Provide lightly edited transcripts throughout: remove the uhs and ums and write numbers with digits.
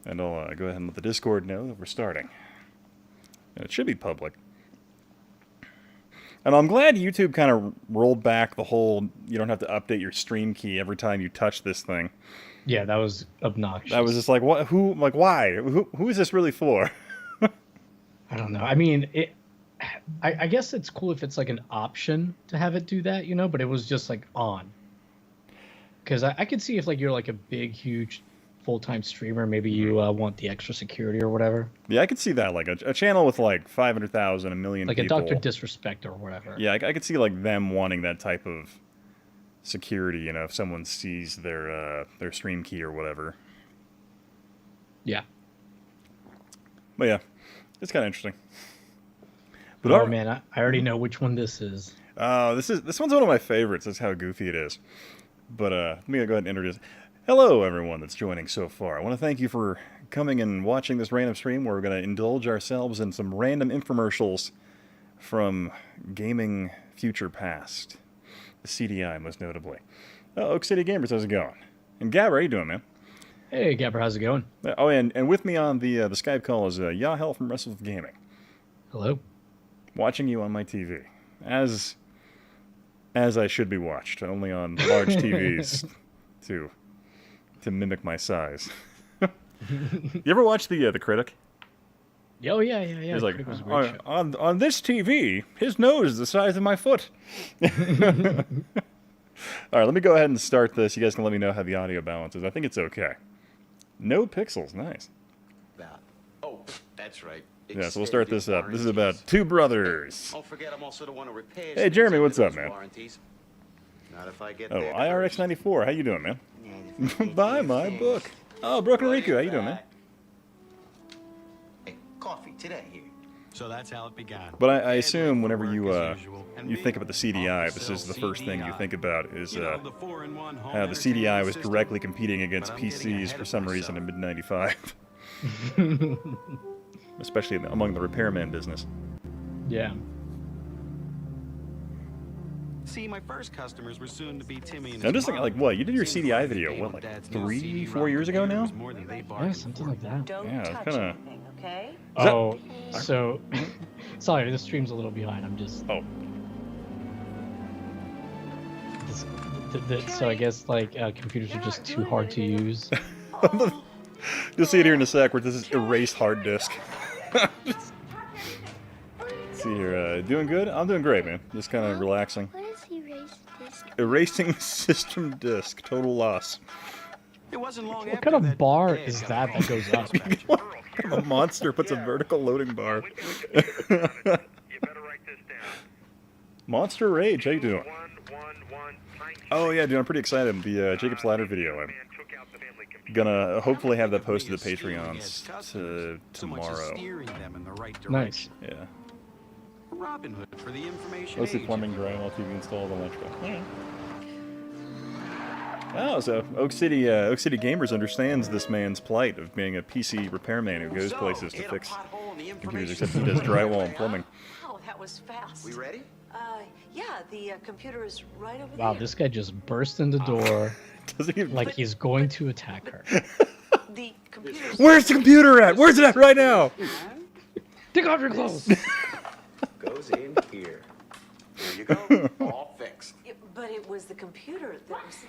And I'll go ahead and let the Discord know that we're starting. And it should be public. And I'm glad YouTube kind of rolled back the whole, you don't have to update your stream key every time you touch this thing. Yeah, that was obnoxious. That was just like, what? Who? Like, why? Who is this really for? I don't know. I mean, I guess it's cool if it's like an option to have it do that, you know, but it was just like on. Because I could see if like you're like a big, huge, full-time streamer, maybe you want the extra security or whatever. Yeah, I could see that. Like a channel with like 500,000, a million like people. Like a Dr. Disrespect or whatever. Yeah, I could see like them wanting that type of security, you know, if someone sees their stream key or whatever. Yeah. But yeah, it's kind of interesting. But oh man, I already know which one this is. This one's one of my favorites. That's how goofy it is. But let me go ahead and introduce. Hello, everyone that's joining so far. I want to thank you for coming and watching this random stream where we're going to indulge ourselves in some random infomercials from gaming future past. The CDI, most notably. Oak City Gamers, how's it going? And Gabber, how you doing, man? Hey, Gabber, how's it going? Oh, and with me on the Skype call is Yahel from Wrestle with Gaming. Hello. Watching you on my TV, as I should be watched, only on large TVs to mimic my size. You ever watch the Critic? Oh yeah. He's like, on this TV, his nose is the size of my foot. All right, let me go ahead and start this. You guys can let me know how the audio balance is. I think it's okay. No pixels, nice. Oh, that's right. Yeah, so we'll start this up. This is about two brothers. Don't forget, I'm also the one who repairs. Hey, Jeremy, what's up, man? Not if I get oh, IRX94, how you doing, man? Buy my book. Oh, Broken Riku, how you doing, man? Hey, coffee today here. So that's how it began. But I assume whenever you think about the CDI, this is the first thing you think about is how the CDI was directly competing against PCs for some reason in mid-95. Especially among the repairman business. Yeah. See, my first customers were soon to be Timmy and I'm just thinking, like, what? You did your CDI video, what, like 3-4 years ago now? Yeah, something like that. Yeah, it's kind of... Okay? Oh, so... Sorry, the stream's a little behind. I'm just... Oh. So I guess, like, computers are just too hard to use. You'll see it here in a sec where this is erased hard disk. See here, doing good? I'm doing great, man. Just kind of relaxing. What is erased disk? Erasing system disk, total loss. It wasn't long what kind of bar is that goes up? What kind of a monster puts a vertical loading bar? You better write this down. Monster Rage, how you doing? Oh yeah, dude, I'm pretty excited. The Jacob's Ladder video. I'm gonna hopefully have that posted to Patreons tomorrow. Nice. Yeah. Robin Hood for the information. Mostly plumbing, drywall, TV installs, electrical. Yeah. Oh, so Oak City Gamers understands this man's plight of being a PC repairman who goes places to fix computers, except he does drywall and plumbing. Wow, that was fast. We ready? Yeah, the computer is right over there. Wow, this guy just burst in the door Doesn't even like he's going to attack her. The computer's... Where's the computer at? Where's it at right now? Take off your clothes! Goes in here. There you go. All fixed. But it was the computer that was...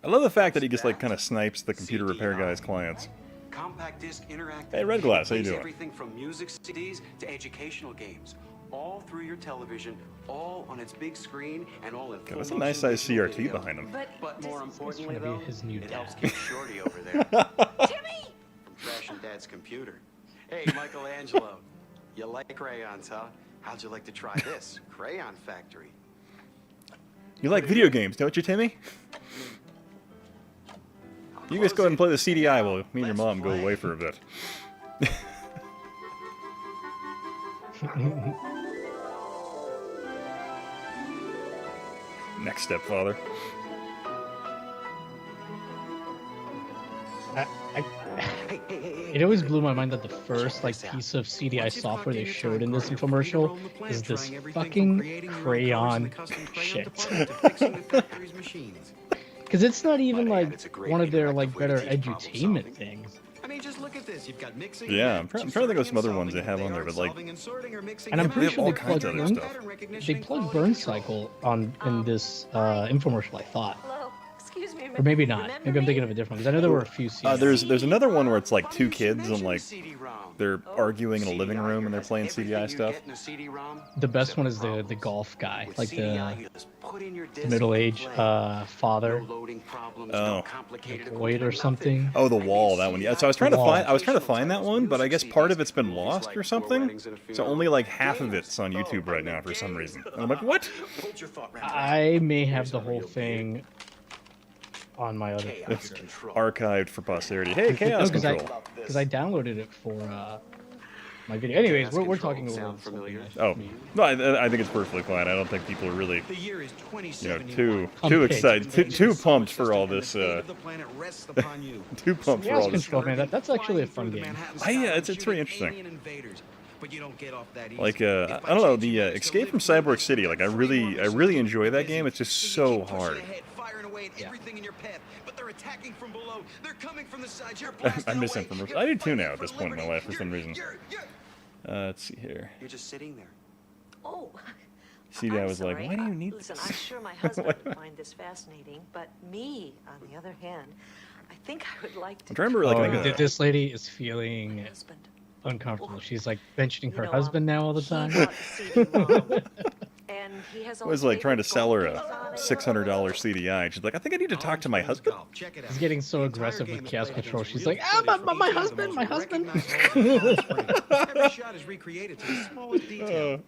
I love the fact that he just like kind of snipes the computer repair guy's clients. Compact disc interactive. Hey, Red Glass, how you Plays doing? Everything from music CDs to educational games, all through your television, all on its big screen, and all in full That's a nice size motion CRT video. behind him. But more importantly, trying to be though, his new it dad. helps keep Shorty over there. Timmy! Crashing Dad's computer. Hey, Michelangelo, you like crayons, huh? How'd you like to try this? Crayon Factory. You like video games, don't you, Timmy? You guys go ahead and play the CDI while me and your mom go away for a bit. Next stepfather. It always blew my mind that the first like piece of CDI software they showed in this infomercial is this fucking crayon shit. Because it's not even like one of their like better edutainment things. I mean, just look at this. You've got mixing. Yeah, I'm trying to think of some other ones they have on there, but like, And I'm pretty have sure all they kinds plugged of other burn, stuff. they plugged burn cycle on in this infomercial, I thought. Hello. Excuse me. Or maybe not. Remember Maybe I'm me? thinking of a different one, because I know there were a few CDs. There's another one where it's like two kids and like they're arguing in a living room and they're playing CDI stuff. The best one is the golf guy, like the middle-aged father, Lloyd or something. Oh, the wall, that one. Yeah, so I was trying to find that one, but I guess part of it's been lost or something. So only like half of it's on YouTube right now for some reason. And I'm like, what? I may have the whole thing on my other computer. Archived for posterity. Hey, Chaos Control. Because I downloaded it for my video. Anyways, we're talking about Oh, no, I think it's perfectly fine. I don't think people are really, too excited, too pumped for all this. Too pumped for all this. Control, man, that's actually a fun game. Yeah, it's very interesting. Like I don't know, the Escape from Cyborg City. Like I really enjoy that game. It's just so hard. I miss Infomericals. I do too now at this point in my life for some reason. Let's see here. You're just sitting there. Oh. CDI I'm was like, sorry. why do you need Listen, this? I'm sure my husband would find this fascinating, but me, on the other hand, I think I would like to. I'm trying to remember, like, I think This lady is feeling husband. uncomfortable. She's like mentioning her You know, husband now all the he time. bought a CD-ROM, and he has I all was the like trying to favorite sell her gold a pieces on it. $600 CDI. She's like, I think I need to talk to my husband. He's getting so aggressive with Chaos Control. She's like, my husband, my husband. Every shot is recreated to the smallest detail.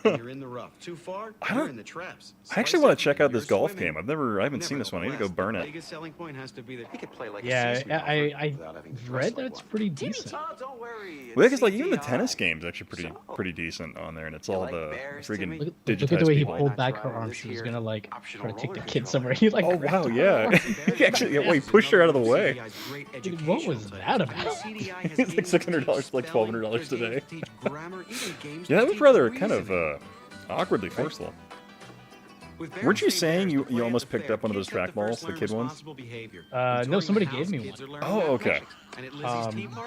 And you're in the rough. Too far, you're in the traps. I actually want to check out this golf game. I haven't seen this one. I need to go burn it. Biggest selling point has to be that he could play like Yeah, I read that it's pretty decent. Oh, don't worry. Well, I guess like even the tennis game's actually pretty decent on there, and it's all the freaking Look digitized at the way he people. pulled back her arm. She was gonna like try to take the kid somewhere. He like, Oh wow, yeah. He actually, well, he pushed her out of the way. dude, what was that about? It's like $600, like $1,200 today. Yeah, that was rather kind of awkwardly forceful. Weren't you saying you almost picked up one of those trackballs, the kid ones? No, somebody gave me one. Oh, okay.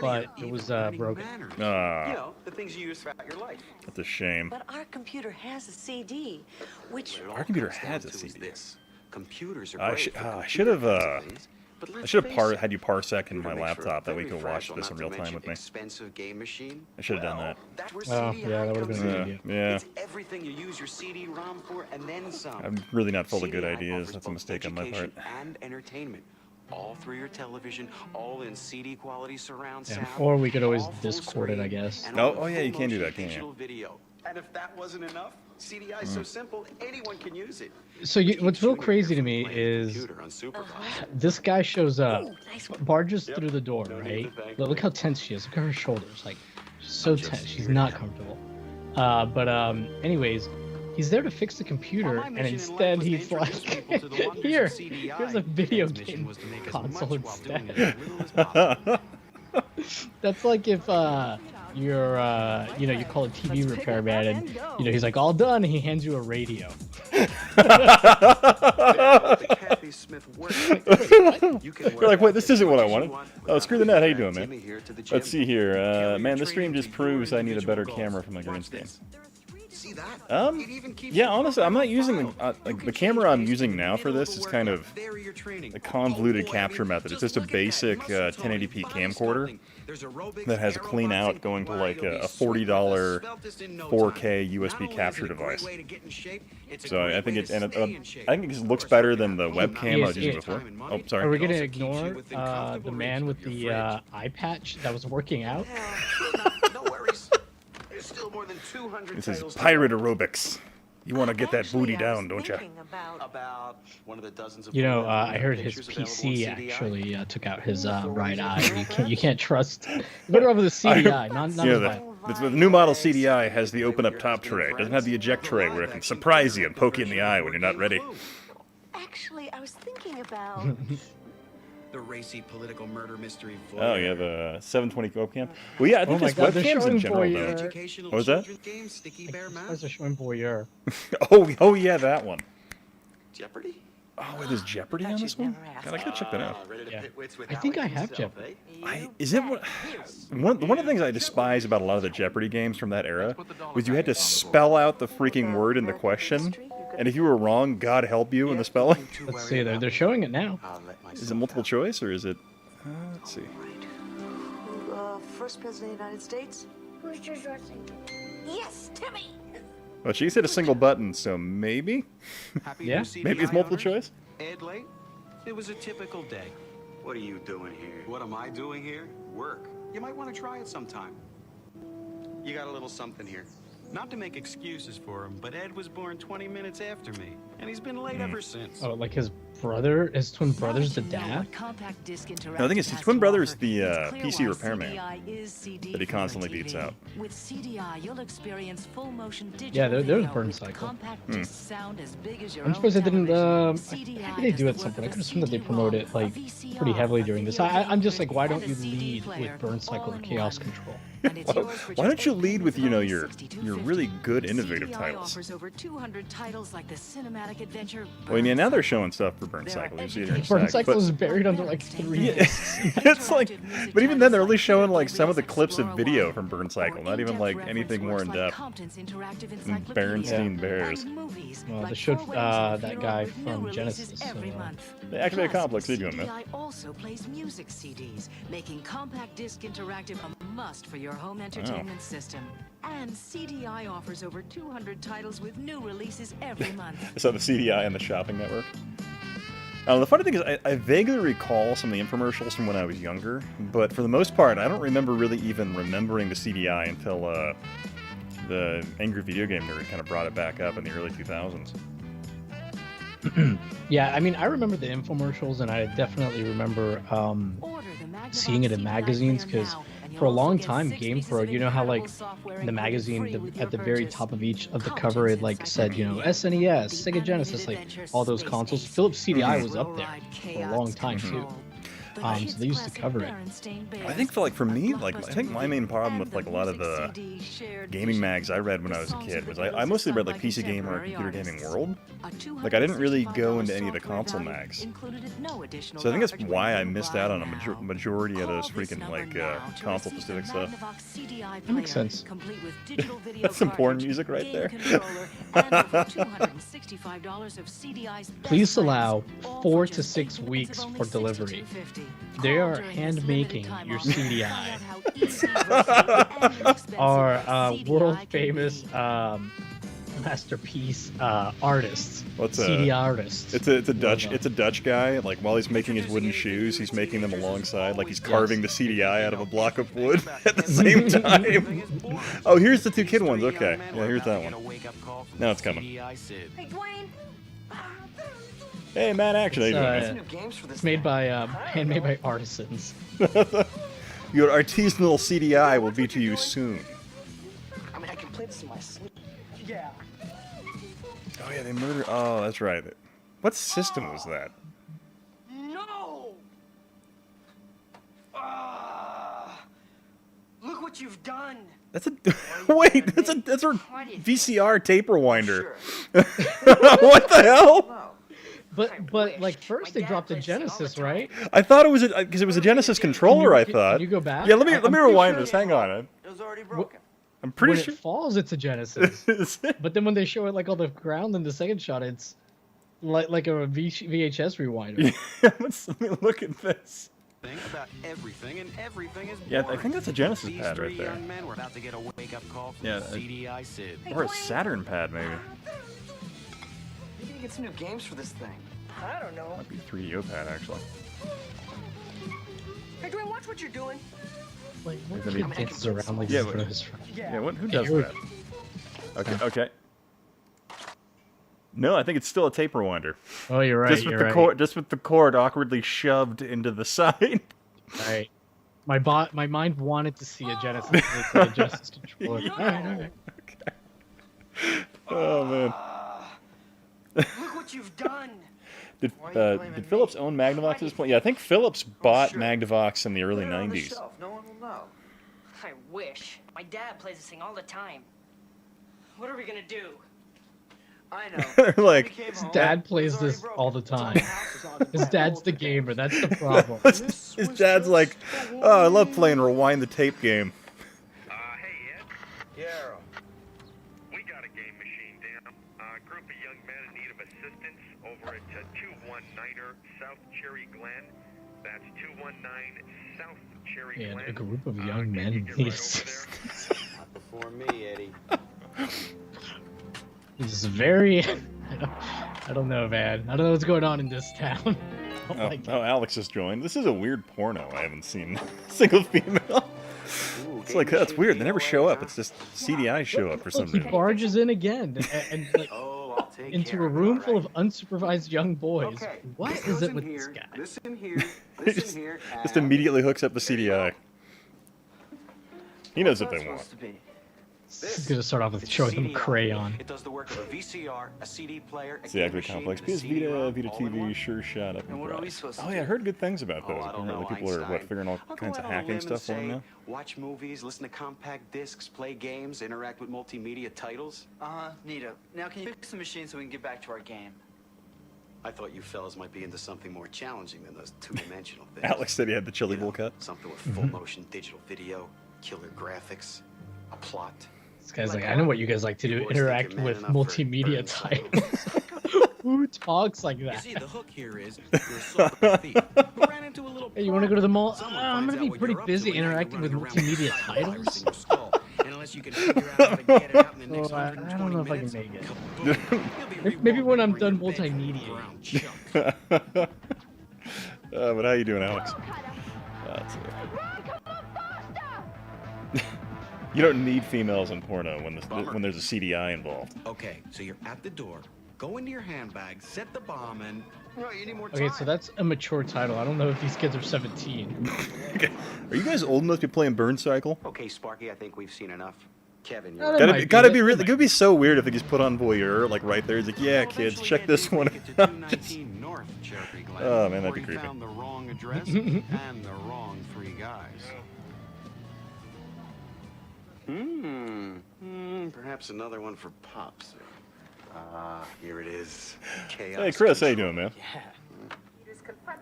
But it was broken. Ah, the things you use throughout your life. that's a shame. But our computer has a CD, which Our computer has a CD. Computers are I great should for have computer things, but I let's should have face it, had you parsec in you're my gonna make for a laptop. That way you very could watch fragile, this in not real to time mention with me. expensive game machine. I should have done that. That's where Oh, CDI yeah, that would've comes been a in. good idea. Yeah. It's everything you use your CD-ROM for, and then some. I'm really not full of good CDI ideas. offers That's a both mistake on my part. education and entertainment, all through your television, all in CD quality surround Yeah. sound. Or we could always all full Discord it, I screen, guess. and Oh, all oh, yeah, you full can do motion that, can't you? digital video. And if that wasn't enough, CDI is so simple, anyone can use it. So what's real crazy to me is this guy shows up, barges through the door, right? Look how tense she is. Look at her shoulders, like so tense. She's not comfortable. Anyways, he's there to fix the computer, and instead he's like, here's a video game console instead. That's like if you're you call a TV repairman, and he's like all done, and he hands you a radio. You're like, wait, this isn't what I wanted. Oh, screw the net. How you doing, man? Let's see here. Man, this stream just proves I need a better camera for my green screen. Yeah, honestly, I'm not using like the camera I'm using now for this is kind of a convoluted capture method. It's just a basic 1080p camcorder that has a clean out going to like a $40 4K USB capture device. So I think I think it just looks better than the webcam I was using before. Oh, Are sorry. we gonna ignore the man with the eye patch that was working out? No worries. There's still more than 200 This is titles to pirate go. aerobics. You want to get that Actually, booty I was down, don't you? thinking about One of the dozens of I heard his PC actually took out his right eye. You can't trust. Better over the CDI, not Yeah, the the new model CDI has the open-up top tray. It doesn't have the eject tray where it can surprise you and poke you in the eye when you're not ready. Actually, I was thinking about The racy political murder mystery. Oh yeah, the 720 webcam. Well, yeah, I think my just God, they're webcams in showing general, though. voyeur. What was that? Game, Sticky Bear Those Mouse. are showing voyeur. Oh yeah, that one. Jeopardy? Oh, wait, there's Jeopardy Thought on you'd this one? never ask. God, I gotta check that out. Ready to Yeah. pit wits with I think I Alex have himself, Jeopardy. eh? Is it one of the things I despise about a lot of the Jeopardy games from that era was you had to spell out the freaking word in the question, and if you were wrong, God help you in the spelling. Let's see. They're showing it now. I'll let myself Is it multiple out. choice or is it? Let's see. Right. Who, first president of the United States? Who's George Washington? Yes, Timmy! Well, she's hit a single button, so maybe? Happy Yeah, new CDI Maybe it's multiple owners? choice? Ed late? It was a typical day. What are you doing here? What am I doing here? Work. You might want to try it sometime. You got a little something here. Not to make excuses for him, but Ed was born 20 minutes after me, and he's been late ever since. Oh, like his brother, his twin brother's the dad. No, I think it's his twin brother's the PC repairman that he constantly beats out. With CDI, you'll experience full motion digital Yeah, there's video Burn with Cycle. compact disc sound as big as your I'm own surprised they didn't. television. I think they do at some point. I could assume that they promote it like pretty heavily during this. I'm just like, why don't you lead with Burn Cycle or Chaos Control? Why don't you lead with, you know, your really good innovative CDI titles? offers over 200 titles like the cinematic adventure. Well, I mean, Burn now they're Cycle. showing stuff for Burn Cycle. You see it in a Burn sec, Cycle but- is buried under like 3 Yeah, it's like, but even then, they're only showing like some of the clips of video from Burn Cycle, not even like anything more in depth. And Berenstain Bears. Well, they showed that guy from Genesis. So, They activate a complex, they're doing that. CDI also plays music CDs, making compact disc interactive a must for your home entertainment system. And CDI offers over 200 titles with new releases every month. So the CDI and the shopping network. The funny thing is, I vaguely recall some of the infomercials from when I was younger, but for the most part, I don't remember really even remembering the CDI until the Angry Video Game Nerd kind of brought it back up in the early 2000s. yeah, I mean, I remember the infomercials, and I definitely remember seeing it in magazines because for a long time, GamePro, you know how like in the magazine, at the very top of each of the cover, it like said, you know, SNES, Sega Genesis, like all those consoles. Philips CDI was up there for a long time too. So they used to cover it. I think for me, like I think my main problem with like a lot of the gaming mags I read when I was a kid was I mostly read like PC Gamer or Computer Gaming World. Like I didn't really go into any of the console mags. So I think that's why I missed out on a majority of those freaking like console specific stuff. That makes sense. That's some porn music right there. Please allow 4 to 6 weeks for delivery. They are hand making your CDI. Our world famous masterpiece artists. What's CD artists. It's a Dutch guy. Like while he's making his wooden shoes, he's making them alongside, like he's carving the CDI out of a block of wood at the same time. Oh, here's the 2 kid ones. Okay, yeah, here's that one. Now it's coming. Hey, Dwayne. Hey, Matt Action, how you doing? It's made by handmade by artisans. Your artisanal CDI will be to you soon. I mean, I can play this in my sleep. Yeah. Oh yeah, they murdered. Oh, that's right. What system was that? No! Look what you've done. That's a wait. That's a VCR tape rewinder. What the hell? But like first they dropped a Genesis, right? I thought it was because it was a Genesis controller. I thought. Can you go back? Yeah, let me I'm pretty rewind sure this. Hang on. It was already broken. I'm pretty when sure. it falls, it's a Genesis. But then when they show it like on the ground in the second shot, it's like a VHS rewinder. Let me look at this. About everything, and everything is Yeah, I boring. think that's a Genesis These pad 3 right there. young men were about to get a wake-up call from Yeah, CDI Sid. Or a Saturn pad, maybe. Maybe you get some new games for this thing. I don't know. Might be 3DO pad, actually. Hey, Dwayne, watch what you're doing. Like what Is it kid me? dances around like Yeah, this but- for his friend? Yeah, who Hey, does here we that? Okay. No, I think it's still a tape rewinder. Oh, you're right. Just with the cord, just with the cord awkwardly shoved into the side. Right. My mind wanted to see a Genesis. It's a Genesis controller. Yeah. All right. Okay. Oh man. Look what you've done. Did Philips own Magnavox at this point? Yeah, I think Philips bought Magnavox in the early Put it on the 90s. shelf. No one will know. I wish. My dad plays this thing all the time. What are we gonna do? I know. They're like, His dad plays this all the time. His dad's the gamer. That's the problem. his dad's like, oh, I love playing Rewind the Tape game. Hey, Ed. Yeah. We got a game machine down. A group of young men in need of assistance over at 219er South Cherry Glen. That's 219 South Cherry And Glen. a group of young Can men you get need right over assistance. Not before me, Eddie. This is very. I don't know, man. I don't know what's going on in this town. Oh, Alex just joined. This is a weird porno. I haven't seen a single female. It's like, that's weird. They never show up. It's just CDI show up for some Look, he reason. barges in again and like, Oh, I'll take into care a of it, room all full right. of unsupervised young boys. Okay. What this is goes it in with here, this guy? Listen here. Listen here. Just immediately hooks up the CDI. He knows what they want. Supposed to be. He's gonna start off with showing them crayon. It does the work of a VCR, a CD player, a It's the game Acme machine, Complex. and a PS Vita, CD-ROM Vita all in TV, one. sure shot up And in what are we price. supposed to Oh yeah, I do? heard good things about those. Oh, I don't Apparently know, people are Einstein. figuring all I'll go kinds of out on a hacking limb stuff and for them say, now. watch movies, listen to compact discs, play games, interact with multimedia titles. Neato. Now can you fix the machine so we can get back to our game? I thought you fellas might be into something more challenging than those two-dimensional things. Alex said he had the chili You bowl know, cut. Something with full motion digital video, killer graphics, a plot. This guy's like, I know what you guys like to do. You boys think Interact you're man with enough for multimedia burn titles. Who talks like You that? see, the hook here is you're a sucker thief who ran into a little Hey, you want to go to the mall? Someone I'm finds gonna be out what pretty you're up to busy and you're interacting with running around multimedia side wires titles. in your skull. And unless you can figure out how to get it out in the next Oh, I don't 120 know if I can minutes, make it. kaboom, you'll be Maybe when I'm rewinding done your bed from multimedia. ground chuck. But how you doing, Alex? That's it. You don't need females in porno when there's a CDI involved. Okay, so you're at the door. Go into your handbag, set the bomb, and No, you need more time. Okay, so that's a mature title. I don't know if these kids are 17. Okay. Are you guys old enough to be playing Burn Cycle? Okay, Sparky, I think we've seen enough. Kevin, No, you're that Gotta might be, be- gotta that be really. might It would be so weird if they just put on voyeur, like right there. He's like, yeah, kids, check this one out. North Cherry Glen, Oh, man, that'd be where he creepy. found the wrong address and the wrong three guys. Perhaps another one for Pops. Here it is. Chaos. Hey, Chris, how you doing, man?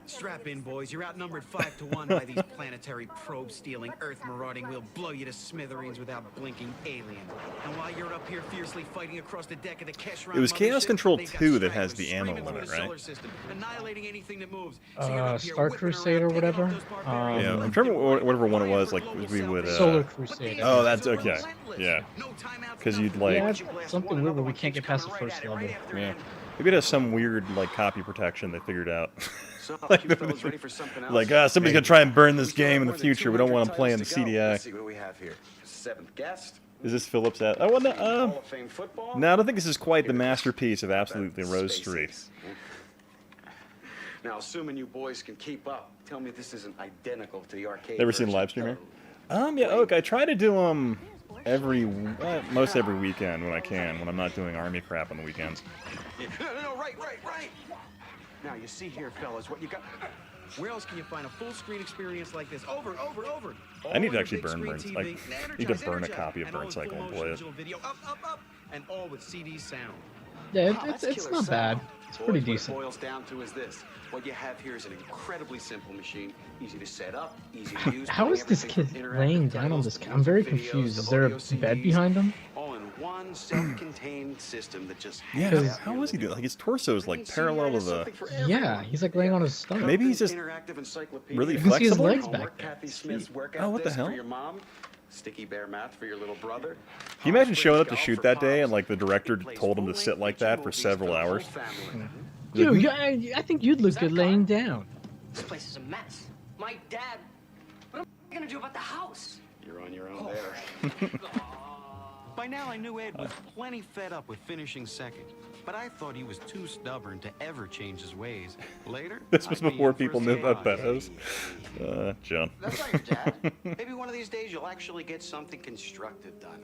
strap in, boys. You're outnumbered 5 to 1 by these planetary probe-stealing, Earth-marauding. We'll blow you to smithereens without blinking alien. And while you're up here fiercely fighting across the deck of the Keshran It was Chaos mothership, Control they've got 2 that has stragglers the ammo streaming through limit, the right? solar system, annihilating anything that moves. So you're up here Star whipping Crusade around, or picking off whatever. those barbarians. Yeah, I'm trying to remember whatever one it was. Like we would. Solar Crusade. Oh, that's okay. Yeah. Because you'd like. Yeah, it's something weird where we can't get past the first level. Yeah. Maybe it has some weird like copy protection they figured out. So, Like, you fellas ready for something else? Like, somebody's gonna try and burn this We still have game in the more than future. We don't 200 want to play in the titles to go. Let's CDI. see what we have here. Seventh guest. Is this Phillips at? Oh, well, no, Hall of Fame football. no, I don't think this is quite the Here it is. masterpiece of Absolutely Rose Street. SpaceX. Now, assuming you boys can keep up, tell me this isn't identical to the arcade. Never seen a version. live stream here? Yeah, okay. I try to do most every weekend when I can, when I'm not doing army crap on the weekends. No, right. Now, you see here, fellas, what you got. Where else can you find a full screen experience like this? Over. I need to All on actually your big burn screen Burn- TV, like, need to burn a copy of and all Burn in Cycle full and play motion it. digital video, up, and all with CD sound. Yeah, Wow, it's that's killer not bad. sound. It's Boys, pretty what it decent. boils down to is this. What you have here is an incredibly simple machine, easy to set up, easy to use. How playing is this everything kid from interactive laying down on titles this? to I'm very music videos confused. to Is there a audio bed CDs, behind him? all in one self-contained system that just Yeah, hangs out how near was he the doing? Like his torso is I mean, like CDI parallel to is the. something for Yeah, everyone. he's like laying on his stomach. Maybe he's just Interactive encyclopedia. really You can see his flexible. legs Homework, back there. Kathy Smith's workout Oh, what the disc hell? for your mom. Sticky bear math for your little brother. Can you imagine showing up to Golf shoot for that day Pops. and like the director He plays told him to full-length sit like feature that for movies several for the whole hours? family. Dude, I think you'd look good laying down. This place is a mess. My dad. What am I gonna do about the house? You're on your own there. By now, I knew Ed was plenty fed up with finishing second, but I thought he was too stubborn to ever change his ways. Later, This was I'd be before in for people a knew about surprise. pedos. John. That's not your dad. Maybe one of these days you'll actually get something constructive done.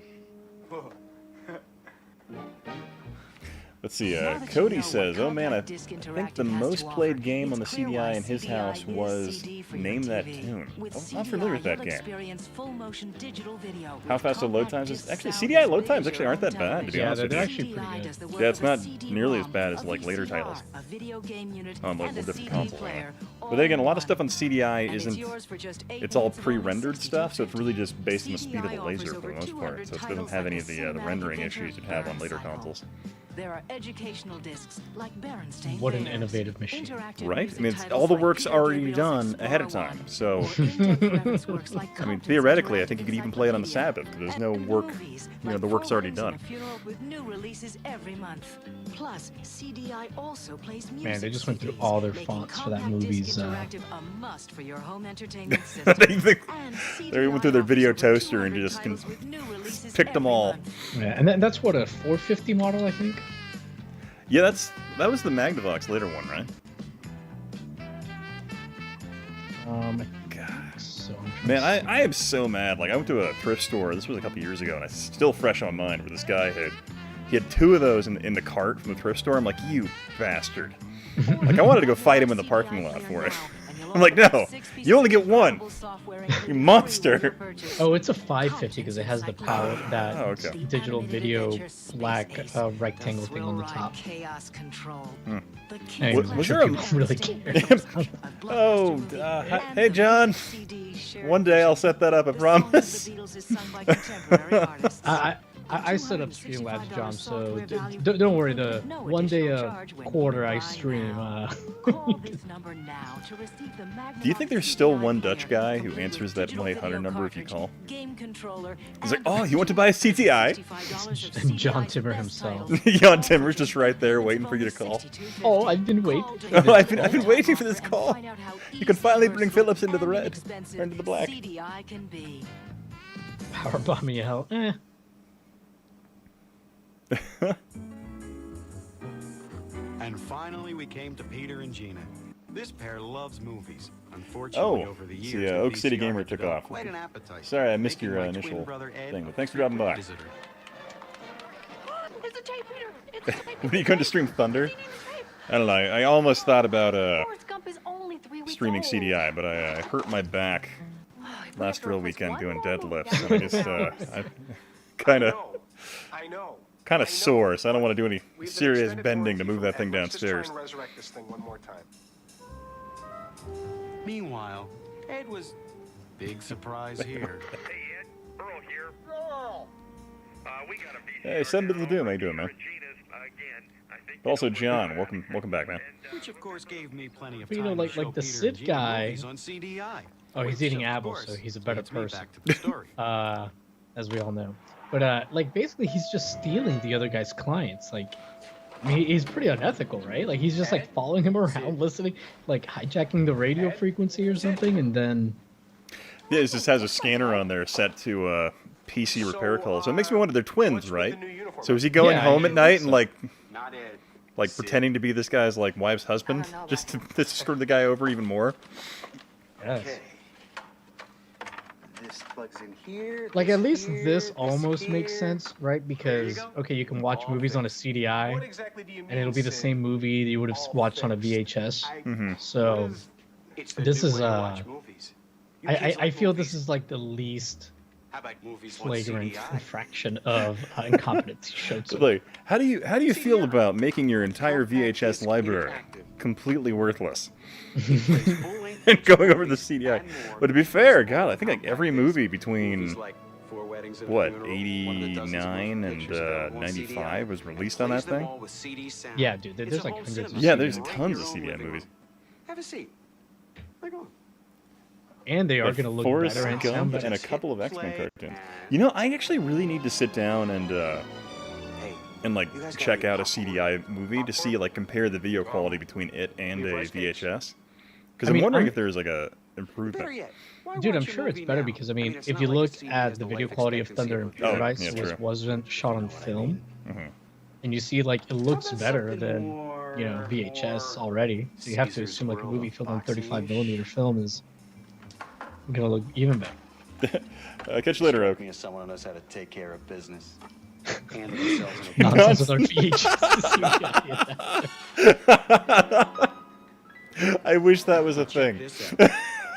Let's see, Cody says, oh man, I think the most played game on the CDI in his house was Name That Tune. I'm not familiar with that game. How fast are load times? Actually, CDI load times actually aren't that bad, to be honest with you. They're actually pretty good. Yeah, it's not nearly as bad as like later titles on like different consoles. But then again, a lot of stuff on CDI isn't, it's all pre-rendered stuff, so it's really just based on the speed of the laser for the most part, so it doesn't have any of the rendering issues you'd have on later consoles. There are educational discs like Berenstain What an Bears, innovative machine. Right? I mean, all the work's already done ahead of time, so... I mean, theoretically, I think you could even play it on the Sabbath, because there's no work, you know, the work's already done. With new releases every month. Plus, CDI also plays music. Man, they just went through all their fonts for that movie's... A must for your home entertainment system. They went through their video toaster and just picked them all. Yeah, and that's what, a 450 model, I think? Yeah, that was the Magnavox later one, right? God. So man, I am so mad. Like, I went to a thrift store, this was a couple years ago, and it's still fresh on mind, where this guy he had two of those in the cart from the thrift store. I'm like, you bastard. Like, I wanted to go fight him in the parking lot for it. I'm like, no, you only get one. You monster. Oh, it's a 550 because it has the power, that okay. digital video black rectangle thing on the top. Anyway, Was there a... really care. Oh, hey, John. One day I'll set that up, I promise. I set up Streamlabs, John, so don't worry. The one day a quarter I stream. Do you think there's still one Dutch guy who answers that 1-800 number if you call? He's like, oh, you want to buy a CTI? And John Timmer himself. John Timmer's just right there waiting for you to call. Oh, I've been waiting. Oh, I've been waiting for this call. You can finally bring Phillips into the red, or into the black. Powerbomb me out. And finally, we came to Peter and Gina. This pair loves movies. Unfortunately, over the years, the Oak City Gamer took off. Quite an appetite. Sorry, I missed your initial thing, but thanks for dropping by. It's a tape, Peter. It's a tape. What, are you going to stream Thunder? I don't know. I almost thought about streaming CDI, but I hurt my back last real weekend doing deadlifts, and I just kind of sore, so I don't want to do any serious bending to move that thing downstairs. Meanwhile, Ed was big surprise here. Hey, Ed. Earl here. Earl! We got a Hey, send to the doom. How you doing, man? But also, John, welcome back, man. Which, of course, gave me plenty of But, time you know, to show like the Peter Sid and Gina guy. movies on CDI. Oh, he's Which, eating of apples, so course, he's a better leads me person. back to the story. As we all know. But like basically, he's just stealing the other guy's clients. Like, I mean, he's pretty unethical, right? Like, he's just like following him around, listening, like hijacking the radio frequency or something, and then. Yeah, it just has a scanner on there set to PC repair calls. So it makes me wonder, they're twins, right? So is he going home at night and like pretending to be this guy's like wife's husband, just to screw the guy over even more? Yes. This plugs in here. Like, at least this almost makes sense, right? Because, okay, you can watch movies on a CDI, and it'll be the same movie that you would have watched on a VHS. Mm-hmm. So, this is, I feel this is like the least flagrant infraction of incompetence showed. So, like, how do you feel about making your entire VHS library completely worthless and going over the CDI? But to be fair, God, I think like every movie between what 89 and 95 was released on that thing. Yeah, dude, there's like hundreds of there's tons of CDI movies. Have a seat. And they are going to look Forrest better and Gump sound better. and a couple of X-Men cartoons. You know, I actually really need to sit down and like check out a CDI movie to see, like, compare the video quality between it and a VHS. Because I'm wondering if there's like a improvement. Dude, I'm sure it's better because, I mean, if you look at the video quality of Thunder in Paradise, it wasn't shot on film. And you see, like, it looks better than, you know, VHS already. So you have to assume, like, a movie filmed on 35mm film is gonna look even better. Catch you later, Oak. Someone who knows how to take care of business. handle themselves in a Nonsense with our VHS. I wish that was a Check thing. this out.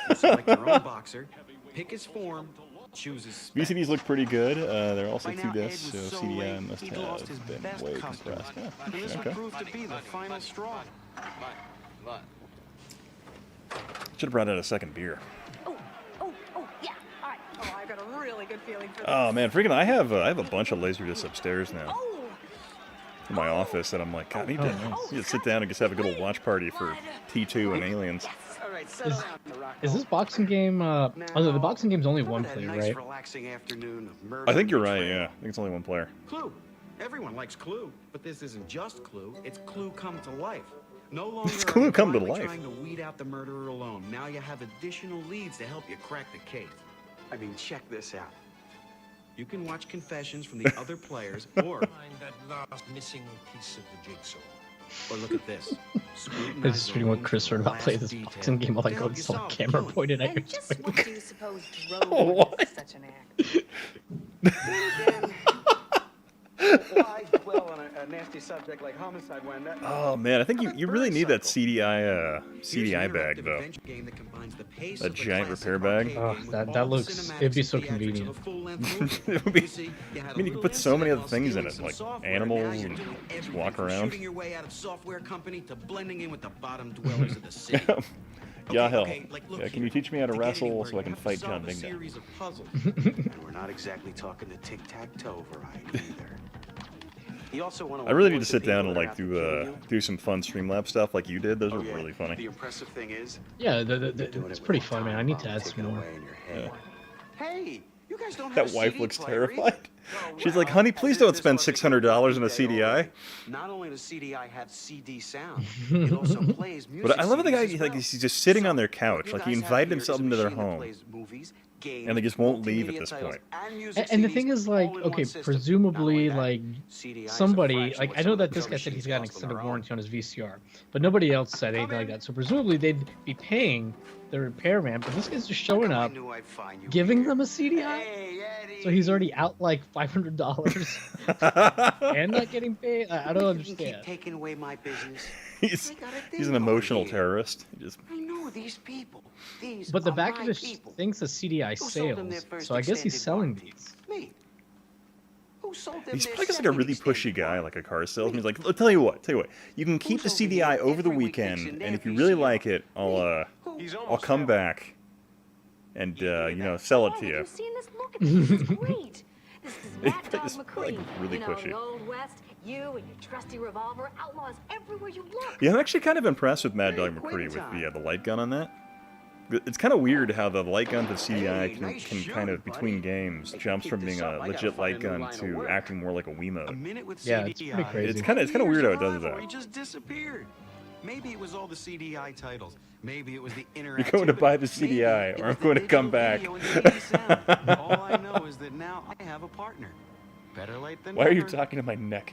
You select your own boxer, pick his form, choose his spec. VCDs look pretty good. They're also By 2 now, Ed discs, was so so CDI late, must he'd lost his have been best way customer. compressed. Yeah, And this okay. would prove to be the final straw. Should have brought out a second beer. Oh, yeah. All right. Oh, I've got a really good feeling for this. Oh man, freaking! I have a bunch of Laserdiscs upstairs now Oh, in my office that I'm like, God, I need to, nice. need to sit down and just have a good old watch party for T2 and Aliens. All right, settle down, Rock. Is this boxing game? The boxing game's only one Remember that player, nice, right? relaxing afternoon of murder I think you're and right. betrayal? Yeah, I think it's only one player. Clue. Everyone likes Clue, but this isn't just Clue. It's Clue come to life. No longer It's are Clue you come to blindly life. trying to weed out the murderer alone. Now you have additional leads to help you crack the case. I mean, check this out. You can watch confessions from the other players, or Find that last missing piece of the jigsaw. or look at this. This is reading what Chris heard about playing this boxing game while I go and saw a camera pointed at your and just twin. what do you suppose drove What? such an act? Why dwell on a nasty subject like homicide when that... Oh man, I think you really need that CDI CDI bag though. That giant repair bag. Oh, that looks. It'd be so convenient. It would be. I mean, you could put so many other things in it, like animals and just walk around. Shooting your way out of software company to blending in with the bottom dwellers of the city. Yeah, hell. Like, look Yeah, can here. you teach me how to To get wrestle anywhere, so I you can have to fight solve John a Ding Dong? series of puzzles. And we're not exactly talking the tic-tac-toe variety either. You also want to I really need avoid to the sit down people and that like have to kill you. do some fun Streamlabs stuff like you did. Those Oh, are yeah. really funny. The impressive thing is, Yeah, doing it's it pretty with fun, man. I need to add taken some more. away in your head. Yeah. Hey, you guys don't have That a wife CD looks player either? terrified. Oh, She's like, well, honey, please as don't if this spend wasn't $600 on a day CDI. already. Not only does CDI have CD sound, it also plays music. But I love the guy, CDs as like well. he's just sitting on their What couch. you Like he guys have invited here himself is a into their machine that home. plays movies, games, And they just won't leave at multimedia this titles, point. and music And the CDs thing is, like, all in okay, one system. presumably, Not only like, that, CDI is a somebody, fraction like, what I some know of that the this other guy said he's machines got an cost on extended their own. warranty on his VCR, but nobody else said anything like that. So presumably they'd be paying the repairman, but this guy's just showing I up, knew I'd find you giving here. them a CDI. Hey, Eddie. So he's already out like $500 and not getting paid. I don't You can keep understand. taking away my business. He's I got a he's an thing over emotional here. terrorist. He just I know these people. These But the are back my of his people. thing's a CDI Who sold them their sales, first so I guess he's extended selling warranty? these. Me. Who sold them he's their probably just like a second really pushy extended guy, warranty? like a car salesman. He's like, tell you what, you can keep the Who's over here CDI over the every week weekend, fixing and if their you really VCR? like it, I'll come back and sell it to you. Have you seen this? Look at this. This is great. This is Mad Dog It's, McCree. like, really you know, pushy. the Old West, you and your trusty revolver, outlaws everywhere you look. Yeah, I'm actually kind of impressed with Mad Dog Hey, McCree with Quinton. the light gun on that. It's kind of weird how the light gun to CDI Hey, can, nice can shot, kind of, buddy. between games, Hey, jumps keep from this being up. a I gotta legit light find a new gun line of to work. acting more like a Wii A mode. minute with Yeah, CDI. it's pretty crazy. It's kind of weird how it does that. He just disappeared. Maybe it was all the CDI titles. Maybe it was the You're interactivity. going to buy the Maybe CDI, it or was I'm the going to come digital back. video and the MIDI sound. All I know is that now I have a partner. Better late than Why are you never. talking to my neck?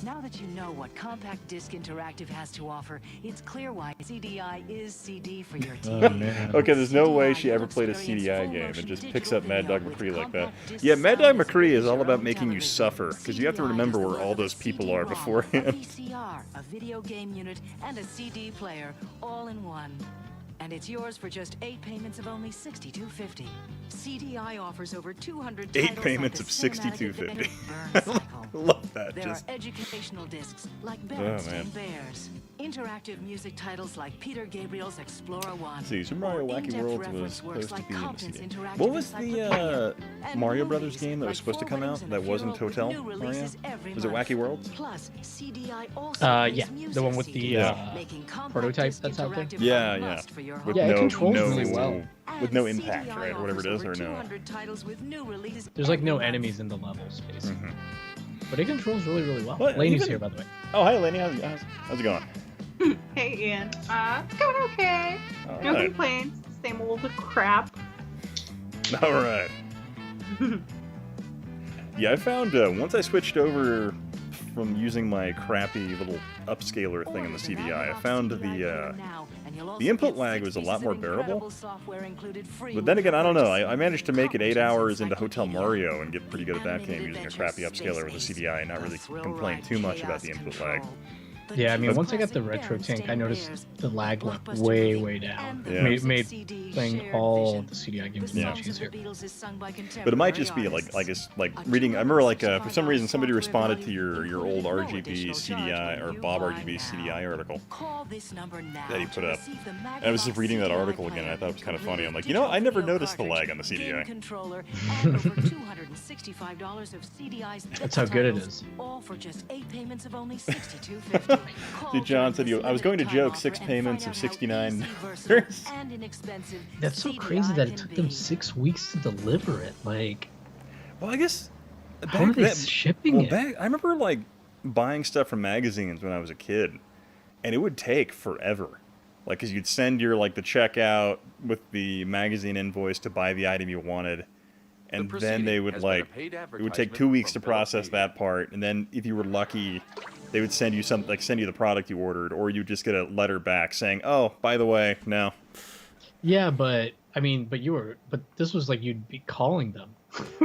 Now that you know what Compact Disc Interactive has to offer, it's clear why CDI is CD for your TV. Oh, man. Okay, there's no way she CDI ever played a experience CDI full game motion and just digital picks up Mad video Dog with McCree like that. compact disc Yeah, Mad Dog sound as McCree big is as all your about own making you television. suffer, because you have to CDI remember is the where all love of those a people are CD-ROM, beforehand. A VCR, a video game unit, and a CD player, all in one. And it's yours for just 8 payments of only $62.50. CDI offers over 200 8 titles payments like of the cinematic $62.50. adventure Burn Cycle. Love that. There Just are educational discs like man. Berenstain Bears, interactive music titles like Peter Gabriel's Explorer 1, see, Super Mario or Wacky in-depth World was reference works supposed to like be in the Compton's CD. interactive What was the encyclopedia, and Mario Brothers movies game that was like supposed to come Four out Rings and that a wasn't Hero with Hotel new Mario? releases every Was it month. Wacky World? Plus, CDI also Yeah, plays the music one with the CDs, making compact prototype disc that's out there? interactive Yeah, a yeah. must for your With home Yeah, it no, controls no, really well. with no And impact, CDI right? Or whatever it is, offers or over no. 200 titles with new releases There's like every no month. enemies in the levels, basically. Mhm. But it controls really, really well. Well, Laney's even- here, by the way. Oh, hi, Lenny. How's it going? Hey Ian, it's going okay. All No right. complaints. Same old crap. All right. Yeah, I found once I switched over from using my crappy little upscaler thing in the CDI, I found the The input lag was a lot more bearable. But then again, I don't know. I managed to make it 8 hours into Hotel Mario and get pretty good at that game using a crappy upscaler with a CDI and not really complain too much about the input lag. Yeah, I mean, once I got the retro tank, I noticed the lag went way down. Yeah. Made playing all of the CDI games much easier. But it might just be like reading. I remember for some reason somebody responded to your old RGB CDI or Bob RGB CDI article that he put up. And I was just reading that article again, and I thought it was kind of funny. I'm like, you know, I never noticed the lag on the CDI. That's how good it is. All for just 8 payments of only $62.50. Dude, John said I was going to joke 6 payments of $69. That's so crazy that it took them 6 weeks to deliver it. Like, well, I guess how are they shipping it? I remember like buying stuff from magazines when I was a kid, and it would take forever. Like, cause you'd send your the checkout with the magazine invoice to buy the item you wanted, and then they would it would take 2 weeks to process that part, and then if you were lucky, they would send you send you the product you ordered, or you'd just get a letter back saying, "Oh, by the way, no." Yeah, but I mean, but this was like you'd be calling them.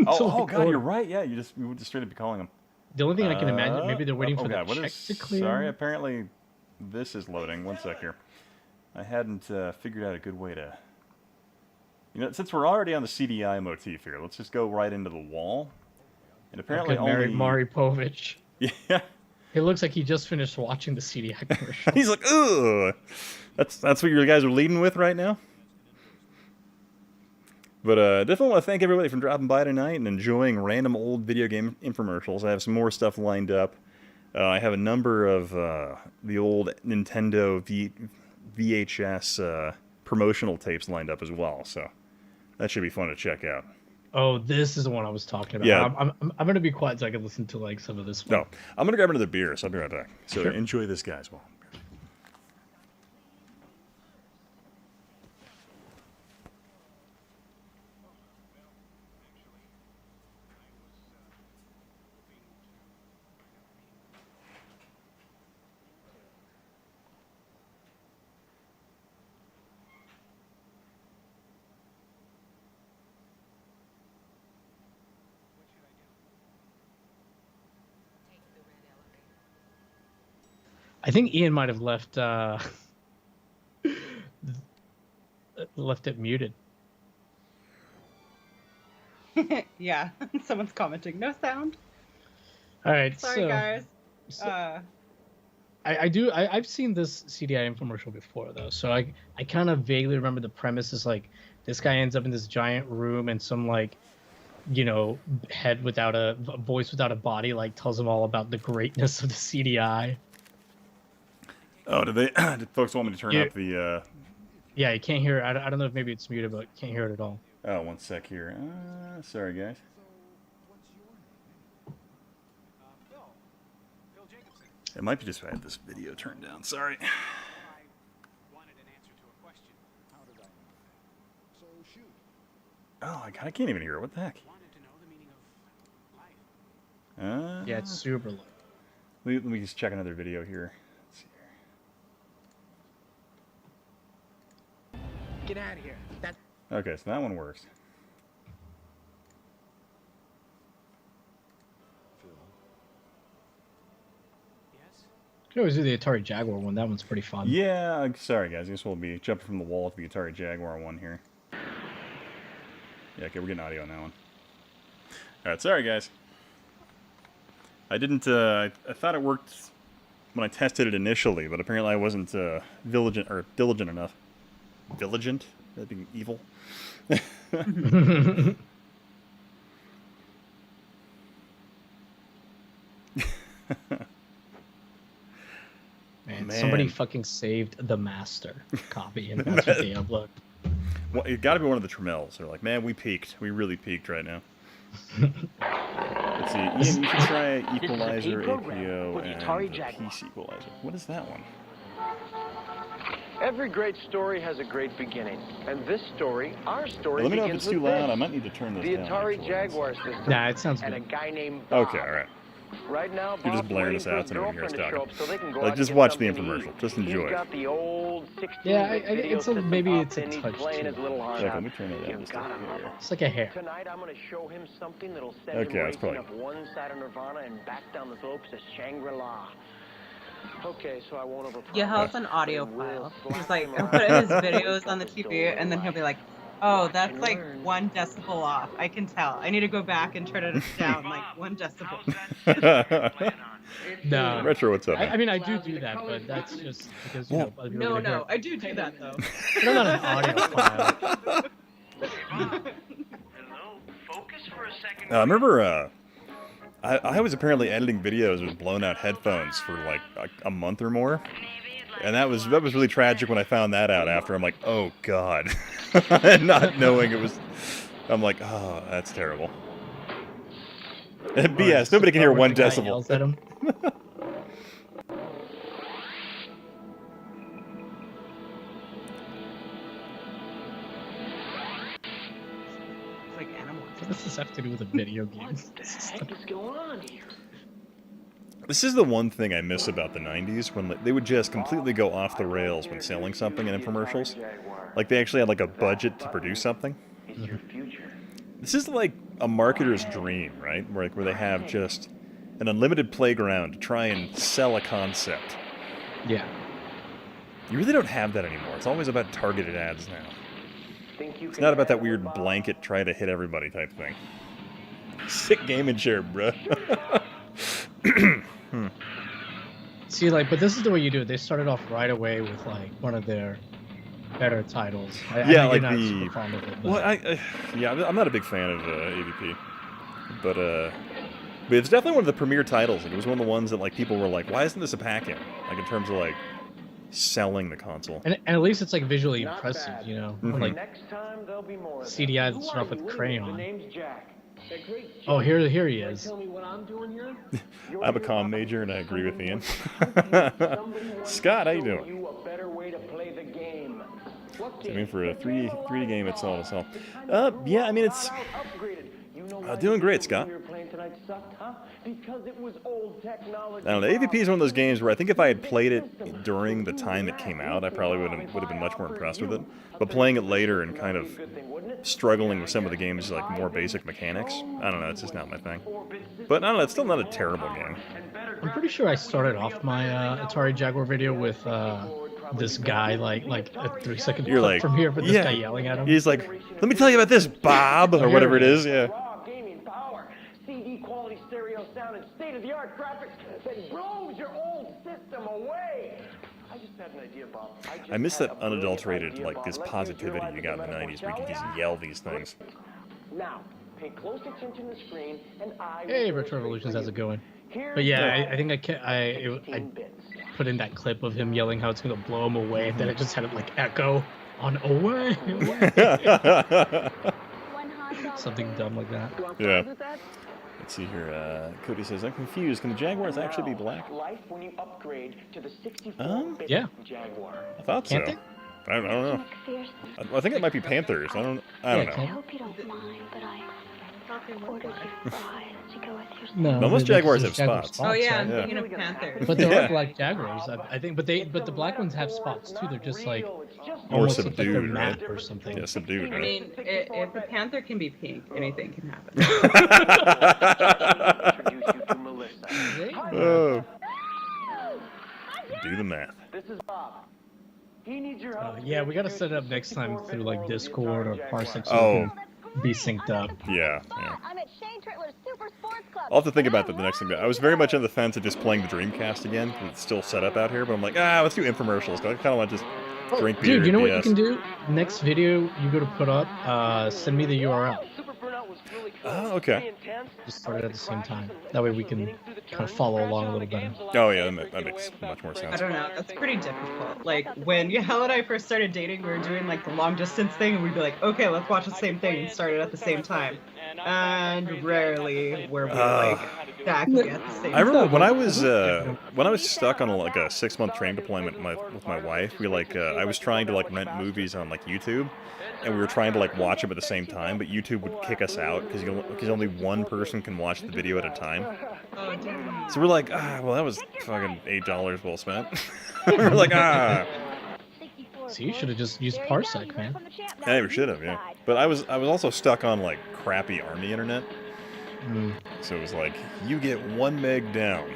oh God, you're right. Yeah, you would just straight up be calling them. The only thing I can imagine, maybe they're waiting for the check to clear. Sorry, apparently this is loading. One sec here. I hadn't figured out a good way to. You know, since we're already on the CDI motif here, let's just go right into the wall. And apparently Mari Povich. Yeah. It looks like he just finished watching the CDI commercial. He's like, ugh. That's what you guys are leading with right now? But definitely want to thank everybody for dropping by tonight and enjoying random old video game infomercials. I have some more stuff lined up. I have a number of the old Nintendo VHS promotional tapes lined up as well, so that should be fun to check out. Oh, this is the one I was talking about. Yeah. I'm gonna be quiet so I can listen to some of this one. No, I'm gonna grab another beer, so I'll be right back. So Sure. Enjoy this, guys. Well. I think Ian might have left left it muted. Yeah, someone's commenting. No sound. All right, Sorry, guys. I've seen this CDI infomercial before though, so I kind of vaguely remember the premise is like this guy ends up in this giant room and some head without a voice without a body tells him all about the greatness of the CDI. Oh, did folks want me to turn up the? Yeah, you can't hear it. I don't know if maybe it's muted, but can't hear it at all. Oh, one sec here. Sorry, guys. It might be just if I had this video turned down. Sorry. Oh, I can't even hear it. What the heck? Yeah, it's super low. Let me just check another video here. Let's see here. Get out of here. Okay, so that one works. You can always do the Atari Jaguar one. That one's pretty fun. Yeah, sorry guys. I guess we'll be jumping from the wall to the Atari Jaguar one here. Yeah, okay, we're getting audio on that one. Alright, sorry guys. I didn't, I thought it worked when I tested it initially, but apparently I wasn't diligent enough. Diligent? That'd be evil. Man, somebody fucking saved the master copy, and that's what they upload. Well, it got to be one of the Tremels. They're like, man, we peaked. We really peaked right now. Let's see. Ian, you should try Equalizer, APO, and Peace Equalizer. What is that one? Every great story has a great beginning, and this story, our story, Let me know if it's too loud. I might need to turn this the down. Atari Jaguar system. Nah, it sounds and good. a guy named Bob. Okay, all right. Right now, You're just Bob's blaring waiting this for out his so no one hears girlfriend to show talking. up so they can go Like, out just and get watch the something to infomercial. eat. Just enjoy. He's got the old 16-bit Yeah, video it's a, system maybe up it's a and he's touch playing too his little heart Okay, out. let me turn it down You just a gotta bit love here. him. It's like a hair. Tonight I'm gonna show him something that'll send Okay, him that's racing probably- up one side of Nirvana and back down the slopes to Shangri-La. Okay, so I won't overpromise. Yeah, he'll have an audio but it will file. slap He's like, him I'll around put his the videos on the couple TV, and then he'll be like, oh, Watch that's and like learn. 1 decibel off. I can tell. I need to go back and turn it down like 1 decibel. No. Retro, what's up? I mean, I do that, but that's just because, you know, other people are No, gonna hear no, I do that though. it. But I'm not an audio file. I remember I was apparently editing videos with blown out headphones for like a month or more. And that was really tragic when I found that out after. I'm like, oh god. Not knowing it was, I'm like, oh, that's terrible. BS, nobody can hear 1 decibel. Yells at him. It's like animals. What does this have to do with a video game? What the heck is going on here? This is the one thing I miss about the 90s, when they would just completely go off the rails when selling something in infomercials. Like, they actually had like a budget to produce something. It's your future. This is like a marketer's dream, right? Where they have just an unlimited playground to try and sell a concept. Yeah. You really don't have that anymore. It's always about targeted ads now. It's not about that weird blanket try to hit everybody type thing. Sick gaming chair, bruh. See, like, but this is the way you do it. They started off right away with like one of their better titles. I Yeah, know like you're not the. super fond of it, but... Well, yeah, I'm not a big fan of AVP, but it's definitely one of the premier titles. Like, it was one of the ones that like people were like, why isn't this a pack-in? Like in terms of like selling the console. And at least it's like visually impressive, you know. Mhm. Like Next time there'll be more of CDI them. that start off with Who are you? crayon. The name's Jack. Oh, here he is. Tell me what I'm doing here? I'm a comm major, and I agree with Ian. Scott, how you doing? You a better way to play the game. I mean, for a 3D game, it's all to sell. Yeah, I mean, it's doing great, Scott. Because it was old technology. I don't know. AVP is one of those games where I think if I had played it during the time it came out, I probably would have been much more impressed with it. But playing it later and kind of struggling with some of the game's like more basic mechanics, I don't know. It's just not my thing. But I don't know. It's still not a terrible game. I'm pretty sure I started off my Atari Jaguar video with this guy like a 3-second You're clip like, from here, but this yeah. guy yelling at him. He's like, let me tell you about this, Bob, or whatever it is. Yeah. Raw gaming power, CD quality stereo sound, and state-of-the-art graphics that blows your old system away. I just had an idea, Bob. I miss that unadulterated, like, this positivity you got in the 90s where you could just yell these things. Now, pay close attention to the screen, and I Hey, Retro Revolutions, how's it going? But yeah, I think I put in that clip of him yelling how it's gonna blow him away, and then it just had it like echo on away. Something dumb like that. Yeah. Let's see here. Cody says, I'm confused. Can the Jaguars actually be black? Life when you upgrade to the 64-bit Yeah. Jaguar. I thought Can't so. they? I don't know. I think it might be Panthers. I don't Yeah, know. I hope you don't mind, but I ordered you fries to go with your No, But most they- Jaguars there's have Jaguar spots. Oh yeah, I'm Yeah. thinking of Panther. But there Yeah. are black Jaguars, I think. But the black ones have spots too. They're just like More almost look like they're subdued, matte right? or something. Yeah, subdued, I right? mean, if a panther can be pink, anything can happen. Introduce you to Melissa. Oh. Do the math. This is Bob. He needs your help. Yeah, we gotta set it up next time through like Discord or Parsec so Oh. we can be synced up. Yeah, yeah. I'm at Shane Tritler's Super Sports Club. I'll have to think about that the next time. I was very much on the fence of just playing the Dreamcast again, 'cause it's still set up out here, but I'm like, let's do infomercials. I kind of want to just drink beer. Dude, you know and what you BS. can do? Next video you go to put up, send me the URL. Oh, okay. Just start it at the same time. That way we can kind of follow along a little better. Oh, yeah, that makes much more I sense. don't know. That's pretty difficult. Like when Yahel and I first started dating, we were doing like the long distance thing, and we'd be like, okay, let's watch the same thing and start it at the same time. And rarely where we like back at the same I remember time. when I was stuck on like a 6-month training deployment with my wife. We I was trying to like rent movies on like YouTube, and we were trying to like watch them at the same time, but YouTube would kick us out because only one person can watch the video at a time. Oh, damn. So we're like, well, that was fucking $8 well spent. We're like, So you should have just used Parsec, man. I never should have, yeah. But I was also stuck on like crappy army internet. So it was like, you get 1 meg down.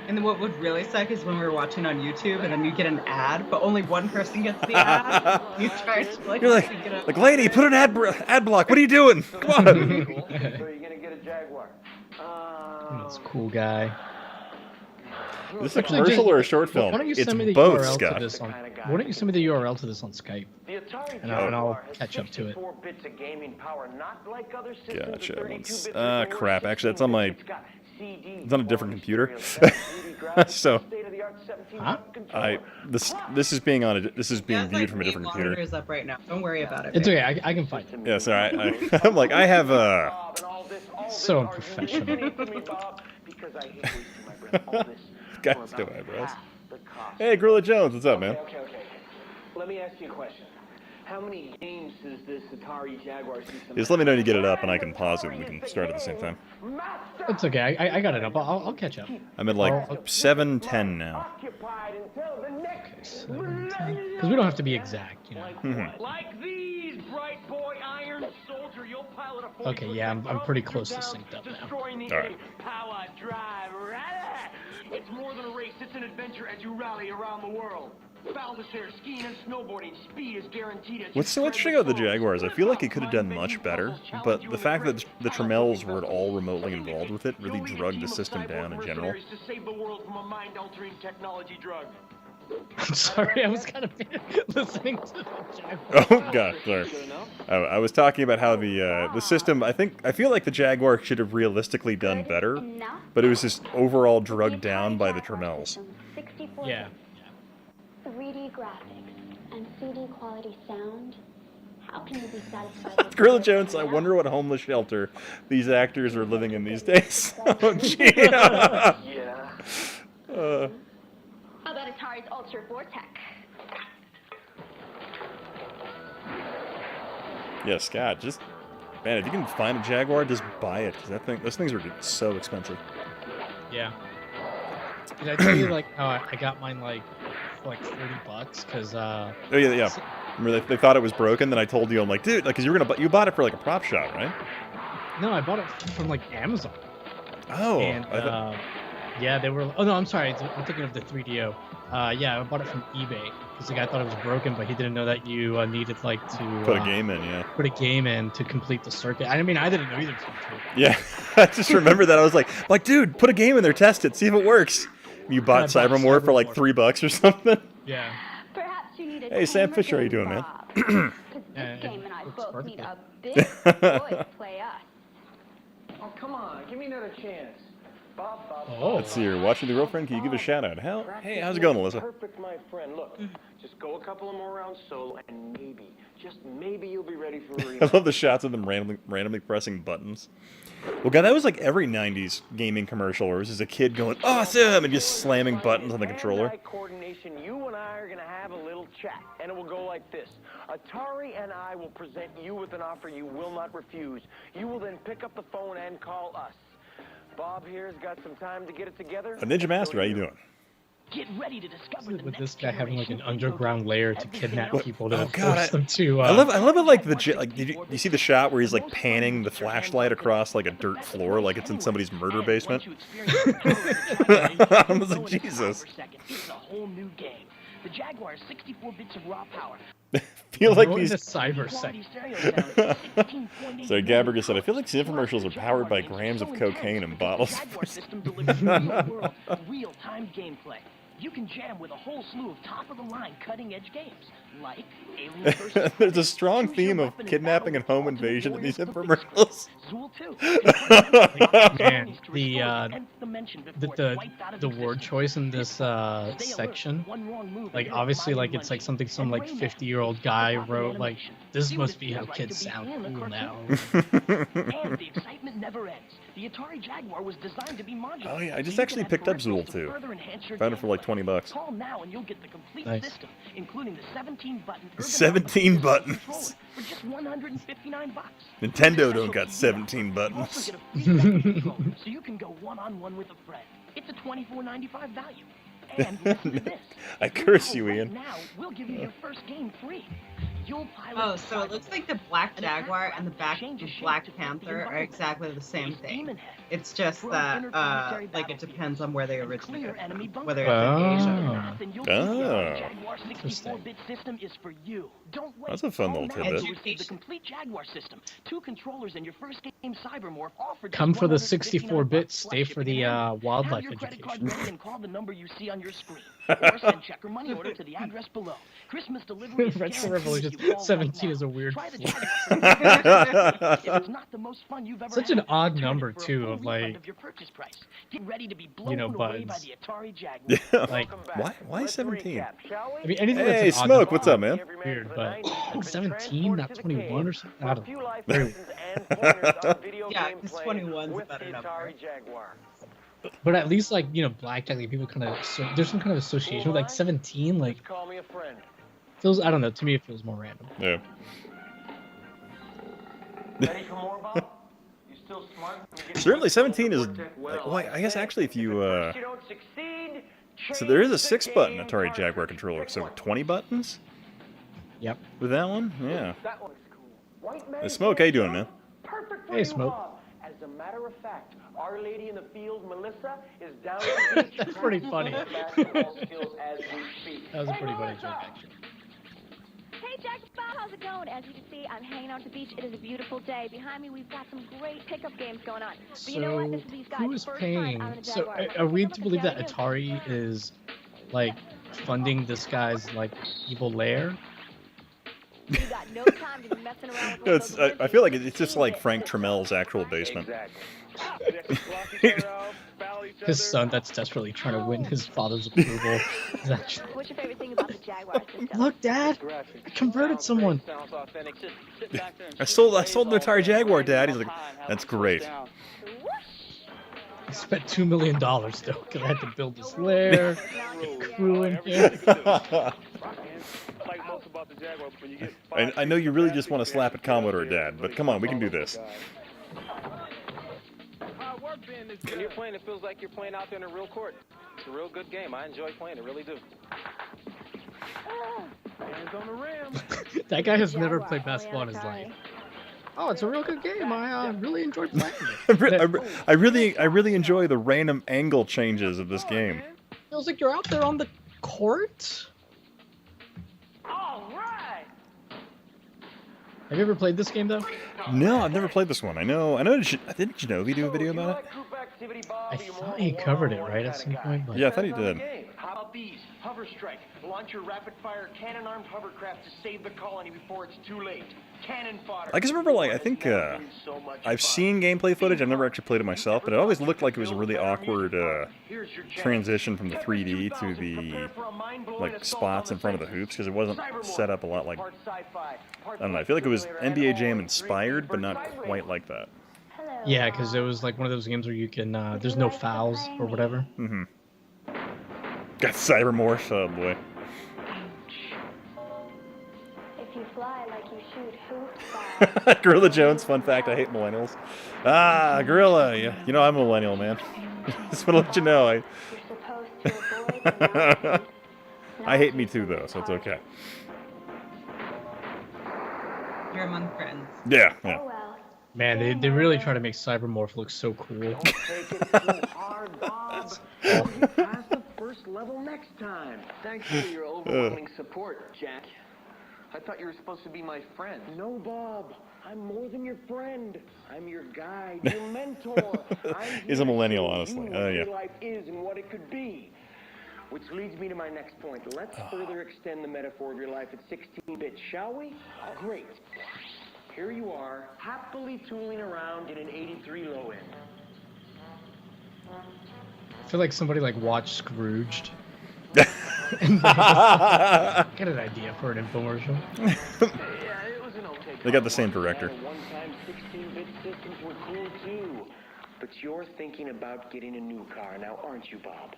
And then what would really suck is when we were watching on YouTube and then you get an ad, but only one person gets the ad. You try to like, You're like, lady, put an ad block. What are you doing? Come on. So you're gonna get a Jaguar. That's a cool guy. This is a commercial or a short film? Why don't you It's send me the both, URL Scott. to this on? Why don't you send me the URL to this on Skype? And I'll catch up to it. Gotcha. Crap. Actually, that's on my. It's on a different computer. So. Huh? This is being viewed from a different computer. Is up right now. Don't worry about it. It's okay. I can find it. Yeah, sorry. I'm like, I have a. So unprofessional. Guys, no eyebrows. Hey, Gorilla Jones, what's up, man? Okay. Let me ask you a question. How many games does this Atari Jaguar system Just let me know when you get it up, and I can pause it, and we can start at the same time. It's okay. I got it up. I'll catch up. I'm at like 7:10 now. Because we don't have to be exact, you know. Like these, bright boy iron soldier, you'll pilot a 40 Okay, yeah, I'm pretty close to synced up now. destroying the All right. power drive. It's more than a race, it's an adventure as you rally around the world. Baldassare, skiing and snowboarding, speed is guaranteed. What's so interesting about the Jaguars, I feel like he could have done much better, but the fact that the Trammels were all remotely involved with it really drugged the system down in general. To save the world from a mind-altering technology drug. I'm sorry, I was kind of listening to the Jaguar. Oh god, sorry. I was talking about how the system. I feel like the Jaguar should have realistically done better, but it was just overall drugged down by the Trammels. Yeah. 3D graphics and CD quality sound. How can you be satisfied? Gorilla Jones, I wonder what homeless shelter these actors are living in these days. Oh gee. Yeah. How about Atari's Ultra Vortex? Yeah, Scott, just man, if you can find a Jaguar, just buy it because those things are so expensive. Yeah. Did I tell you like how I got mine like for like $30? Because Oh yeah. Remember they thought it was broken. Then I told you, I'm like, dude, like, cause you bought it for like a prop shop, right? No, I bought it from like Amazon. Oh. And yeah, they were. Oh no, I'm sorry. I'm thinking of the 3DO. Yeah, I bought it from eBay because the guy thought it was broken, but he didn't know that you needed like to put a game in, yeah. Put a game in to complete the circuit. I mean, I didn't know either. Yeah, I just remember that. I was like, dude, put a game in there, test it, see if it works. You bought Cybermore for like $3 or something. Yeah. Perhaps you need a Hey, Sam Fisher, how you doing, man? Because this game and I both need a big boy to play us. Oh, come on, give me another chance. Bob. Let's see here. Watching the girlfriend, can you give a shout out? Hey, how's it going, Alyssa? Perfect, my friend. Look, just go a couple of more rounds solo, and maybe, just maybe, you'll be ready for a rematch. I love the shots of them randomly pressing buttons. Well, God, that was like every 90s gaming commercial where it was just a kid going, awesome, and just slamming buttons on the controller. Hand-eye coordination, you and I are going to have a little chat, and it will go like this. Atari and I will present you with an offer you will not refuse. You will then pick up the phone and call us. Bob here's got some time to get it together. Ninja Master, how you doing? Get ready to discover With this guy having like an underground layer to kidnap people to God, force them to. I love it. Like did you see the shot where he's like panning the flashlight across like a dirt floor, like it's in somebody's murder basement? I was like, Jesus. It's a whole new game. The Jaguar is 64 bits of raw power. Feel like Going these. to cyber sex. Sorry, Gabriga said, I feel like these infomercials are powered by grams of cocaine in bottles. Jaguar system delivers real-world, real-time gameplay. you can jam with a whole slew of top-of-the-line cutting-edge games, like Alien vs. There's a strong theme of kidnapping and home invasion in these infomercials. Zool 2. Man, the word choice in this section, like obviously like it's like something some like 50-year-old guy wrote, like this must be how kids sound cool now. And the excitement never ends. The Atari Jaguar was designed to be modular. Oh yeah, I just actually picked up Zool 2. Found it for like $20. Call now and you'll get the complete Nice. system, incling the 17-button 17 buttons. for just $159. Nintendo don't got 17 buttons. So you can go one-on-one with a friend. It's a $24.95 value. And listen to this. I curse you, Ian. Now we'll give you your first game free. Oh, so it looks like the Black Jaguar and the Black Panther are exactly the same thing. It's just that, like, it depends on where they originated from, whether it's in Asia or not. Jaguar 64-bit system is for you. Don't wait. That's a fun little Call now tidbit. to receive the complete Jaguar system. 2 controllers and your first game Cybermorph offered. Come for the 64-bit, stay for the wildlife education. And call the number you see on your screen. Or send check or money order to the address below. Christmas delivery is Retro guaranteed. Revolution 17 is a weird. Try the Jaguar. If it's not the most fun you've ever Such had, an odd return it number for a too full of refund like, of your purchase price. Get ready to be blown away by buttons. the Atari Jaguar. Like, why 17? I mean, anything Hey, that's an odd Smoke, number what's up, man? is weird, but like 17, not 21 or something. I don't know. Yeah, because 21 is a better number. But at least like blackjack, like, people kind of there's some kind of association with like 17. Like feels, I don't know. To me, it feels more random. Yeah. Ready for more, Bob? You still smart? Certainly 17 is, well, I guess actually if you, so there is a 6-button Atari Jaguar controller, so 20 buttons? Yep. With that one? Yeah. Hey, Smoke, how you doing, man? Hey, Smoke. As a matter of fact, Our Lady in the Field, Melissa, is down at the beach. That's pretty funny. basketball skills as we speak. That was a pretty funny joke, actually. Hey, Jack, how's it going? As you can see, I'm hanging out at the beach. It is a beautiful day. Behind me, we've got some great pickup games going on. But you know what? This is these guys' Who is first paying? time on the So Jaguar. are we to believe that Atari is like funding this guy's like evil lair? You got no time to be messing around with It's, I feel like it's just like Frank Tramel's actual basement. His son that's desperately trying to win his father's approval is actually... What's your favorite thing about the Jaguar system? Look, Dad! I converted someone! I sold an Atari Jaguar, Dad. He's like, that's great. I spent $2 million though, because I had to build this lair, get crew in here. I know you really just want to slap at Commodore, Dad, but come on, we can do this. When you're playing, it feels like you're playing out there in a real court. It's a real good game. I enjoy playing it, really do. Hands on the rim. That guy has never played basketball in his life. Oh, it's a real good game. I really enjoyed playing it. I really enjoy the random angle changes of this game. Feels like you're out there on the court. All right. Have you ever played this game though? No, I've never played this one. I know. Didn't Genovi do a video about it? I thought he covered it right at some point. But... Yeah, I thought he did. How about these? Hover Strike. Launch your rapid-fire cannon-armed hovercraft to save the colony before it's too late. Cannon fodder. I just remember, like, I think I've seen gameplay footage. I've never actually played it myself, but it always looked like it was a really awkward transition from the 3D to the like spots in front of the hoops because it wasn't set up a lot like. I don't know. I feel like it was NBA Jam inspired, but not quite like that. Yeah, because it was like one of those games where you can there's no fouls or whatever. Mm-hmm. Got Cybermorph, oh boy. If you fly like you shoot, who flies? Gorilla Jones, fun fact, I hate millennials. Ah, Gorilla, you know I'm a millennial, man. Just want to let you know. I hate me too, though, so it's okay. You're among friends. Yeah. Man, they really try to make Cybermorph look so cool. Don't take it too hard, Bob. You'll get past the first level next time. Thanks for your overwhelming support, Jack. I thought you were supposed to be my friend. No, Bob. I'm more than your friend. I'm your guide, your mentor. He's a millennial, honestly. You know Yeah. what life is and what it could be. Which leads me to my next point. Let's further extend the metaphor of your life at 16-bit, shall we? Great. Here you are, happily tooling around in an 83 low end. I feel like somebody like watched Scrooged. And they just got an idea for an infomercial. They got the same director. One-time 16-bit systems were cool too. But you're thinking about getting a new car now, aren't you, Bob?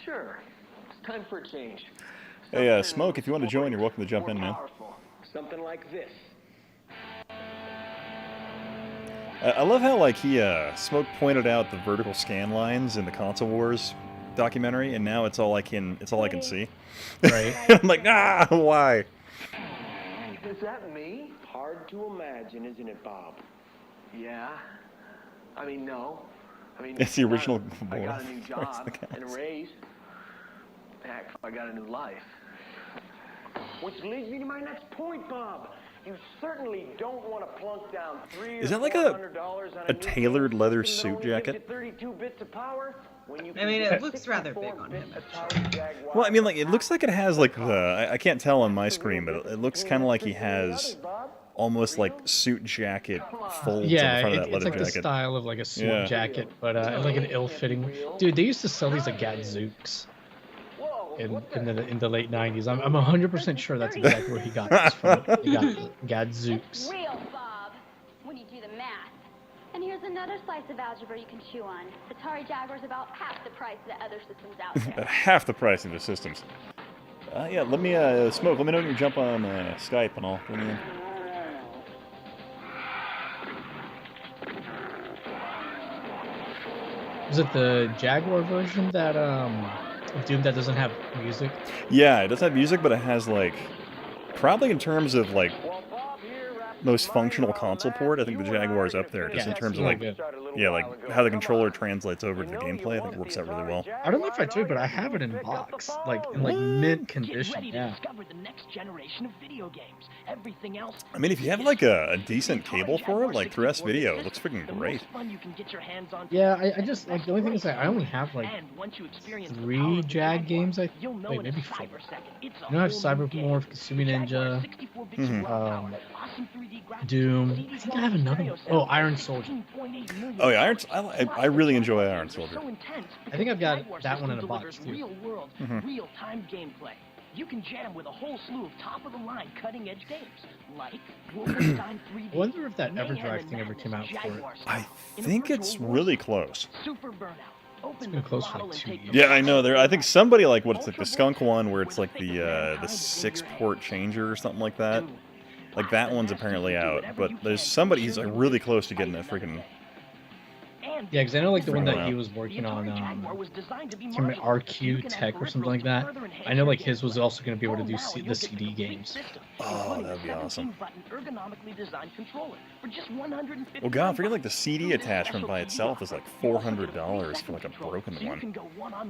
Sure. It's time for a change. Hey, Smoke, if you want to join, you're welcome to jump in, man. Something like this. I love how, like, Smoke pointed out the vertical scan lines in the Console Wars documentary, and now it's all I can see. Right. I'm like, why? Is that me? Hard to imagine, isn't it, Bob? Yeah. I mean, no. I mean, It's the original I got a boy. new job and a raise. Heck, I got a new life. Which leads me to my next point, Bob. You certainly don't want to plunk down $300 Is that like a tailored leather suit jacket? 32 bits of power. I mean, it looks rather big on him. Well, I mean, like, it looks like it has, like, I can't tell on my screen, but it looks kind of like he has almost, like, suit jacket folds in Yeah, front of that it's leather like jacket. the style of like a suit jacket, but like an ill-fitting. Dude, they used to sell these at Gadzooks in the late 90s. I'm 100% sure that's exactly where he got this from. He got Gadzooks. Real, Bob, when you do the math. And here's another slice of algebra you can chew on. Atari Jaguar's about half the price of the other systems out there. At half the price of the systems. Yeah, let me, Smoke, let me know when you jump on Skype and I'll bring you in. Is it the Jaguar version that of Doom that doesn't have music? Yeah, it does have music, but it has, like, probably in terms of, like, most functional console port, I think the Jaguar's up there, just in terms of, like, like, how the controller translates over to the gameplay. I think it works out really well. I don't know if I do, but I have it in box, like in like mint condition. Yeah. I mean, if you have, like, a decent cable for it, like, through S-Video, it looks freaking great. Yeah, I just, like, the only thing is that I only have, like, 3 Jag games, wait, maybe 4. I have Cybermorph, Kasumi Ninja, Doom. I think I have another one. Oh, Iron Soldier. Oh, yeah, I really enjoy Iron Soldier. I think I've got that one in a box, too. Real-time gameplay. You can jam with a whole slew of top-of-the-line cutting-edge games, like Wolfenstein 3D. I wonder if that EverDrive thing ever came out for it. I think it's really close. Super Burnout. It's been close for like 2 years. Yeah, I know. I think somebody, like, what's like the Skunk one, where it's like the 6-port changer or something like that. Like, that one's apparently out, but there's somebody who's, like, really close to getting that freaking... Yeah, because I know, like, the one that he was working on, RQ Tech or something like that. I know, like, his was also going to be able to do the CD games. Oh, that'd be awesome. Well, God, I forget, like, the CD attachment by itself is, like, $400 for, like, a broken one.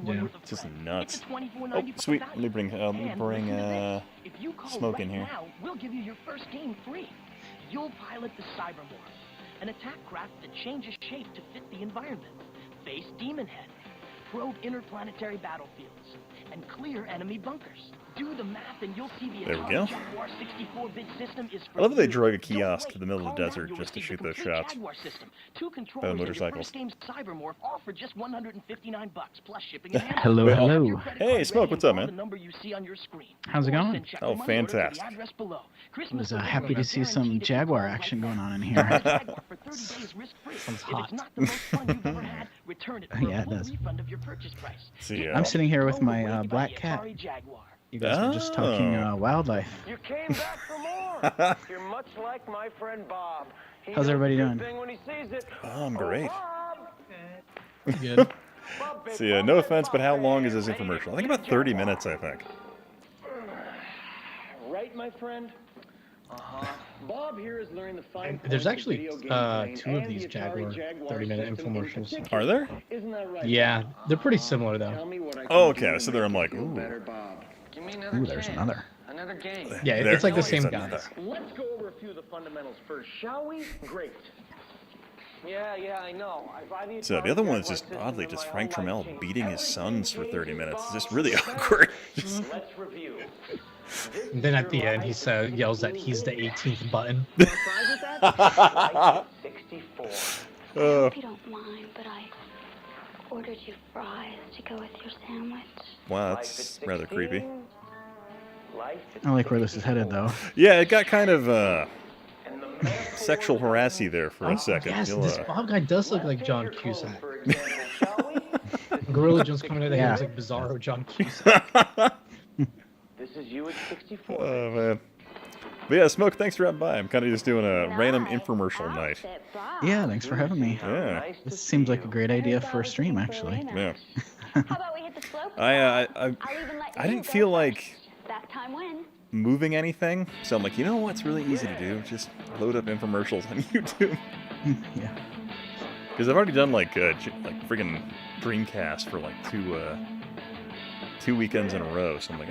Yeah. It's just nuts. Oh, sweet. Let me bring Smoke in here. We'll give you your first game free. You'll pilot the Cybermorph, an attack craft that changes shape to fit the environment, face Demon Head, probe interplanetary battlefields, and clear enemy bunkers. Do the math and you'll see the There we go. Jaguar 64-bit system is I love that they drug a kiosk to the middle of the desert just to shoot those shots by the motorcycles. Cybermorph, all for just $159 plus shipping and handling. Hello, hello. Hey, Smoke, what's up, man? How's it going? Oh, fantastic. I was happy to see some Jaguar action going on in here. Sounds hot. Yeah, it does. See, I'm sitting here with my black cat. You guys were just talking wildlife. You came back for more. You're much like my friend Bob. How's everybody doing? Oh, I'm great. Good. See, no offense, but how long is this infomercial? I think about 30 minutes, I think. Right, my friend? Bob here is learning the fine There's actually 2 of these Jaguar 30-minute infomercials. Are there? Isn't that right? Yeah, they're pretty similar, though. Oh, okay. So there I'm like, ooh. Ooh, there's another. Another game. Yeah, it's like the same There's guys. Let's go over a few of the fundamentals first, shall we? Great. Yeah, I know. I buy these So the other one is just oddly just Frank Trammell beating his sons for 30 minutes. It's just really awkward. Let's review. And then at the end, he yells that he's the 18th button. 64. I hope you don't mind, but I ordered you fries to go with your sandwich. Wow, that's rather creepy. I like where this is headed, though. Yeah, it got kind of sexual harassy there for a second. Yes, You'll, this Bob guy does look like John Cusack. Gorilla Jones coming out of here looks like Bizarro John Cusack. This is you at 64. Oh, man. But yeah, Smoke, thanks for dropping by. I'm kind of just doing a random infomercial night. Yeah, thanks for having me. Yeah. This seems like a great idea for a stream, actually. Yeah. How about we hit the slope? I didn't feel like That time when? moving anything, so I'm like, you know what's really easy to do? Just load up infomercials on YouTube. Yeah. Because I've already done like friggin' Dreamcast for like two weekends in a row, so I'm like,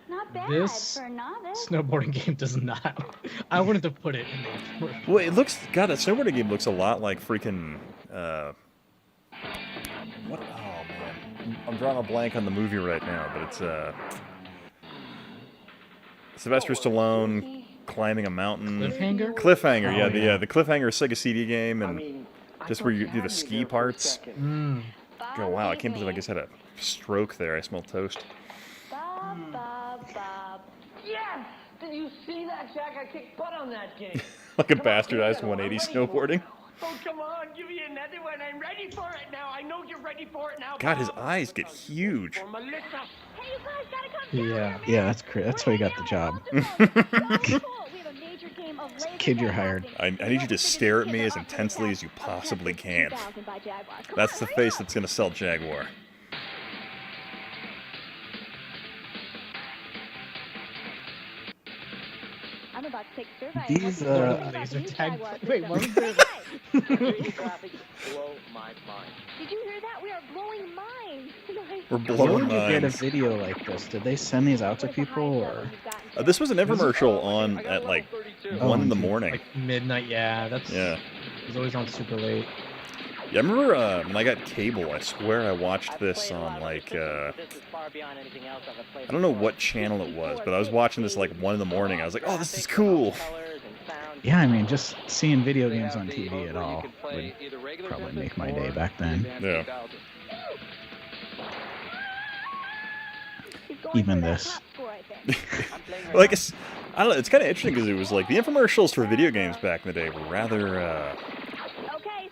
Not bad This for a novice. snowboarding game does not. I wanted to put it in the commercial. Well, it looks, God, that snowboarding game looks a lot like freaking, what, oh man, I'm drawing a blank on the movie right now, but it's, Sylvester Stallone climbing a mountain. Cliffhanger? Cliffhanger, Oh, the Cliffhanger Sega CD game, and just where you do the ski parts. Mm. Oh wow, I can't believe I just had a stroke there. I smell toast. Bob. Yes! Did you see that, Jack? I kicked butt on that game. Like a bastardized 180 snowboarding. Oh, come on, give me another one. I'm ready for it now. I know you're ready for it now. God, his eyes get huge. For Melissa. Hey, you guys gotta come Yeah, that's why you got the job. We have a major game of laser Kid, you're tag hired. racing. I need you to stare at me as intensely as you possibly can. That's the face that's gonna sell Jaguar. I'm about to take a survey. These, laser tag. Wait, what was Hey, Traffic blow my mind. did you hear that? We are blowing minds. We're Where blowing would you get a minds. video like this? Did they send these out to people, or? This was an infomercial on at like 1 in the morning. Like midnight, yeah. Yeah. It's always on super late. Yeah, I remember when I got cable, I swear I watched this on like, I don't know what channel it was, but I was watching this like 1 in the morning. I was like, oh, this is cool. Yeah, I mean, just seeing video games on TV at all would probably make my day back then. Yeah. Even this. Like, I don't know, it's kind of interesting because it was like the infomercials for video games back in the day were rather, I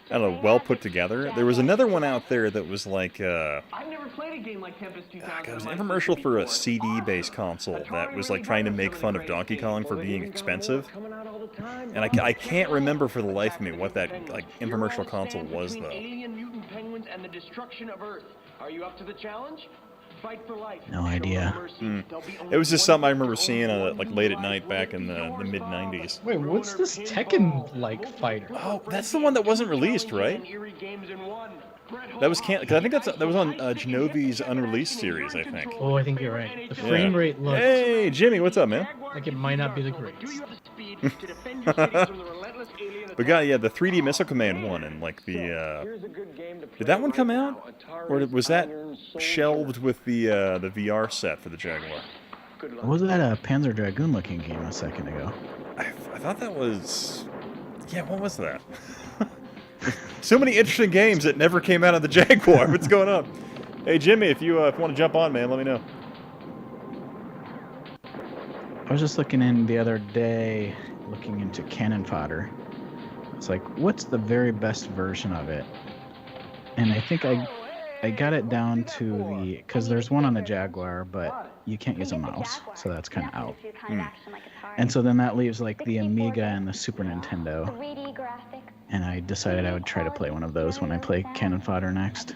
don't know, well put together. There was another one out there that was like, I've never played a game like Tempest 2000. it was an infomercial for a CD-based console that was like trying to make fun of Donkey Kong for being expensive. And I can't remember for the life of me what that like infomercial console was though. Alien mutant penguins and the destruction of Earth. Are you up to the challenge? Fight for life. No idea. It was just something I remember seeing like late at night back in the mid-90s. Wait, what's this Tekken-like fighter? Oh, that's the one that wasn't released, right? That was because I think that was on Genovi's unreleased series, I think. Oh, I think you're right. The frame rate looks Hey, Jimmy, what's up, man? like it might not be the greatest. But yeah, the 3D Missile Command one and like the did that one come out, or was that shelved with the VR set for the Jaguar? What was that Panzer Dragoon looking game a second ago? I thought that was, yeah, what was that? So many interesting games that never came out of the Jaguar. What's going on? Hey Jimmy, if you want to jump on, man, let me know. I was just looking in the other day, looking into cannon fodder. It's like, what's the very best version of it? And I think I got it down to the, because there's one on the Jaguar, but you can't use a mouse, so that's kind of out. And so then that leaves like the Amiga and the Super Nintendo. And I decided I would try to play one of those when I play cannon fodder next.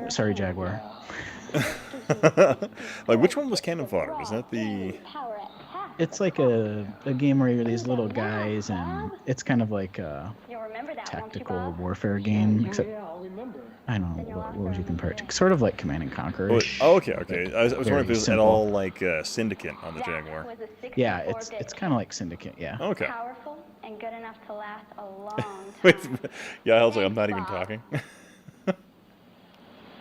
Sorry, Jaguar. Like, which one was Cannon Fodder? Was that the... It's like a game where you're these little guys, and it's kind of like a tactical warfare game, except I don't know, what would you compare it to? Sort of like Command and Conquer. Oh, okay. I was wondering if it was at all like Syndicate on the Jaguar. Yeah, it's kind of like Syndicate, yeah. Okay. and good enough to last a long time. Wait, yeah, I was like, I'm not even talking.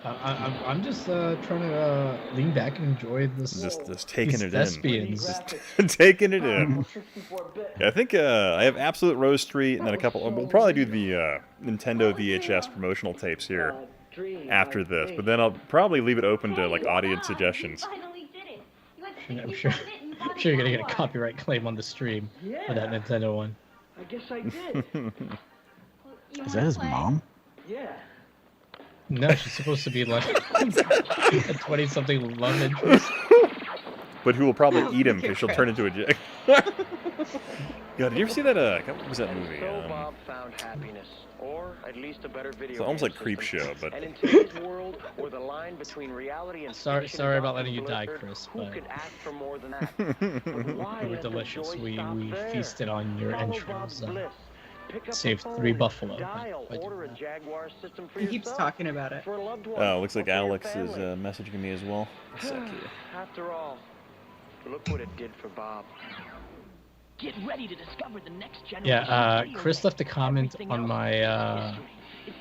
I'm just trying to lean back and enjoy this. Just taking these it thespians. in. Just taking it in. Yeah, I think I have Absolute Rose Street and then a couple. We'll probably do the Nintendo VHS promotional tapes here after this, but then I'll probably leave it open to like audience suggestions. I'm sure you're gonna get a copyright claim on the stream for that Nintendo one. I guess I did. Is that his mom? Yeah. No, she's supposed to be like a 20-something love interest. But who will probably eat him because she'll turn into a jack. God, did you ever see that? What was that movie? So Bob found happiness, or at least a better video. It's almost like Creep Show, but. And in today's world, where the line between reality and sorry fiction about is letting you die, blurred, Chris. Who But could ask for more than that? But why you were let the delicious. joy We stop there? feasted on your Follow entrails. Bob's bliss. Pick up Saved the phone 3 and buffalo. Dial, by doing order a that. Jaguar system for He keeps yourself, talking about it. for a loved one, Oh, looks like or for your Alex is family. messaging me as well. A sec here. After all, look what it did for Bob. Get ready to discover the next generation. Yeah, Chris left a comment on my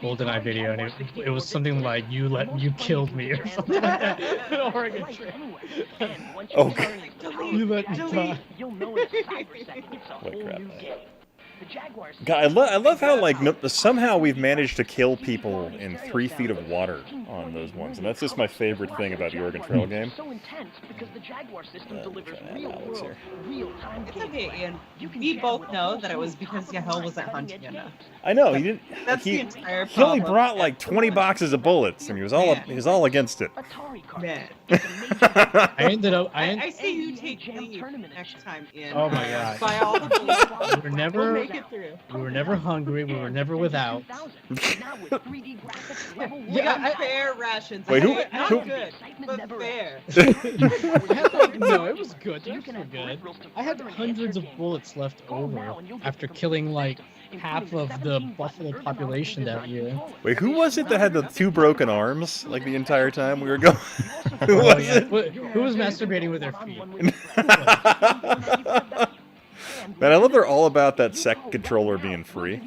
GoldenEye video, and it was something like "you killed me" or something like that. An Oregon Trail. Okay. You let me die. You'll know in a cybersecond it's a whole new game. The Jaguars. God, I love how like somehow we've managed to kill people in 3 feet of water on those ones, and that's just my favorite thing about the Oregon Trail game. So intense because the Jaguar system delivers Alex here. Real-time. It's okay, Ian. We both know that it was because Yahel wasn't hunting enough. I know he didn't. That's he, the entire he only problem. brought like 20 boxes of bullets, and he was all against it. Man. I ended up. I say you take leave next time, Ian. Oh my God. Buy all the bullets. We were never. We'll make it through. We were never hungry. We were never without. Yeah, fair rations. Wait, who- Not who- good, but fair. No, it was good. Those were good. I had hundreds of bullets left over after killing like half of the buffalo population that year. Wait, who was it that had the 2 broken arms like the entire time we were going? Who Oh, was yeah. it? Who was masturbating with their feet? Man, I love they're all about that SEC controller being free.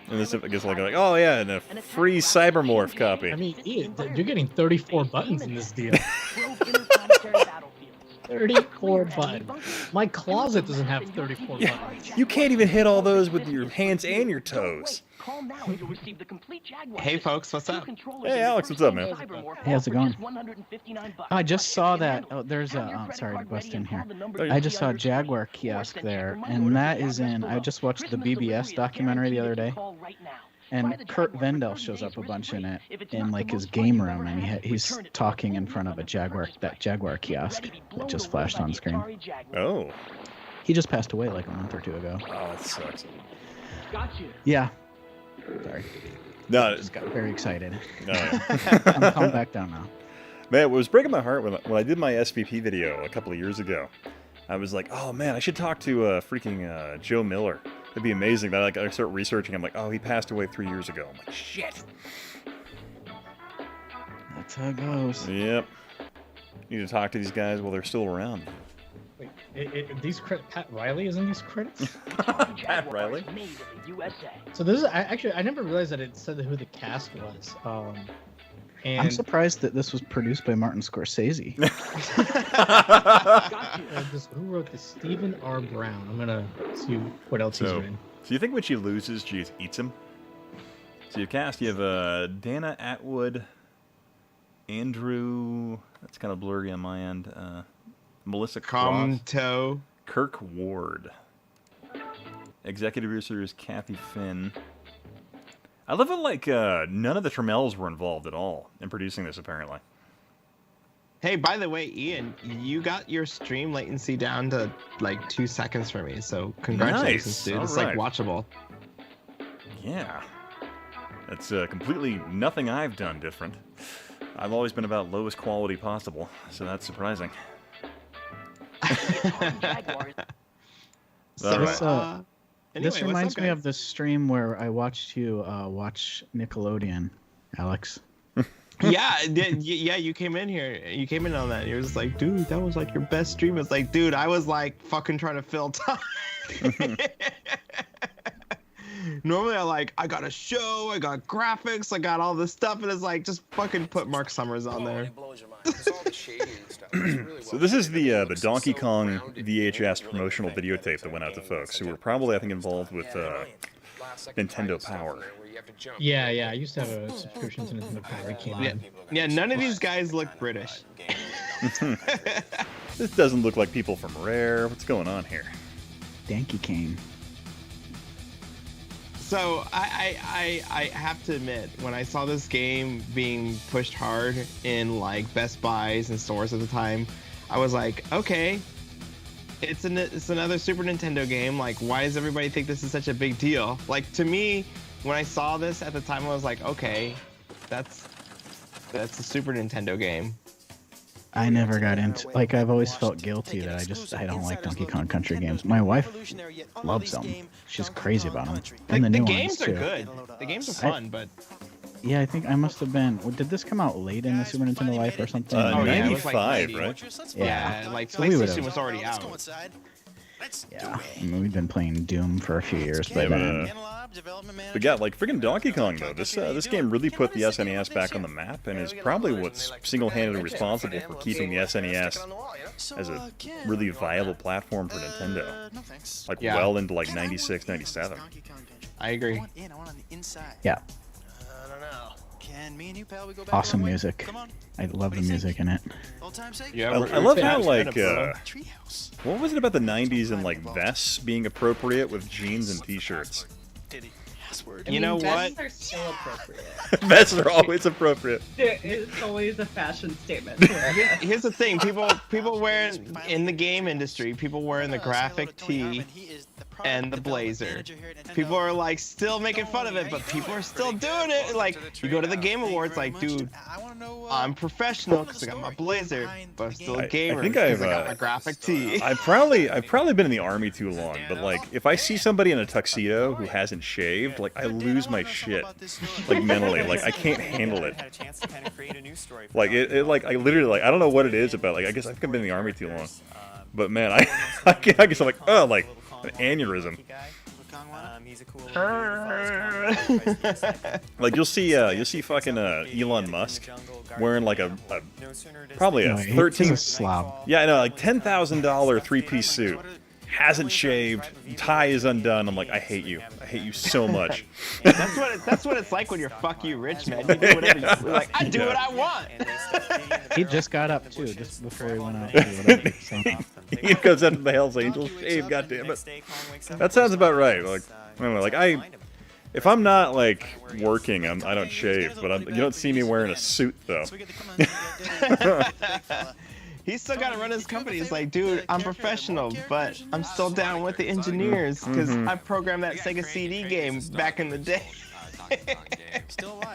And this, I guess, like, oh yeah, and a free Cybermorph copy. I mean, Ian, you're getting 34 buttons in this deal. 34 buttons. My closet doesn't have 34 buttons. You can't even hit all those with your hands and your toes. Hey folks, what's up? Hey Alex, what's up, man? Hey, how's it going? I just saw that. Oh, there's a. sorry to bust in here. I just saw a Jaguar kiosk there, and that is in. I just watched the BBS documentary the other day, and Kurt Vendel shows up a bunch in it, in like his game room, and he's talking in front of that Jaguar kiosk that just flashed on screen. Oh. He just passed away like a month or 2 ago. Oh, that sucks. Yeah. Sorry. No, I just got very excited. No. I'm calm back down now. Man, it was breaking my heart when I did my SVP video a couple of years ago. I was like, oh man, I should talk to freaking Joe Miller. It'd be amazing. That I start researching. I'm like, oh, he passed away 3 years ago. I'm like, shit. That's how it goes. Yep. Need to talk to these guys while they're still around. Wait, these Pat Riley is in these credits? Pat Riley? So this is I never realized that it said who the cast was. And I'm surprised that this was produced by Martin Scorsese. Who wrote this? Stephen R. Brown. I'm gonna see what else he's written. So you think when she loses, she just eats him? So you cast, you have Dana Atwood, Andrew, that's kind of blurry on my end, Melissa Cross, Kirk Ward. Executive producer is Kathy Finn. I love it like none of the Trammels were involved at all in producing this, apparently. Hey, by the way, Ian, you got your stream latency down to like 2 seconds for me, so congratulations, Nice. dude. All It's right. like watchable. Yeah. That's completely nothing I've done different. I've always been about lowest quality possible, so that's surprising. So, Anyway, this what's reminds up, me guys? of the stream where I watched you watch Nickelodeon, Alex. Yeah, you came in here. You came in on that. You're just like, dude, that was like your best stream. It's like, dude, I was like fucking trying to fill time. Normally I got a show, I got graphics, I got all this stuff, and it's like, just fucking put Mark Summers on there. So this is the Donkey Kong VHS promotional videotape that went out to folks who were probably, I think, involved with Nintendo Power. Yeah, I used to have a subscription to Nintendo Power. It came on. Yeah, none of these guys look British. This doesn't look like people from Rare. What's going on here? Donkey Kong. So I have to admit, when I saw this game being pushed hard in like Best Buys and stores at the time, I was like, okay, it's another Super Nintendo game. Like, why does everybody think this is such a big deal? Like, to me, when I saw this at the time, I was like, okay, that's a Super Nintendo game. I never got into, like, I've always felt guilty that I don't like Donkey Kong Country games. My wife loves them. She's crazy about them. And the new games ones, are too. good. The games are fun, but yeah, I think I must have been. Did this come out late in the Super Nintendo life or something? 95, right? Yeah, like So we would've- PlayStation was already out. Yeah, I mean, we've been playing Doom for a few years, but then. But yeah, like freaking Donkey Kong though, this game really put the SNES back on the map, and is probably what's single-handedly responsible for keeping the SNES as a really viable platform for Nintendo. Like well into like 96, 97. I agree. Yeah. Awesome music. I love the music in it. Yeah, I love how like what was it about the 90s and like vests being appropriate with jeans and t-shirts? You know what? Vests are still appropriate. Vests are always appropriate. It's always a fashion statement. Here's the thing: people wear in the game industry, people wearing the graphic tee and the blazer. People are like still making fun of it, but people are still doing it. Like, you go to the Game Awards, like, dude, I'm professional because I got my blazer, but I'm still a gamer. I think I got my graphic tee. I've probably been in the army too long, but like if I see somebody in a tuxedo who hasn't shaved, like I lose my shit, like mentally, like I can't handle it. Like it like I literally like I don't know what it is about. Like I guess I've been in the army too long, but man, I guess I'm like like an aneurysm. Like you'll see fucking Elon Musk wearing like a probably a 13 slob. Yeah, I know, like $10,000 three-piece suit. Hasn't shaved, tie is undone. I'm like, I hate you so much. That's what it's like when you're fuck you rich, man. You do whatever you like. I do what I want. He just got up too, just before he went out. To do whatever, so. He goes out to the Hell's Angels shave. God damn it. That sounds about right. Like, I don't know, like if I'm not like working, I don't shave. But you don't see me wearing a suit though. He's still got to run his company. He's like, dude, I'm professional, but I'm still down with the engineers because I programmed that Sega CD game back in the day.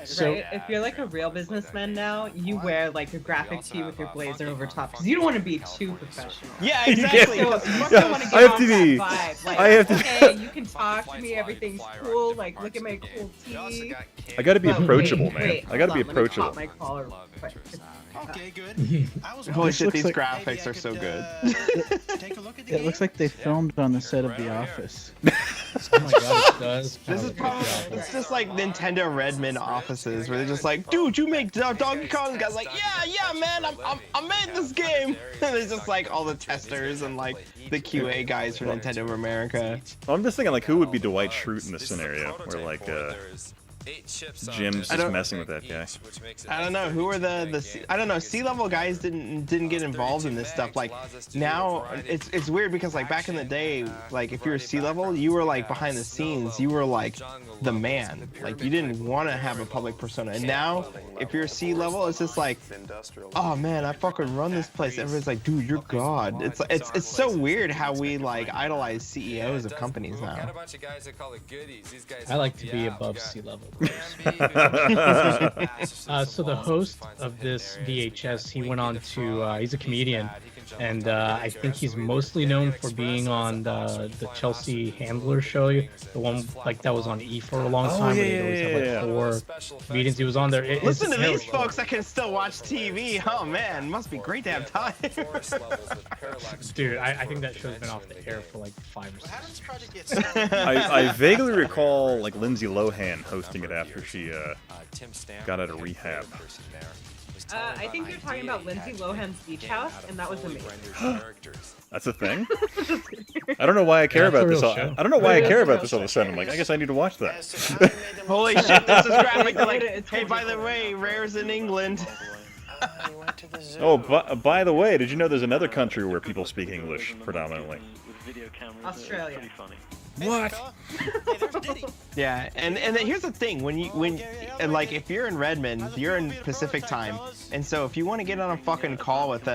So, right? If you're like a real businessman now, you wear like a graphic tee with your blazer over top because you don't want to be too professional. Yeah, exactly. So you want to get on that vibe. Like, I have to. Hey, you can talk to me. Everything's cool. Like, look at my cool tee. I got to be approachable, wait, man. I got to be hold on, let me approachable. pop my collar real quick. Okay, good. Holy shit, these graphics are so good. It looks like they filmed on the set of The Office. Oh my god, it does. This is probably, it's just like Nintendo Redmond offices where they're just like, dude, you make Donkey Kong? The guy's like, yeah, man, I made this game. And there's just like all the testers and like the QA guys from Nintendo of America. I'm just thinking like who would be Dwight Schrute in this scenario, where like Jim's just messing with that guy. I don't know who are I don't know, C-level guys didn't get involved in this stuff. Like now it's weird because like back in the day, like if you were C-level, you were like behind the scenes, you were like the man. Like you didn't want to have a public persona. And now if you're C-level, it's just like, oh man, I fucking run this place. Everybody's like, dude, you're God. It's so weird how we like idolize CEOs of companies now. I like to be above sea level. So the host of this VHS, he went on to, he's a comedian, and I think he's mostly known for being on the Chelsea Handler show, the one like that was on E for a long time. Yeah, where he'd always have like 4 meetings. He was on there. Listen to these folks that can still watch TV. Oh man, must be great to have time. Dude, I think that show's been off the air for like 5 or 6 years. I vaguely recall like Lindsay Lohan hosting it after she got out of rehab. I think you're talking about Lindsay Lohan's Beach House, and that was amazing. That's a thing? I don't know why I care about this. I don't know why I care about this all of a sudden. I'm like, I guess I need to watch that. Holy shit, this is graphic. Like, hey, by the way, Rare's in England. Oh, by the way, did you know there's another country where people speak English predominantly? Australia. What? Yeah, and then here's the thing: like if you're in Redmond, you're in Pacific time, and so if you want to get on a fucking call with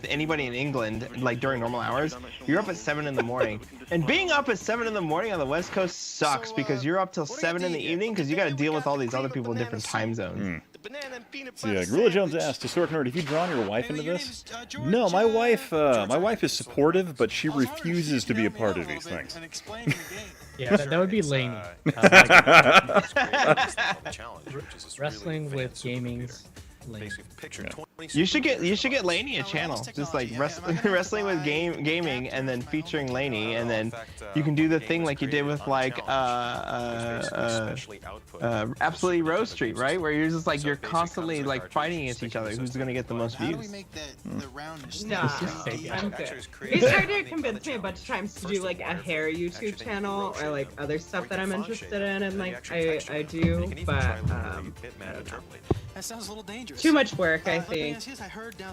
anybody in England, like during normal hours, you're up at 7 in the morning. And being up at 7 in the morning on the West Coast sucks because you're up till 7 in the evening because you got to deal with all these other people in different time zones. So yeah, Gorilla Jones asked, HistoricNerd, have you drawn your wife into this? No, my wife is supportive, but she refuses to be a part of these things. Yeah, that would be Laney. Wrestling with gaming's Laney. You should get Laney a channel, just like wrestling with gaming, and then featuring Laney, and then you can do the thing like you did with like Absolutely Rose Street, right? Where you're just like you're constantly like fighting against each other. Who's gonna get the most views? Nah, I'm good. He's tried to convince me a bunch of times to do like a hair YouTube channel or like other stuff that I'm interested in, and like I do, but I don't know. That sounds a little dangerous. Too much work, I think.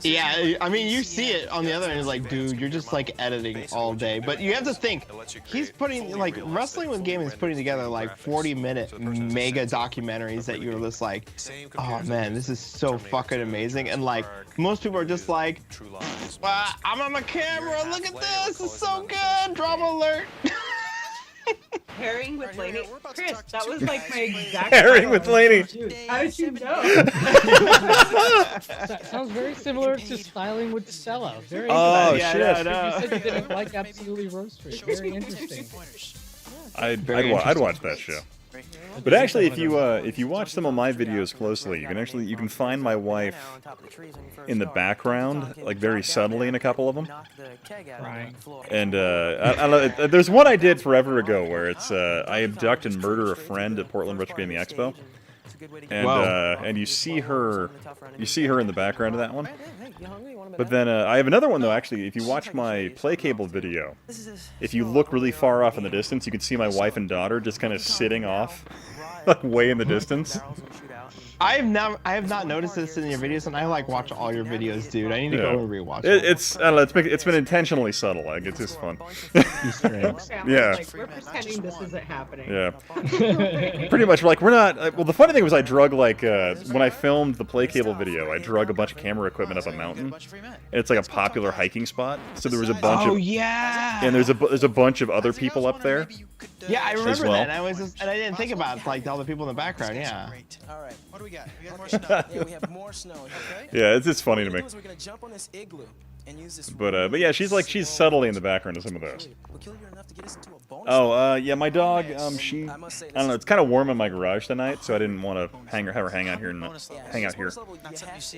Yeah, I mean, you see it on the other end. It's like, dude, you're just like editing all day. But you have to think, he's putting like Wrestling with Gaming is putting together like 40-minute mega documentaries that you're just like, oh man, this is so fucking amazing. And like most people are just like, I'm on my camera. Look at this. It's so good. Drama alert. Herring with Laney. Chris, that was like my exact Herring with Laney. How did you know? Sounds very similar to styling with Stella. Very oh interesting. shit! You said you didn't like Absolutely Rose Street. Very interesting. I'd watch that show. But actually, if you watch some of my videos closely, you can find my wife in the background, like very subtly in a couple of them. Right. And I don't know. There's one I did forever ago where it's I abduct and murder a friend at Portland Retro Gaming Expo, and you see her in the background of that one. But then I have another one though. Actually, if you watch my play cable video, if you look really far off in the distance, you can see my wife and daughter just kind of sitting off, like way in the distance. I have not noticed this in your videos, and I like watch all your videos, dude. I need to go and rewatch it. I don't know. It's been intentionally subtle. Like it's just fun. Yeah. Like, we're pretending this isn't happening. Yeah. Pretty much. Like we're not. Well, the funny thing was I drug like when I filmed the play cable video, I drug a bunch of camera equipment up a mountain. And it's like a popular hiking spot. So there was a bunch of. Oh yeah. And there's a bunch of other people up there. Yeah, I remember well. that. And I didn't think about like all the people in the background. Yeah. All right, what do we got? We got more snow. Yeah, we have more snow. Okay. Yeah, it's funny to me. We're gonna jump on this igloo and use this. But yeah, she's subtly in the background of some of those. Oh, yeah, my dog. I don't know. It's kind of warm in my garage tonight, so I didn't want to have her hang out here.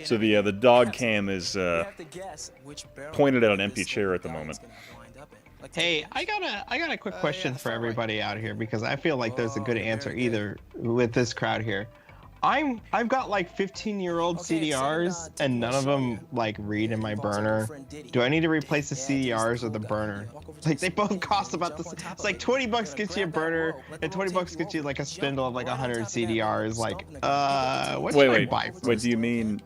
So the dog cam is pointed at an empty chair at the moment. Hey, I got a quick question for everybody out here because I feel like there's a good answer either with this crowd here. I've got like 15-year-old CDRs and none of them like read in my burner. Do I need to replace the CDRs or the burner? Like they both cost about this. It's like 20 bucks gets you a burner and 20 bucks gets you like a spindle of like 100 CDRs. Like, what should I buy first? Wait, do you mean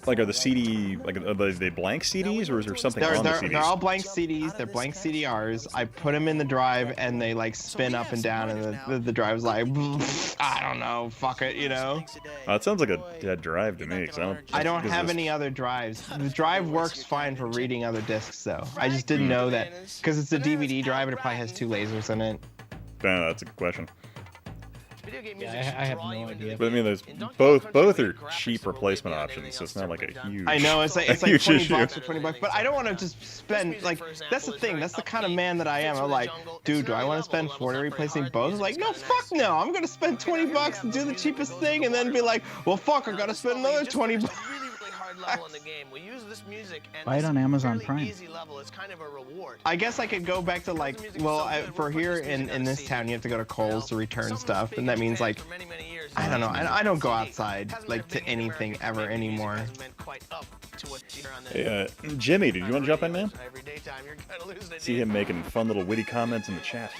like are the CD like are they blank CDs or is there something on the CDs? They're all blank CDs. They're blank CDRs. I put them in the drive and they like spin up and down and the drive's like I don't know, fuck it, you know. It sounds like a dead drive to me. I don't have any other drives. The drive works fine for reading other discs, though. I just didn't know that because it's a DVD drive and it probably has 2 lasers in it. No, that's a good question. Yeah, I have no idea. But I mean, there's both are cheap replacement options, so it's not like a huge. I know it's like huge 20 issue. bucks or 20 bucks, but I don't want to just spend like that's the thing. That's the kind of man that I am. I'm like, dude, do I want to spend 40 replacing both? Like, no, fuck no. I'm gonna spend 20 bucks to do the cheapest thing, and then be like, well, fuck, I gotta spend another 20 bucks. Level in the game. We use this music and Buy it on Amazon Prime. easy level is kind of a reward. I guess I could go back to like, well, for here in this town, you have to go to Kohl's to return stuff, and that means like, I don't know, I don't go outside like to anything ever anymore. Hey, Jimmy, did you want to jump in, man? See him making fun little witty comments in the chat.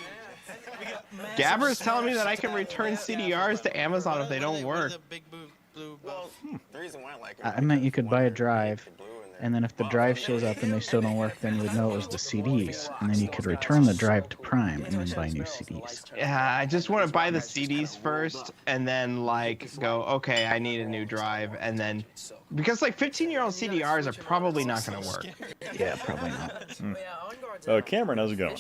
Gabber is telling me that I can return CDRs to Amazon if they don't work. I meant you could buy a drive, and then if the drive shows up and they still don't work, then you would know it was the CDs, and then you could return the drive to Prime and then buy new CDs. Yeah, I just want to buy the CDs first, and then like go, okay, I need a new drive, and then because like 15-year-old CDRs are probably not going to work. Yeah, probably not. Cameron, how's it going?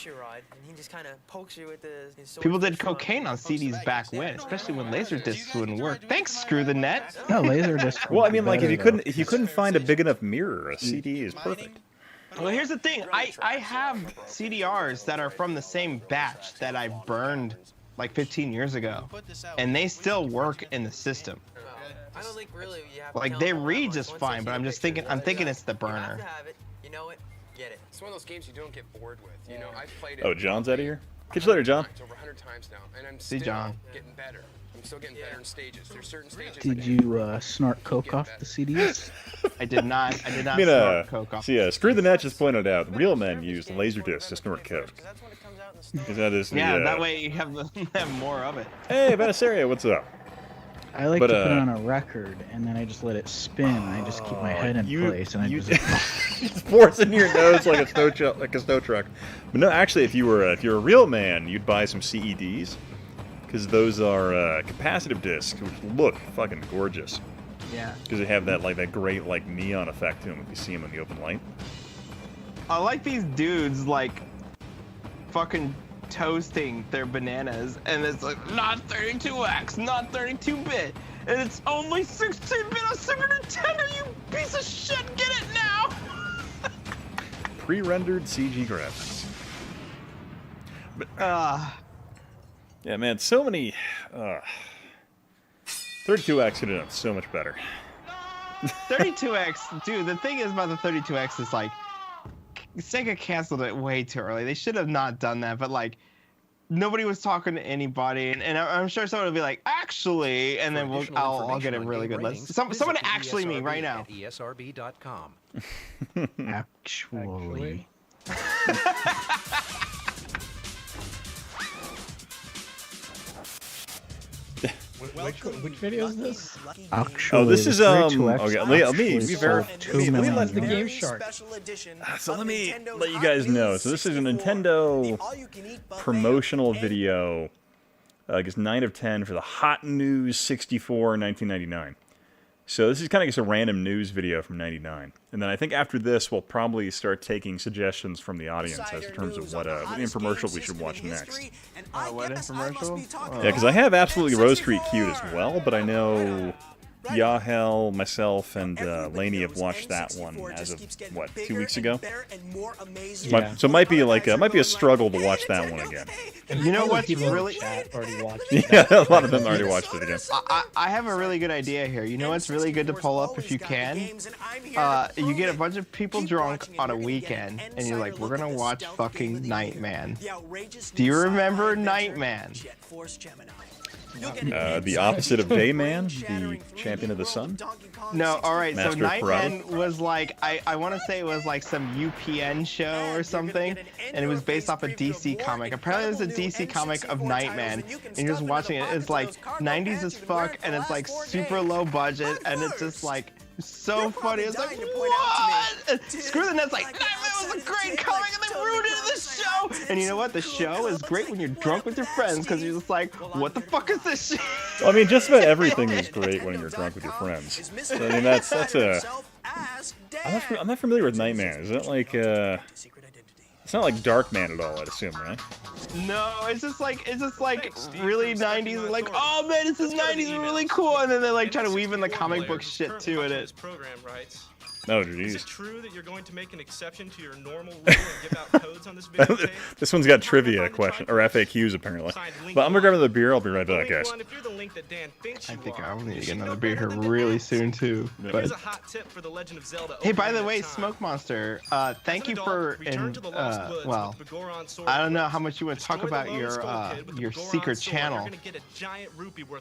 People did cocaine on CDs back when, especially when Laserdiscs wouldn't work. Thanks, Screw the Net. No, Laserdisc. Well, I mean, like if you couldn't find a big enough mirror, a CD is perfect. Well, here's the thing. I have CDRs that are from the same batch that I burned like 15 years ago, and they still work in the system. I don't think really you have Like they read just fine, but I'm thinking it's the burner. You have to have it. You know it. Get it. It's one of those games you don't get bored with. You know, I've played it. Oh, John's out of here? Catch you later, John. Over 100 times now, and I'm See, still John. getting better. I'm still getting better in stages. There's certain stages. Did you snort coke off the CDs? I did not. I did not I mean, snort coke off. see, Screw the Net just pointed out, real men use Laserdiscs to snort coke. Because that is the, Yeah, that way you have more of it. Hey, Benasaria, what's up? I like to put it on a record, and then I just let it spin. I just keep my head in place, and I just it's forcing your nose like a snow truck. But no, actually, if you're a real man, you'd buy some CEDs, because those are capacitive discs, which look fucking gorgeous. Yeah. Because they have that great neon effect to them if you see them in the open light. I like these dudes like fucking toasting their bananas, and it's like not 32x, not 32-bit, and it's only 16-bit on Super Nintendo. You piece of shit, get it now! Pre-rendered CG graphics. But yeah, man, so many 32x could have done so much better. 32x, dude. The thing is about the 32x is like Sega canceled it way too early. They should have not done that, but like nobody was talking to anybody, and I'm sure someone will be like, actually, and then I'll get a really good list. Someone actually me right now. ESRB.com. Actually. Which video is this? Actually, oh, this is okay. Let me let the Game Shark. So let me let you guys know. So this is a Nintendo promotional video. I guess 9 of 10 for the Hot News 64 1999. So this is kind of just a random news video from '99, and then I think after this we'll probably start taking suggestions from the audience as in terms of what infomercial we should watch next. What infomercial? Yeah, because I have absolutely Rose Street queued as well, but I know Yahel, myself, and Laney have watched that one as of what 2 weeks ago. Yeah. So it might be a struggle to watch that one again. You know what's People in the really? chat already watched Yeah, a lot of them already watched it again. I have a really good idea here. You know what's really good to pull up if you can? You get a bunch of people drunk on a weekend, and you're like, we're gonna watch fucking Nightman. Do you remember Nightman? The opposite of Dayman, the champion of the sun. No, alright, so Master of Nightman Karate. was like, I want to say it was like some UPN show or something, and it was based off a DC comic. Apparently it was a DC comic of Nightman, and you're just watching it, it's like 90s as fuck, and it's like super low budget, and it's just like so funny. It's like, what? Screw the Net's like, Nightman was a great comic, and they ruined it in the show! And you know what? The show is great when you're drunk with your friends, because you're just like, what the fuck is this shit? Well, I mean, just about everything is great when you're drunk with your friends. So, I mean, that's a. I'm not familiar with Nightman. Is that like It's not like Darkman at all, I'd assume, right? No, it's just like really 90s. Like, oh man, this is 90s, really cool. And then they like try to weave in the comic book shit too in it. Oh, Is jeez. it true that you're going to make an exception to your normal rule and give out codes on this video tape? This one's got trivia question or FAQs apparently. But I'm gonna grab another beer. I'll be right back, guys. If you're the link that Dan thinks I you think are, I will need to get another beer here really soon too. here's But a hot tip for the Legend of Zelda. hey, by the Ocarina way, of Time. Smoke Monster, thank you for well, I don't know how much you want to talk about your secret channel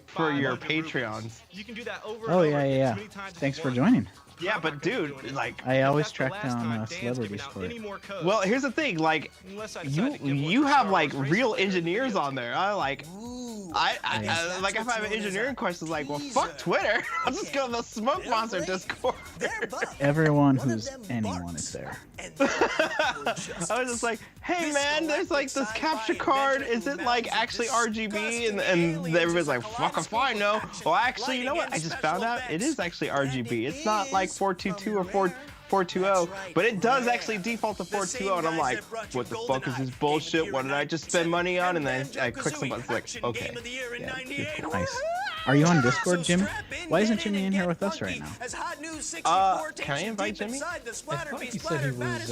for your Patreons. You can do that over Oh, and yeah, over yeah, again yeah. as many times as Thanks you for want. joining. Yeah, but dude, like I always track down celebrities for it. well, here's the thing, like you have like real engineers on there. I like like if I have engineering questions, like well, fuck Twitter. I'll just go to the Smoke Monster Discord. Everyone who's anyone is there. I was just like, hey man, there's like this capture card. Is it like actually RGB? And everybody's like, fuck if I know. Well, actually, you know what? I just found out it is actually RGB. It's not like 422 or 420, but it does actually default to 420. And I'm like, what the fuck is this bullshit? What did I just spend money on? And then I click some buttons like, okay. Yeah, cool. Nice. Are you on Discord, Jimmy? Why isn't Jimmy in here with us right now? Can I invite Jimmy? I thought he said he was.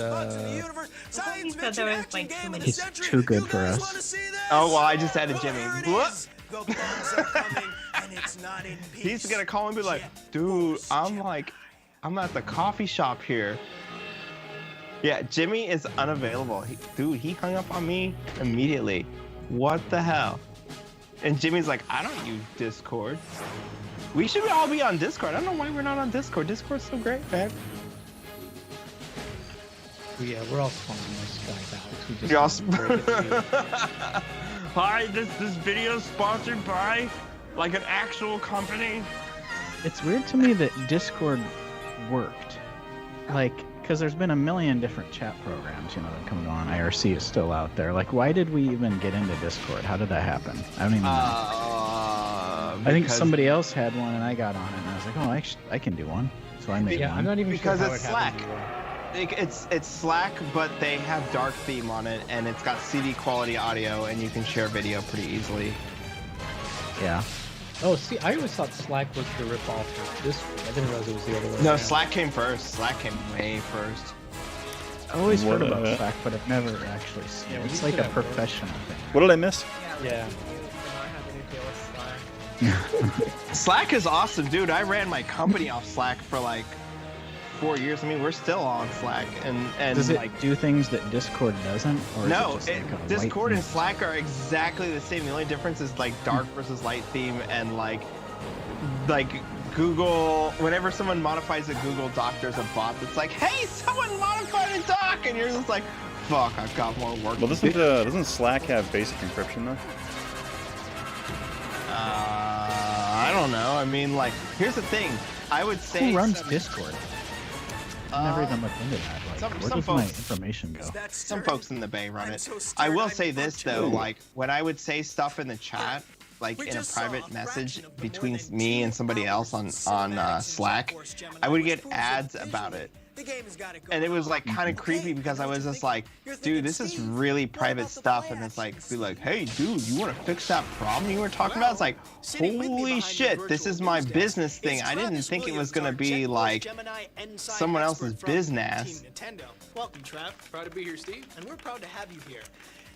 He said there was like too many. He's too good for us. Oh well, I just added Jimmy. Whoop. He's gonna call and be like, dude, I'm at the coffee shop here. Yeah, Jimmy is unavailable. He hung up on me immediately. What the hell? And Jimmy's like, I don't use Discord. We should all be on Discord. I don't know why we're not on Discord. Discord's so great, man. Yeah, we're all calling this guy Alex. We just You're all Hi, this video is sponsored by like an actual company. It's weird to me that Discord worked. Like, because there's been a million different chat programs, you know, that come and go on. IRC is still out there. Like, why did we even get into Discord? How did that happen? I don't even know. I think somebody else had one and I got on it and I was like, oh, I can do one. So I made one. I'm not even because sure how it's it Slack. happened. It's Slack, but they have dark theme on it, and it's got CD quality audio, and you can share video pretty easily. Yeah. Oh, see, I always thought Slack was the rip-off of Discord. I didn't realize it was the other way No, around. Slack came first. Slack came way first. I always heard What, about Slack, but I've never actually seen it. It's like a professional thing. What did I miss? Yeah. Slack is awesome, dude. I ran my company off Slack for like 4 years. I mean, we're still on Slack, and Does it like do things that Discord doesn't? Or no, is it just like a Discord light and Slack are exactly the same. The only difference is like dark versus light theme, and like Google. Whenever someone modifies a Google Doc, there's a bot that's like, "Hey, someone modified a doc," and you're just like, "Fuck, I've got more work." Well, to do." doesn't Slack have basic encryption though? I don't know. I mean, like, here's the thing. I would say Who runs Discord? I've never even looked into that. Like, some where does my folks- information go? Some folks in the Bay run it. I will say this though, like when I would say stuff in the chat, like in a private message between me and somebody else on Slack, I would get ads about it. And it was like kind of creepy because I was just like, dude, this is really private stuff, and it's like, be like, hey, dude, you want to fix that problem you were talking about? It's like, holy shit, this is my business thing. I didn't think it was gonna be like someone else's business. Welcome, Trav. Proud to be here, Steve, and we're proud to have you here.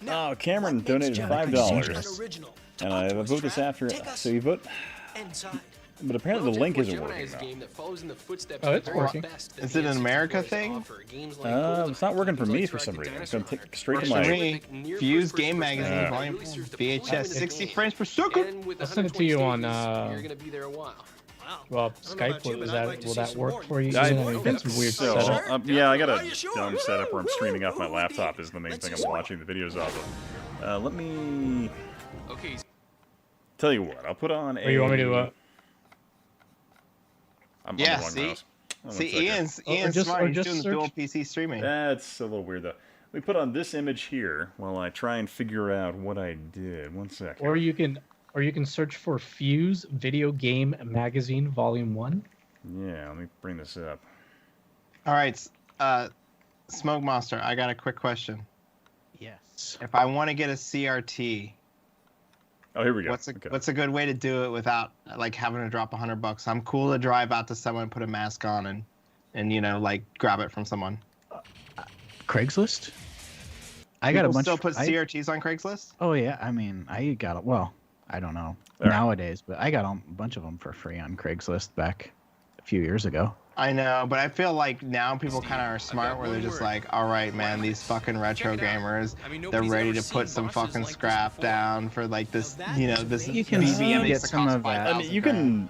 Oh, Cameron donated $5, and I vote this after. So you vote. But apparently the link isn't working now. Oh, it's working. Is it an America thing? It's not working for me for some reason. It's gonna take straight to my. Fuse Game Magazine, Volume 4, VHS, 60 frames per second. I'll send it to you on. Well, Skype. Will that work for you? I You've got some weird so, setup. yeah, I got a dumb setup where I'm streaming off my laptop. Is the main thing I'm watching the videos off of. Let me. Okay. Tell you what, I'll put on a. Or you want me to? I'm yeah, on the wrong see, mouse. Ian's smart. He's doing the dual PC streaming. That's a little weird though. We put on this image here while I try and figure out what I did. 1 second. Or you can search for Fuse Video Game Magazine Volume 1. Yeah, let me bring this up. All right, Smoke Monster, I got a quick question. Yes. If I want to get a CRT, Oh, here we go. What's a good way to do it without like having to drop $100? I'm cool to drive out to someone, put a mask on, and you know, like grab it from someone. Craigslist. I People got a bunch. Still put CRTs on Craigslist? Oh yeah, I mean, I got it. Well, I don't know All right. nowadays, but I got a bunch of them for free on Craigslist back a few years ago. I know, but I feel like now people kind of are smart where they're just like, all right, man, these fucking retro gamers, they're ready to put some fucking scrap down for like this, you know, this You can BB get some of that. I mean, you can.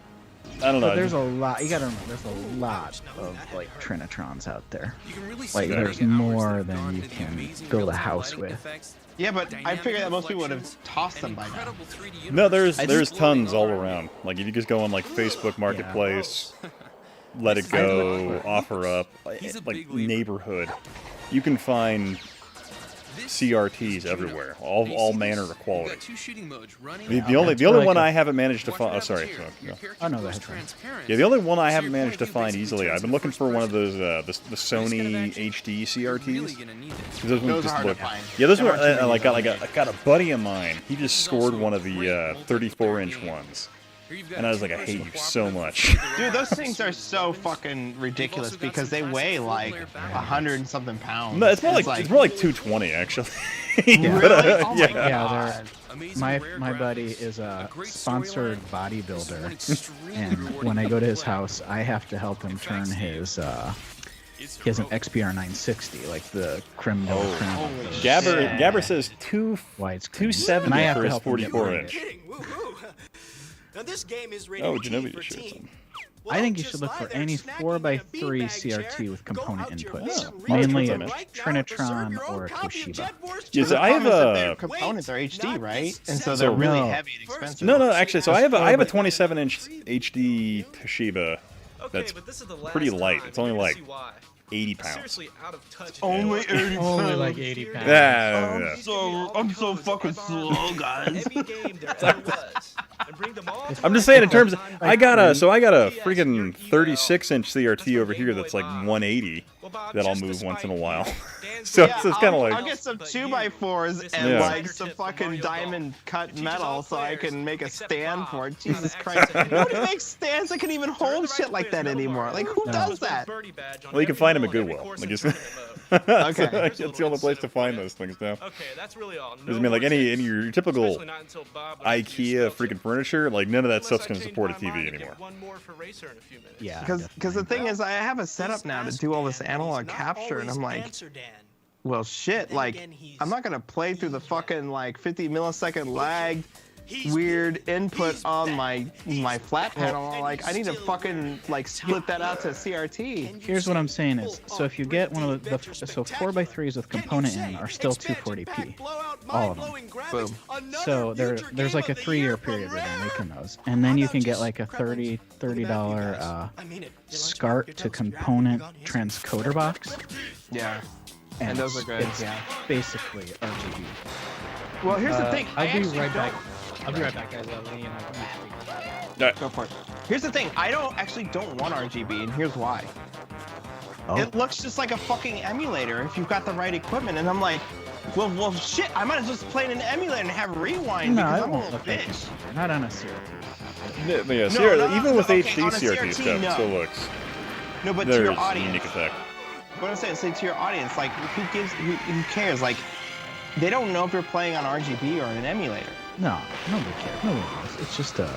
I don't know. But there's a lot. You gotta remember, there's a lot of like Trinitrons out there. Like there's more than you can build a house with. Yeah, but I figured that most people would have tossed them by now. No, there's tons all around. Like if you just go on like Facebook Marketplace, Let It Go, OfferUp, like Neighborhood, you can find CRTs everywhere, all manner of quality. The only one I haven't managed to find. Oh, sorry. Oh no, that's right. Yeah, the only one I haven't managed to find easily. I've been looking for one of those the Sony HD CRTs. Those are hard to find. Yeah, those were like I got a buddy of mine. He just scored one of the 34-inch ones. And I was like, I hate you so much. Dude, those things are so fucking ridiculous because they weigh like 100 and something pounds. No, it's more like 220 actually. Really? Oh my God. My buddy is a sponsored bodybuilder, and when I go to his house, I have to help him turn his. He has an XPR 960, like the creme de la creme. Gabber says 270 for his 44-inch. Now this game is rated PG-13. I think you should look for any 4x3 CRT with component inputs, mainly a Trinitron or a Toshiba. Yeah, so I have a components are HD, right? And so they're really heavy and expensive. No, actually, so I have a 27-inch HD Toshiba that's pretty light. It's only like 80 pounds. Only 80 pounds. Only like 80 pounds. Yeah. I'm so fucking slow, guys. I'm just saying in terms of, I got a freaking 36-inch CRT over here that's like 180 that I'll move once in a while. So yeah, it's kind of like I'll get some 2x4s and like some fucking diamond cut metal so I can make a stand for it. Jesus Christ. Nobody makes stands that can even hold shit like that anymore. Like who does that? Well, you can find them at Goodwill. Like, just Okay. That's the only place to find those things now. Okay, that's really all. I mean, like any your typical IKEA freaking furniture, like none of that stuff's gonna support a TV anymore. Yeah. Because the thing is, I have a setup now to do all this analog capture, and I'm like, well, shit. Like, I'm not gonna play through the fucking like 50 millisecond lag. Weird input on my flat panel. Like I need to fucking like split that out to CRT. Here's what I'm saying is, so if you get one of the 4x3s with component in are still 240p, all of them. Boom. So there's like a 3-year period where they're making those, and then you can get like a $30 SCART to component transcoder box. Yeah. And those are good. It's basically RGB. Well, here's the thing. I'll be right back. I'll be right back, guys. Go for it. Here's the thing. I don't want RGB, and here's why. Oh. It looks just like a fucking emulator if you've got the right equipment, and I'm like, well, shit. I might as well just play in an emulator and have rewind because I'm a little bitch. Not on a CRT. Yeah, even with HD CRT stuff, it still looks. No, but to there's your a audience. unique effect. What I'm saying, say to your audience, like, who cares? Like, they don't know if you're playing on RGB or an emulator. No, nobody cares. Nobody knows. It's just a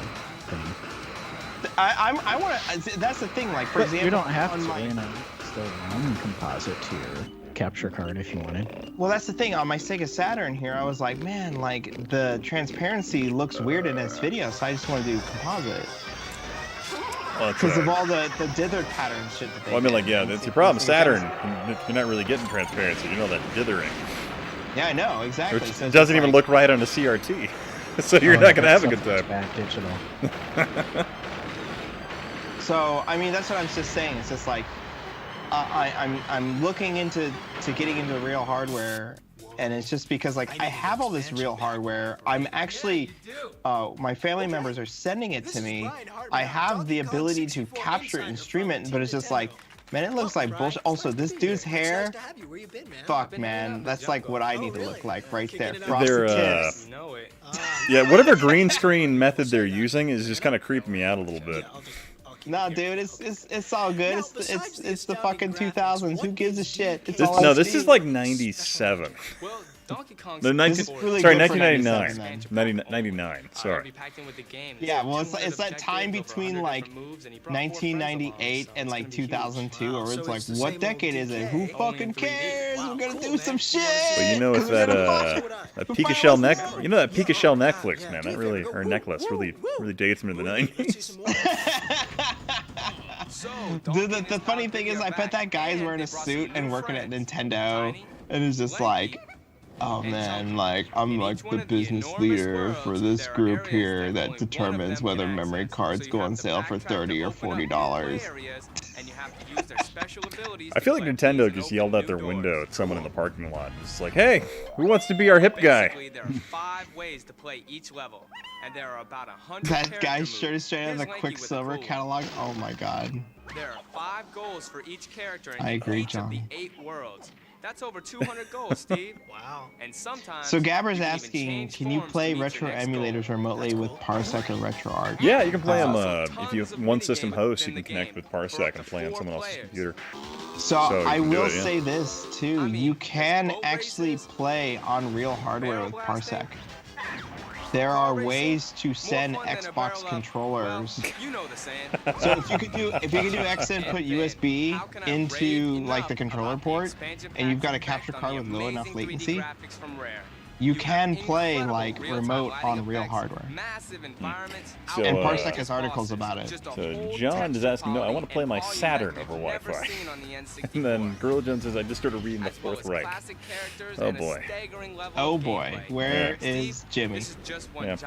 thing. I want to. That's the thing. Like, for example, you don't have to. Still run composite to your capture card if you wanted. Well, that's the thing. On my Sega Saturn here, I was like, man, like the transparency looks weird in this video, so I just want to do composite. Because of all the dither pattern shit that they Well, I mean, like, yeah, that's your problem. Saturn, you're not really getting transparency. You know that dithering. Yeah, I know, exactly. Which So doesn't even look right on a CRT. So you're not going to have a good time. Back digital. So, I mean, that's what I'm just saying. It's just like, I'm looking into getting into real hardware, and it's just because, like, I have all this real hardware. I'm actually, my family members are sending it to me. I have the ability to capture it and stream it, but it's just like, Man, it looks like bullshit. Also, this dude's hair. Fuck, man. That's like what I need to look like right there. Frosted tips. Yeah, whatever green screen method they're using is just kind of creeping me out a little bit. No, dude, it's all good. It's the fucking 2000s. Who gives a shit? It's This, all no, HD. this is like 97. The 19, This is really sorry, good for 1999. 99. Sorry. Yeah, well, it's that time between like 1998 and like 2002, where it's like, what decade is it? Who fucking cares? We're gonna do some shit. But you know, it's that that Pika Shell neck. You know that Pika Shell necklace, man. That really, or necklace, really dates me to the 90s. Dude, the funny thing is, I bet that guy is wearing a suit and working at Nintendo, and is just like, oh man, like I'm like the business leader for this group here that determines whether memory cards go on sale for $30 or $40. I feel like Nintendo just yelled out their window at someone in the parking lot. It's like, hey, who wants to be our hip guy? There are 5 ways to play each level, and there are about 100 That guy's shirt is straight out of the Quicksilver catalog. Oh my god. There are 5 goals for each character in I agree, each of the John. 8 worlds. That's over 200 goals, Steve. Wow. And sometimes So Gabber's asking, can you play retro emulators remotely with Parsec or RetroArch? Yeah, you can play them. If you have one system host, you can connect with Parsec and play on someone else's computer. So you I can do will it, yeah. say this too: you can actually play on real hardware with Parsec. There are ways to send Xbox controllers. You know the saying. So if you could do X input USB into like the controller port, and you've got a capture card with low enough latency, you can play like remote on real hardware. So, And Parsec has articles about it. So John is asking, no, I want to play my Saturn over Wi-Fi. And then Gorilla John says, I just started reading the Fourth Reich. Oh boy. Oh boy, where is Jimmy? Yeah.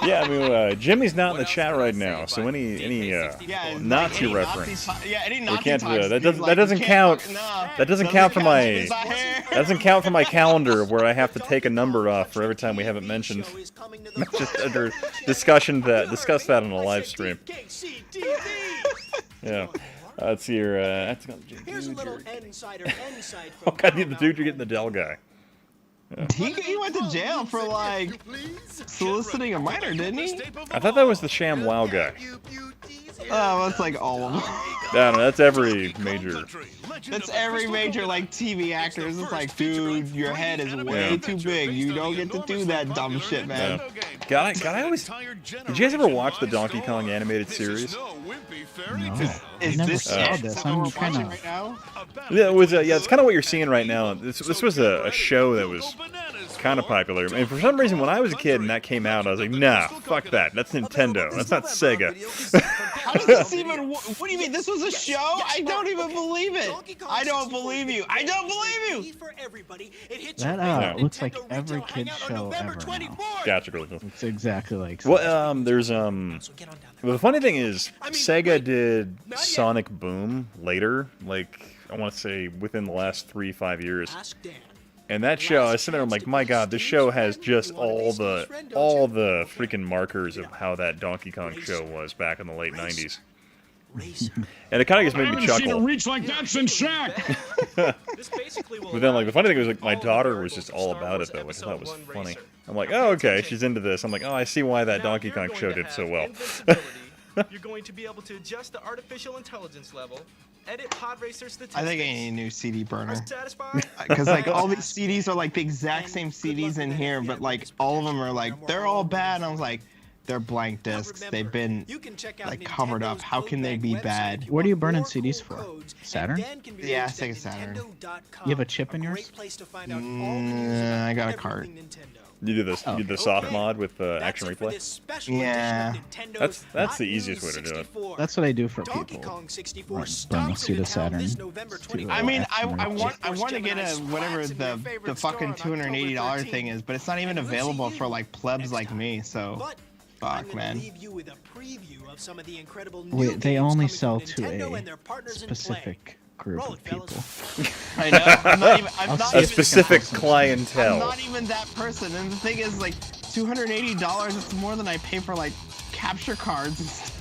Yeah, I mean, Jimmy's not in the chat right now, so any Nazi reference, any we Nazi can't do that. talks, That doesn't count. no, That doesn't count for my. That doesn't count for my calendar where I have to take a number off for every time we haven't mentioned. Just under discuss that on a live stream. Yeah. Let's see here. Here's a little insider Oh god, the dude you're getting the Dell guy. Yeah. He went to jail for like soliciting a minor, didn't he? I thought that was the Sham Wow guy. Oh, that's like all of them. No, that's every major. That's every major like TV actor. It's just like, dude, your head is way too big. You don't get to do that dumb shit, man. God, I always. Did you guys ever watch the Donkey Kong animated series? No, I never saw this. I'm kind of. Yeah, it was. Yeah, it's kind of what you're seeing right now. This was a show that was kind of popular. And for some reason, when I was a kid and that came out, I was like, nah, fuck that. That's Nintendo. That's not Sega. How does this even? What do you mean? This was a show? I don't even believe it. I don't believe you. I don't believe you. That looks like every kid's show ever now. Gotcha, Girl. It's exactly like. Well, there's well, the funny thing is, Sega did Sonic Boom later, like I want to say within the last 3-5 years. And that show, I was sitting there, I'm like, my god, this show has just all the freaking markers of how that Donkey Kong show was back in the late 90s. And it kind of just made me chuckle. I haven't seen a reach like that since Shaq. But then, like, the funny thing was, like, my daughter was just all about it, though. Like, I thought it was funny. I'm like, oh, okay, she's into this. I'm like, oh, I see why that Donkey Kong show did so well. You're going to be able to adjust the artificial intelligence level, edit pod racer statistics. I think I need a new CD burner. Because like all these CDs are like the exact same CDs in here, but like all of them are like they're all bad. And I was like, they're blank discs. They've been like covered up. How can they be bad? What are you burning CDs for? Saturn? Yeah, I think it's Saturn. You have a chip in yours? I got a cart. You do this. You did the soft mod with Action Replay. Yeah, that's the easiest way to do it. That's what I do for people. Burn a suit of Saturn. I mean, I want to get a whatever the fucking $280 thing is, but it's not even available for like plebs like me. So, fuck, man. Wait, they only sell to a specific group of people. I know. I'm not even a specific clientele. I'm not even that person. And the thing is, like, $280. It's more than I pay for like capture cards.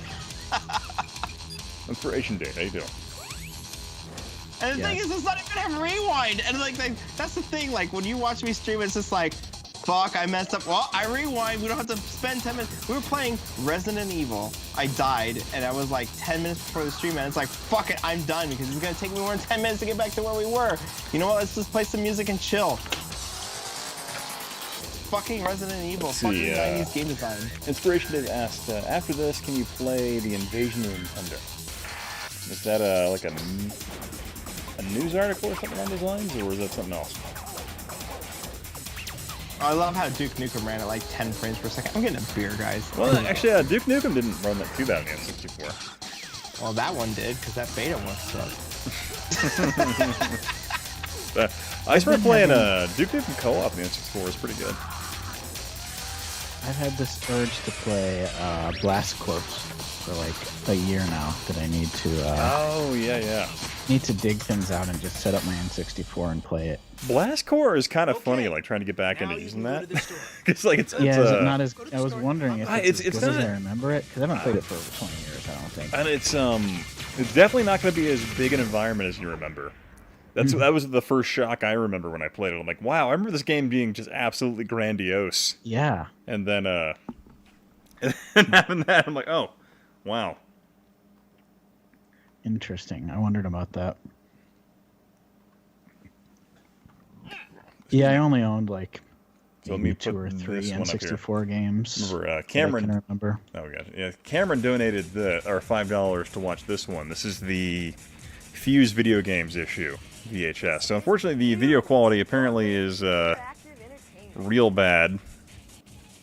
Inspiration Day. How you doing? And the thing is, it's not even have rewind. And like, that's the thing. Like when you watch me stream, it's just like, fuck, I messed up. Well, I rewind. We don't have to spend 10 minutes. We were playing Resident Evil. I died, and I was like 10 minutes before the stream, and it's like, fuck it, I'm done because it's gonna take me more than 10 minutes to get back to where we were. You know what? Let's just play some music and chill. Fucking Resident Evil. Fucking 90s game design. Inspiration Dave asked, after this, can you play The Invasion of Nintendo? Is that like a news article or something along those lines, or is that something else? I love how Duke Nukem ran at like 10 frames per second. I'm getting a beer, guys. Well, actually, Duke Nukem didn't run that too bad on the N64. Well, that one did, because that beta one sucked. I started playing Duke Nukem co-op on the N64. It's pretty good. I've had this urge to play Blast Corps for like a year now that I need to. Oh yeah. Need to dig things out and just set up my N64 and play it. Blast Corps is kind of funny, like trying to get back into using that. It's like it's is it not as? I was wondering if it's as good not, as I remember it, because I haven't played it for over 20 years. I don't think. And it's definitely not going to be as big an environment as you remember. That was the first shock I remember when I played it. I'm like, wow, I remember this game being just absolutely grandiose. Yeah. And then and having that, I'm like, oh, wow. Interesting. I wondered about that. Yeah, I only owned like maybe 2 or 3 N64 games. Remember, Cameron. I can remember. Oh god, yeah. Cameron donated our $5 to watch this one. This is the Fuse Video Games issue VHS. So unfortunately, the video quality apparently is real bad.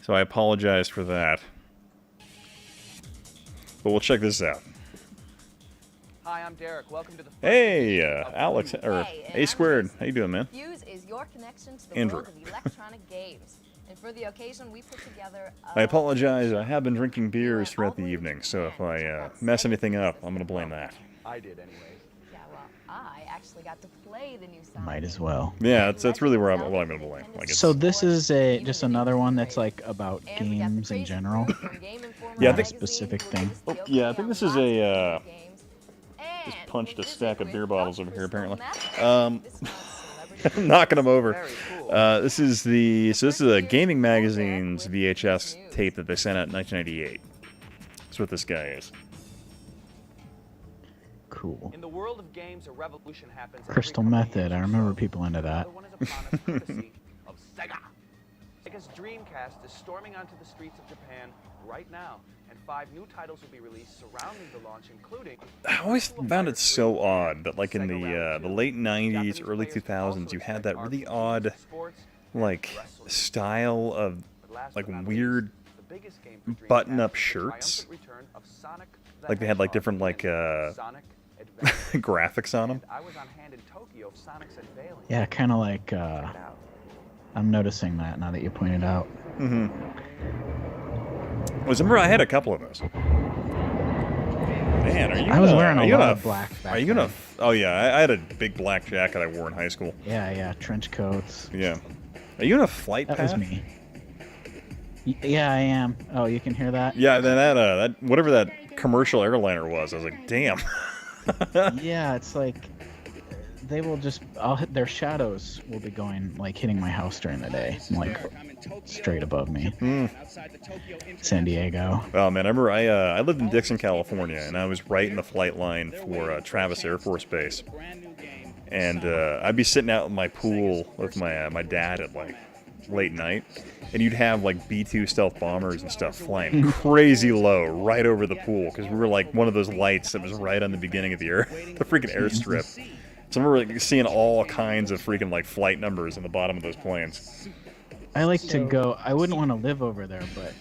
So I apologize for that. But we'll check this out. Hi, I'm Derek. Welcome to the Hey, Alex, or A Squared. How you doing, man? Fuse is your connection to the Andrew. world of electronic games. And for the occasion, we put together I apologize. I have been drinking beers throughout the evening, so if I mess anything up, I'm going to blame that. I did anyways. Yeah, well, I actually got to play the new song. Might as well. Yeah, that's really what I'm going to blame. Like So this is just another one that's like about games in general. Yeah, I think specific thing. Oh, yeah, I think this is a. Just punched a stack of beer bottles over here, apparently. Knocking them over. This is a Gaming Magazine's VHS tape that they sent out in 1998. That's what this guy is. Cool. In the world of games, a revolution happens. Crystal Method. I remember people into that. Of Sega. Sega's Dreamcast is storming onto the streets of Japan right now, and 5 new titles will be released surrounding the launch, including. I always found it so odd that, like in the late '90s, early 2000s, you had that really odd, like, style of like weird button-up shirts. Like they had like different like graphics on them. Yeah, kind of like. I'm noticing that now that you pointed out. Mm-hmm. Remember, I had a couple of those. Man, are you? I was wearing a lot of black. Are you gonna? Oh yeah, I had a big black jacket I wore in high school. Yeah, trench coats. Yeah. Are you in a flight path? That was me. Yeah, I am. Oh, you can hear that? Yeah, then that whatever that commercial airliner was, I was like, damn. Yeah, it's like they will just their shadows will be going like hitting my house during the day, like straight above me. San Diego. Oh man, I remember I lived in Dixon, California, and I was right in the flight line for Travis Air Force Base, and I'd be sitting out in my pool with my dad at like late night, and you'd have like B-2 stealth bombers and stuff flying crazy low right over the pool because we were like one of those lights that was right on the beginning of the freaking airstrip. So I remember like, seeing all kinds of freaking like flight numbers in the bottom of those planes. I like to go. I wouldn't want to live over there, but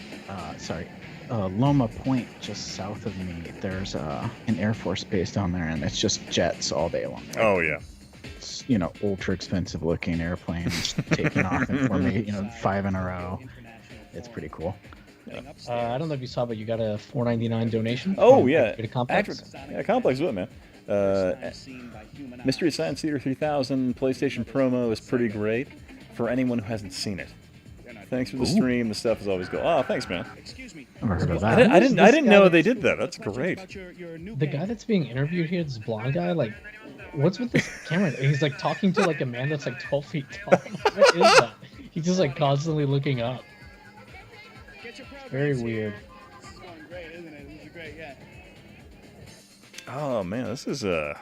Loma Point, just south of me, there's an Air Force base down there, and it's just jets all day long. Oh yeah. It's, ultra expensive looking airplanes taking off in formation, 5 in a row. It's pretty cool. I don't know if you saw, but you got a $4.99 donation. Oh yeah. Complex. Complex with it, man. Mystery Science Theater 3000 PlayStation promo is pretty great for anyone who hasn't seen it. Thanks for the stream. The stuff is always good. Oh, thanks, man. Never heard of that. I didn't know they did that. That's great. The guy that's being interviewed here, this blonde guy, like, What's with this camera? He's like talking to like a man that's like 12 feet tall. What is that? He's just like constantly looking up. It's very weird. This is going great, isn't it? This is great, yeah. Oh man, this is Dude.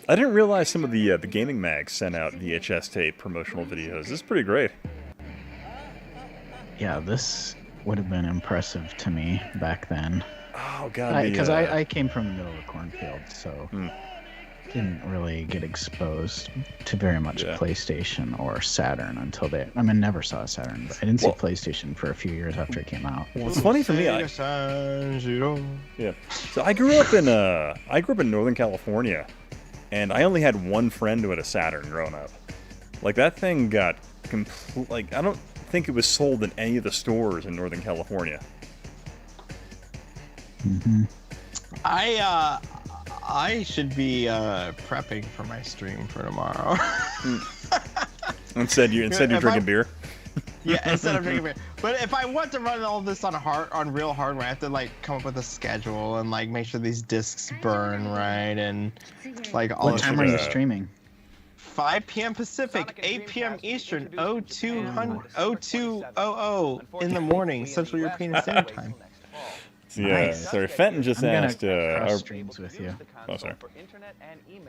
I didn't realize some of the gaming mags sent out VHS tape promotional videos. This is pretty great. Yeah, this would have been impressive to me back then. Oh god, because I came from the middle of the cornfield, so didn't really get exposed to very much PlayStation or Saturn until they. I mean, never saw a Saturn, but I didn't see PlayStation for a few years after it came out. Well, it's funny for me. Yeah. So I grew up in Northern California, and I only had one friend who had a Saturn growing up. Like that thing got like I don't think it was sold in any of the stores in Northern California. Mm-hmm. I should be prepping for my stream for tomorrow. Instead you're drinking beer. Yeah, instead of drinking beer. But if I want to run all this on real hardware, I have to like come up with a schedule and like make sure these discs burn right and like all. What time are you streaming? 5 p.m. Pacific, 8 p.m. Eastern, 0200 in the morning, Central European Standard Time. Yeah, Nice. sorry, Fenton just asked. Cross streams with you. Oh, sorry.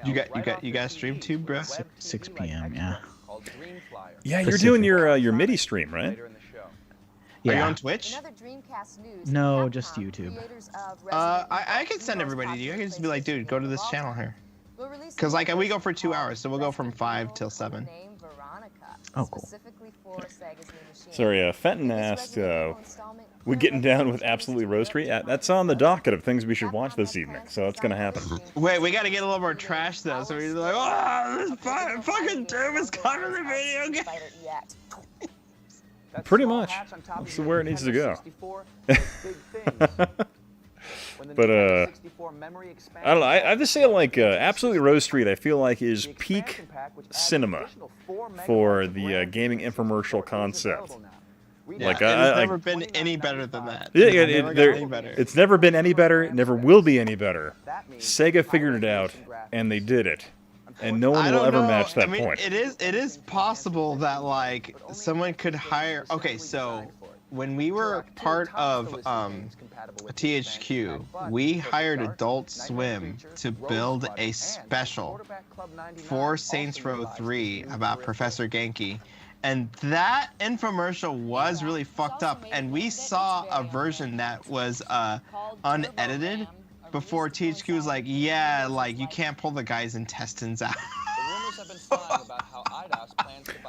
You got stream too, bro? 6 p.m. Yeah. Yeah, you're doing your MIDI stream, right? Are you on Twitch? No, just YouTube. I can send everybody to you. I can just be like, dude, go to this channel here. Because like we go for 2 hours, so we'll go from 5 till 7. Oh, cool. Sorry, Fenton asked, we getting down with Absolutely Roastery? That's on the docket of things we should watch this evening, so it's gonna happen. Wait, we gotta get a little more trash though, so we're like, oh, this fucking Doom is coming to the video game. Pretty much. That's where it needs to go. But I don't know. I just say like Absolutely Rose Street. I feel like is peak cinema for the gaming infomercial concept. Yeah, like it's never been any better than that. Yeah, It's never been any better. It never will be any better. Sega figured it out, and they did it, and no one will ever match that point. It is possible that like someone could hire. Okay, so when we were part of THQ, we hired Adult Swim to build a special for Saints Row 3 about Professor Genki. And that infomercial was really fucked up. And we saw a version that was unedited before THQ was like, yeah, like you can't pull the guy's intestines out.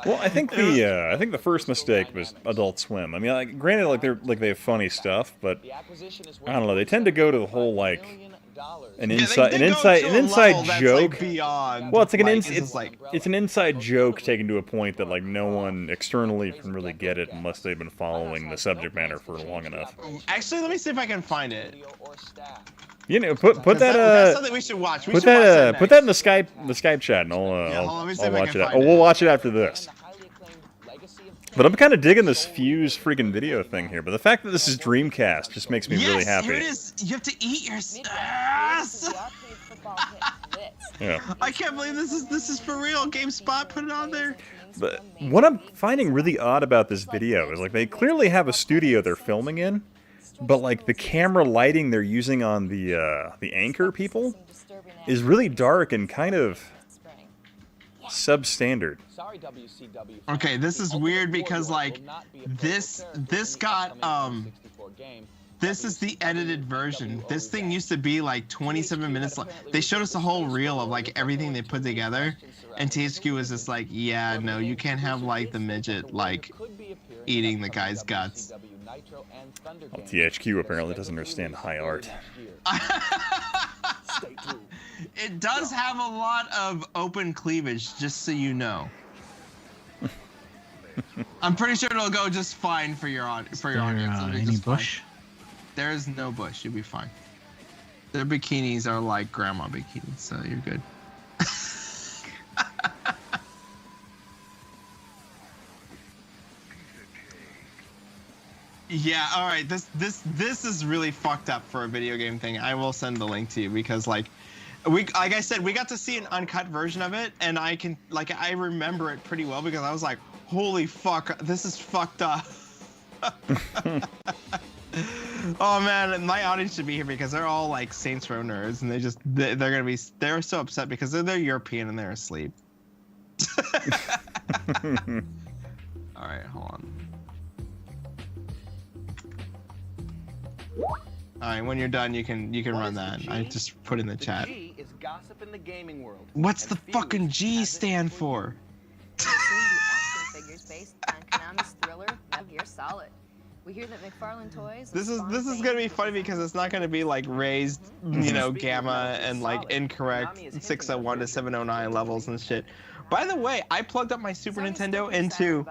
Well, I think the first mistake was Adult Swim. I mean, like, granted, they have funny stuff, but I don't know. They tend to go to the whole like an inside joke. Well, it's like it's an inside joke taken to a point that like no one externally can really get it unless they've been following the subject matter for long enough. Actually, let me see if I can find it. You know, put that that's something we should watch. Put that in the Skype chat, and I'll watch it. We'll watch it after this. But I'm kind of digging this Fuse freaking video thing here. But the fact that this is Dreamcast just makes me really happy. Here it is. You have to eat your ass. Yeah. I can't believe this is for real. GameSpot put it on there. But what I'm finding really odd about this video is like they clearly have a studio they're filming in, but like the camera lighting they're using on the anchor people is really dark and kind of substandard. Okay, this is weird because like this got this is the edited version. This thing used to be like 27 minutes long. They showed us a whole reel of like everything they put together, and THQ was just like, yeah, no, you can't have like the midget like eating the guy's guts. Well, THQ apparently doesn't understand high art. It does have a lot of open cleavage, just so you know. I'm pretty sure it'll go just fine for your audience. Any bush? There is no bush. You'll be fine. Their bikinis are like grandma bikinis, so you're good. Yeah, all right. This is really fucked up for a video game thing. I will send the link to you because like like I said, we got to see an uncut version of it, and I remember it pretty well because I was like, holy fuck, this is fucked up. Oh man, my audience should be here because they're all like Saints Row nerds, and they're so upset because they're European and they're asleep. All right, hold on. All right, when you're done, you can run that. I just put in the chat. G is gossip in the gaming world. What's the fucking G stand for? Action figures based on Konami's thriller Metal Gear Solid. We hear that McFarlane Toys. This is gonna be funny because it's not gonna be like raised, gamma and like incorrect 601 to 709 levels and shit. By the way, I plugged up my Super Nintendo into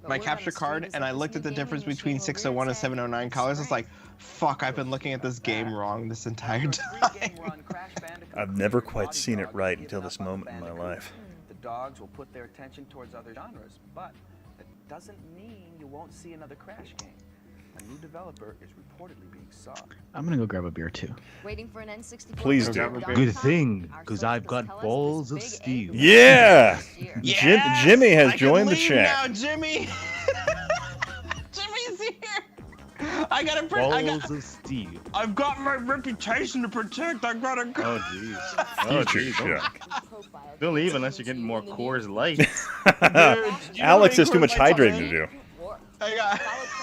my capture card, and I looked at the difference between 601 and 709 colors. It's like, fuck, I've been looking at this game wrong this entire time. I've never quite seen it right until this moment in my life. The dogs will put their attention towards other genres, but that doesn't mean you won't see another Crash game. A new developer is reportedly being sought. I'm gonna go grab a beer too. Waiting for an N64. Please do. Good thing, because I've got balls of steel. Yeah! Yes! Jimmy has I joined can the leave chat. now, Jimmy! Jimmy's here! I gotta Balls of steel. I've got my reputation to protect. I gotta go. Oh jeez. Oh jeez. Don't leave unless you're getting more Coors Light. Alex has too much hydrating to do.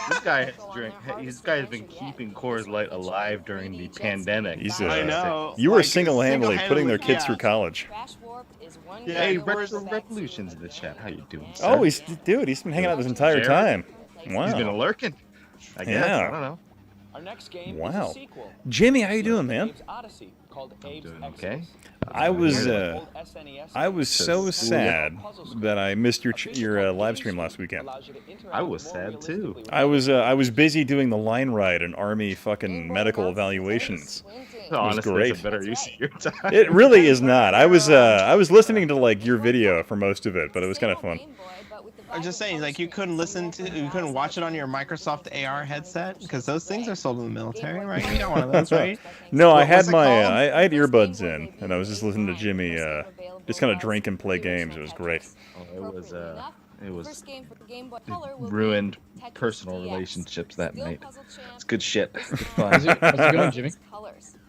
This guy has been keeping Coors Light alive during the pandemic. I know. You were single-handedly putting their kids through college. Hey, Revolution's in the chat. How you doing, sir? Oh, he's been hanging out this entire time. Wow. He's been lurking. I guess. Yeah. I don't know. Our next game Wow. is a sequel. Jimmy, how you doing, man? Abe's Odyssey, called Abe's doing Exodus. okay. I was so sad that I missed your live stream last weekend. I was sad too. I was busy doing the line ride and Army fucking medical evaluations. It was Honestly, great. it's a better use of your time. It really is not. I was listening to like your video for most of it, but it was kind of fun. I'm just saying, like, you couldn't watch it on your Microsoft AR headset because those things are sold in the military, right? You got one of those, right? No, I What had was it my called? I had earbuds in, and I was just listening to Jimmy just kind of drink and play games. It was great. It was ruined personal relationships that night. It's good shit. It's good fun. How's it going, Jimmy?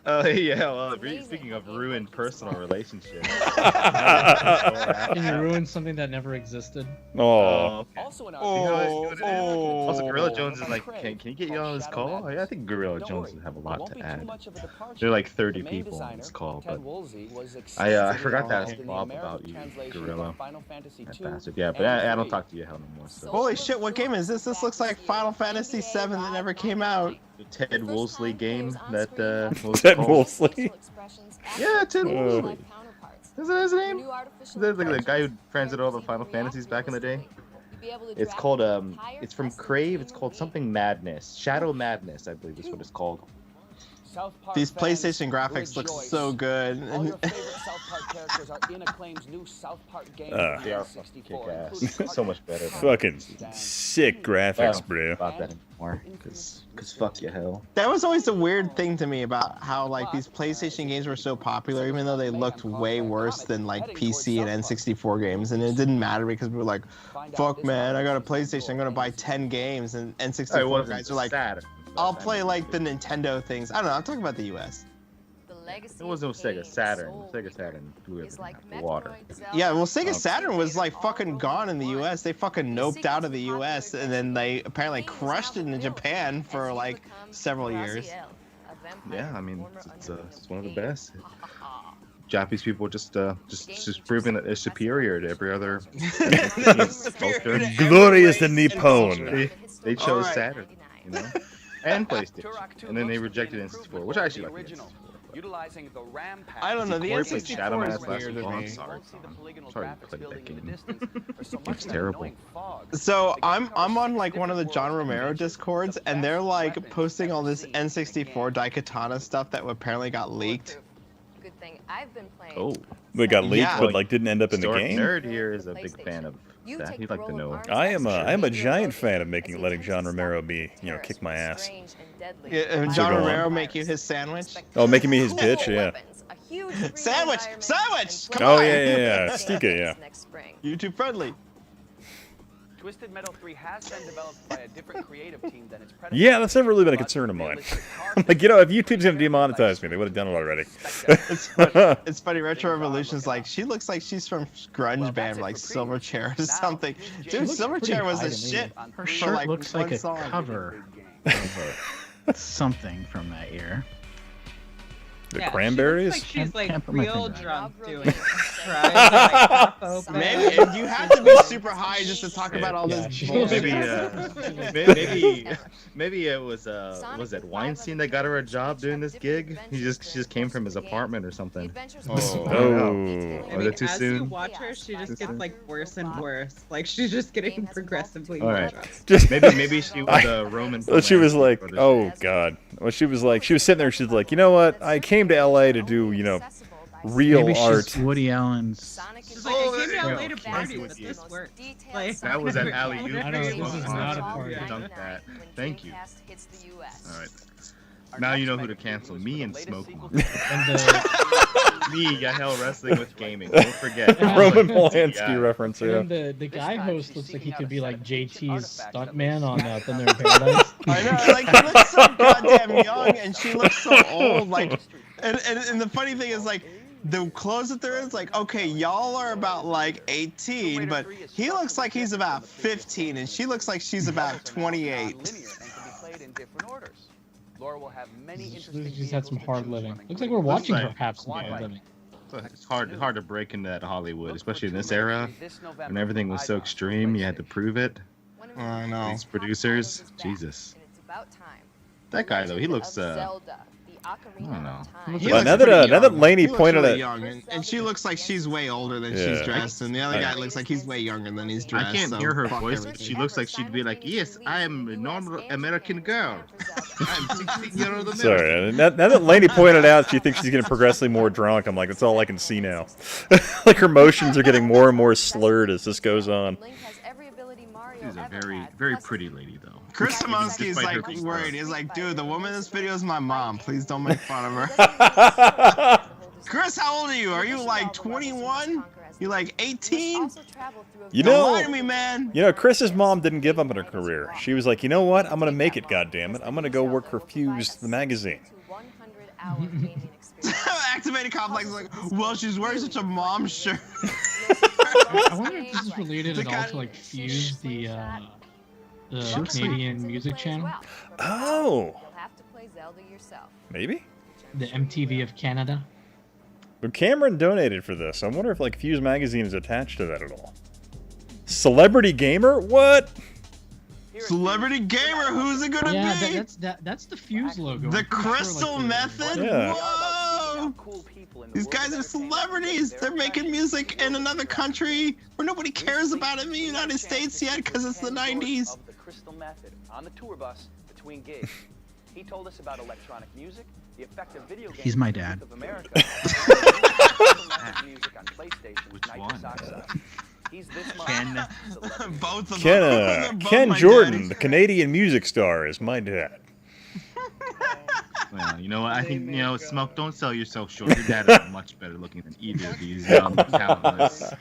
Oh yeah, well, speaking of ruined personal relationships. Can you ruin something that never existed? Oh. Also in our Also, Gorilla Jones is like, can he get you on this call? I think Gorilla Jones would have a lot to add. There are like 30 people on this call, but I forgot to ask Bob about you, Gorilla. That bastard. Yeah, but I don't talk to you hell no more. So. Holy shit, what game is this? This looks like Final Fantasy VII that never came out. The Ted Woolsey game that Ted Woolsey. Yeah, Ted Woolsey. Is that his name? Is that like the guy who translated all the Final Fantasies back in the day? It's called it's from Crave. It's called something Madness. Shadow Madness, I believe is what it's called. These PlayStation graphics look so good. All your favorite South Park characters are in Acclaim's new South Park game. They are kick-ass. So much better. Fucking sick graphics, bro. About that anymore, cause fuck you, hell. That was always the weird thing to me about how like these PlayStation games were so popular, even though they looked way worse than like PC and N64 games, and it didn't matter because we were like, "Fuck, man, I got a PlayStation, I'm gonna buy 10 games," and N64 guys are like, "I'll play like the Nintendo things." I don't know. I'm talking about the U.S. It was no Sega Saturn. Sega Saturn blew everything out the water. Yeah, well, Sega Saturn was like fucking gone in the U.S. They fucking noped out of the U.S. and then they apparently crushed it in Japan for like several years. Yeah, I mean, it's one of the best. Japanese people just proving that they're superior to every other culture. Glorious the Nippon. They chose Saturn, you know, and PlayStation, and then they rejected N64, which I actually like. The N64. Utilizing the RAM pack. I don't know. The Shadow N64 Man is weird to me. I'm sorry. Sorry to play that game. It's terrible. So I'm on like one of the John Romero discords, and they're like posting all this N64 Daikatana stuff that apparently got leaked. Good thing I've been playing. Oh, they got leaked, Yeah. but like didn't end up in the game. Nerd here is a big fan of that. He'd like to know. I am a giant fan of letting John Romero kick my ass. Yeah, John Romero make you his sandwich? Oh, making me his bitch, yeah. huge free Sandwich! environment Sandwich! and Come Oh on! yeah. Stika, yeah. next spring. YouTube friendly. Twisted Metal 3 has been developed by a different creative team than its predecessor. Yeah, that's never really been a concern of mine. I'm like, if YouTube's gonna demonetize me, they would have done it already. It's funny. Retro Revolution's like, she looks like she's from grunge band like Silverchair or something. Dude, Silverchair was a shit. Her for, shirt like, looks one like a song. cover of something from that year. The Yeah, Cranberries? She looks like she's like Can't put my real finger on drunk doing it. Tries to like pop open. Maybe and you have to be super high just to talk about all this bullshit. Maybe it was it Weinstein that got her a job doing this gig? She just came from his apartment or something. Oh. Was it too As soon? you watch her, she just gets like worse and worse. Like she's just getting progressively All more right. drunk. Just Maybe she was a Roman. Well, she was like, Polanski oh god. Well, she was sitting there. She's like, you know what? I came to LA to do, real Maybe art. she's Woody Allen's. She's like, I came to LA to party, but this worked. Like, That was an alley-oop. I know, this is not a party. Dunk that. Thank you. All right. Now you know who to cancel. Me and Smoke Monster. Me, Yahel wrestling with gaming. Don't forget. Roman Polanski reference, yeah. And then the guy host looks like he could be like JT's stuntman on Thunder in Paradise. I know, like he looks so goddamn young and she looks so old. Like, and the funny thing is like, the clothes that they're in, it's like, okay, y'all are about like 18, but he looks like he's about 15, and she looks like she's about 28. Laura will have many She's had some hard living. Looks like we're watching her have some hard living. It's hard to break into that Hollywood, especially in this era when everything was so extreme. You had to prove it. I know. These producers, Jesus. That guy though, he looks. I don't know. Well, now that Lainey pointed really at, young, and she looks like she's way older than Yeah. she's dressed, and the other guy looks like he's way younger than he's dressed. I can't so hear her fuck voice. everything. She looks like she'd be like, "Yes, I am a normal American girl. I'm 16-year-old American." sorry, now that Lainey pointed out she thinks she's getting progressively more drunk, I'm like, that's all I can see now. Like her motions are getting more and more slurred as this goes on. She's a very pretty lady though. Chris Simonsky is like worried. He's like, dude, the woman in this video is my mom. Please don't make fun of her. Chris, how old are you? Are you like 21? You like 18? You Don't know, lie to me, man. Chris's mom didn't give up on her career. She was like, you know what? I'm gonna make it. Goddammit! I'm gonna go work for Fuse, the magazine. Activated complex is like, well, she's wearing such a mom shirt. I wonder if this is related at all to like Fuse, the Canadian music channel. Oh, maybe. The MTV of Canada. But Cameron donated for this. I wonder if like Fuse magazine is attached to that at all. Celebrity gamer? What? Celebrity gamer? Who's it gonna be? That's the Fuse logo. The Crystal Method? Yeah. Whoa! These guys are celebrities. They're making music in another country where nobody cares about it in the United States yet because it's the 90s. Of the Crystal Method on the tour bus between gigs. He told us about electronic music, the effect of video games. He's my dad. Of America. Music on PlayStation. Which one? He's this Ken. Both of them. Ken Jordan, the Canadian music star, is my dad. Well, you know what? I think, Smoke, don't sell yourself short. Your dad is much better looking than either of these young, talentless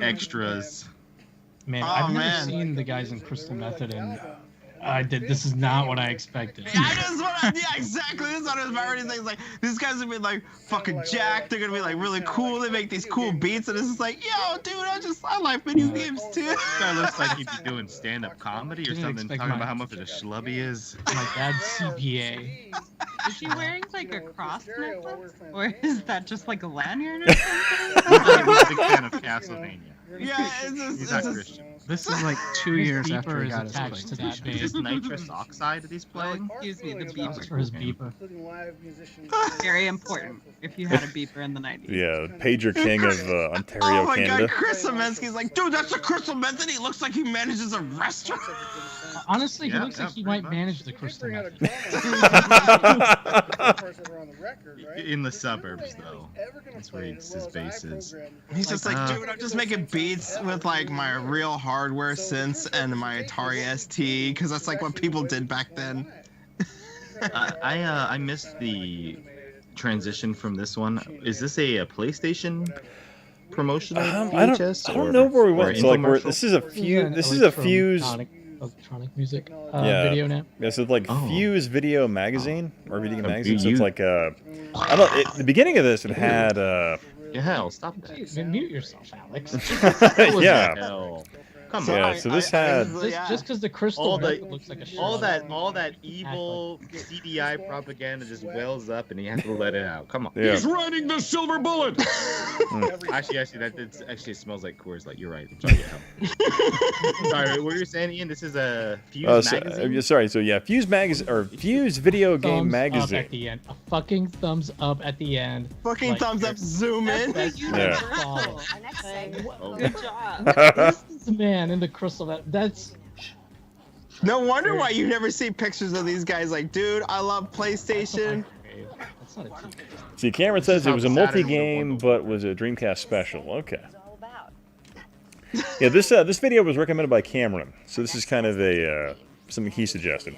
extras. Man, I've never seen the guys in Crystal Method, and this is not what I expected. Yeah, exactly. This is what I was already saying. Like, these guys are gonna be like fucking jacked. They're gonna be like really cool. They make these cool beats, and it's just like, yo, dude, I like video games too. This guy looks like he'd be doing stand-up comedy or Didn't something, expect talking my- about how much of a schlub he is. My dad's CPA. Is she wearing like a cross necklace? Or is that just like a lanyard or something? He's a big fan of Castlevania. Yeah, He's not Christian. This is like 2 years His after he beeper got is his attached to that PlayStation. base. Is this nitrous oxide that he's playing? Excuse me, the That's beeper. for his beeper. Very important if you had a beeper in the 90s. Yeah, Pager King of Ontario, Oh my Canada. god, Chris Semensky's like, dude, that's the Crystal Method. He looks like he manages a restaurant. Honestly, he Yeah, looks like he pretty might much. manage the Crystal Method. In the suburbs, though. That's where his base is. He's just like, dude, I'm just making beats with like my real hardware synths and my Atari ST, because that's like what people did back then. I missed the transition from this one. Is this a PlayStation promotional I VHS? don't know where we or went. So like, infomercial? this is a Fuse. Electronic music Yeah, video now. Yeah, so it's like Fuse Video Magazine or Video Game Magazine. So you- it's like I don't. The beginning of this, it had Hell, stop that. Jeez, mute yourself, Alex. yeah. Hell. Come Yeah, on. so this had Just because the crystal all record looks like a all shrine. that evil CDI propaganda just wells up, and he has to let it out. Come on. Yeah. He's riding the silver bullet. Actually, it smells like Coors Light. You're right. I'm sorry. Sorry, what were you saying, Ian? This is a Fuse magazine. Sorry. So yeah, Fuse magazine or Fuse Video Game Thumbs up Magazine. at the end. A fucking thumbs up at the end. Fucking Like, thumbs up, zoom in. Yeah. Good job. This man in the crystal. That's. No wonder why you never see pictures of these guys. Like, dude, I love PlayStation. That's not a TV. See, Cameron says it was a multi-game, but was a Dreamcast special. Okay. Yeah, this video was recommended by Cameron, so this is kind of a something he suggested.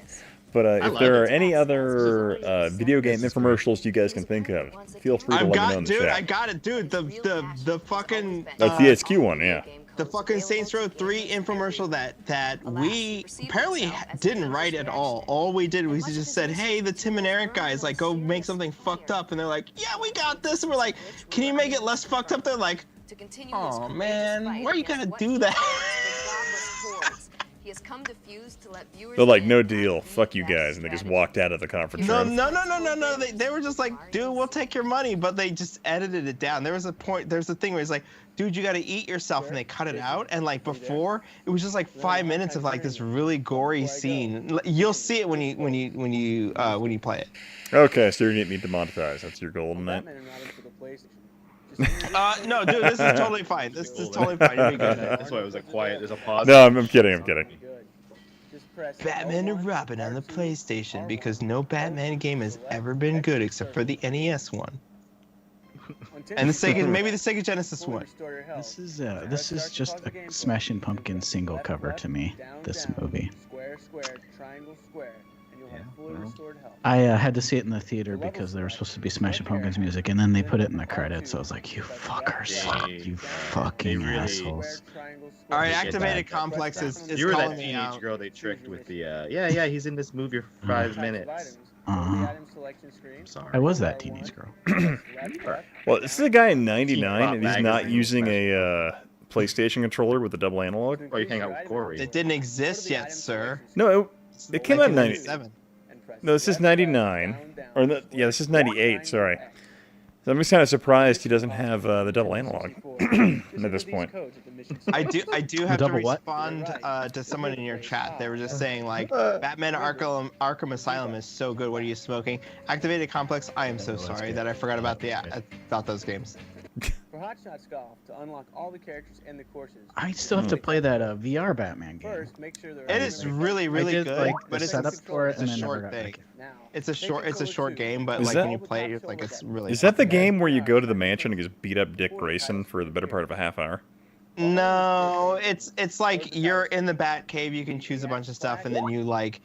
But if there are any other video game infomercials you guys can think of, feel free to let me know in the chat. I got it, dude. The fucking. That's the HQ one, yeah. The fucking Saints Row 3 infomercial that we apparently didn't write at all. All we did was just said, hey, the Tim and Eric guys, like, go make something fucked up. And they're like, yeah, we got this. And we're like, can you make it less fucked up? They're like, oh, man, why are you gonna do that? He has come to Fuse to let viewers. They're like, no deal, fuck you guys, and they just walked out of the conference room. No. They were just like, dude, we'll take your money, but they just edited it down. There's a thing where it's like, dude, you got to eat yourself, and they cut it out. And like before, it was just like 5 minutes of like this really gory scene. You'll see it when you play it. Okay, so you're gonna get me demonetized. That's your goal tonight. No, dude, this is totally fine. This is totally fine. You'll be good. That's why it was like quiet. There's a pause. No, I'm kidding. I'm kidding. Batman and Robin on the PlayStation because no Batman game has ever been good except for the NES one. And the Sega, maybe the Sega Genesis one. This is just a Smashing Pumpkins single cover to me. This movie. I had to see it in the theater because there was supposed to be Smashing Pumpkins music, and then they put it in the credits. So I was like, "You fuckers, you fucking assholes!" All right, Activated Complex is You were that calling me teenage out. girl they tricked with the yeah, he's in this movie for 5 minutes. Sorry. I was that teenage girl. Well, this is a guy in '99, and he's not using a PlayStation controller with a double analog. Oh, you hang out with Corey. It didn't exist yet, sir. No, it came out in '90. 1997. No, this is '99, or yeah, this is '98. Sorry. So I'm just kind of surprised he doesn't have the double analog at this point. I do have to double what? respond to someone in your chat. They were just saying like, Batman Arkham Asylum is so good. What are you smoking? Activated Complex. I am so sorry that I forgot about those games. For Hot Shots Golf, to unlock all the characters and the courses. I still have to play that VR Batman game. First, make sure they're It is really, really did, good, like, but the it's setup for it, it's a and I never short got thing. back. It's a short game, but Is like that- when you play it, like it's really. Is that the game where you go to the mansion and just beat up Dick Grayson for the better part of a half hour? No, it's like you're in the Bat Cave. You can choose a bunch of stuff, and then you like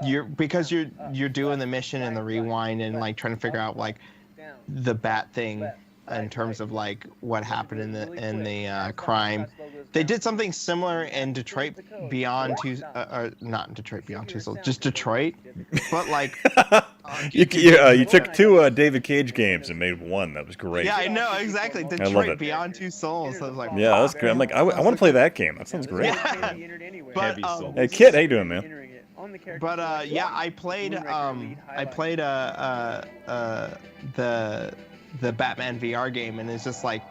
you're doing the mission and the rewind and like trying to figure out like the Bat thing in terms of like what happened in the crime. They did something similar in Detroit Beyond Two, or not in Detroit Beyond Two Souls, just Detroit, but like. You took two David Cage games and made one. That was great. Yeah, I know exactly. I love Detroit it. Beyond Two Souls. I was like, Yeah, that's great. I'm like, I want to play that game. That sounds great. Yeah. But Hey, Kit, how you doing, man? But yeah, I played the Batman VR game, and it's just like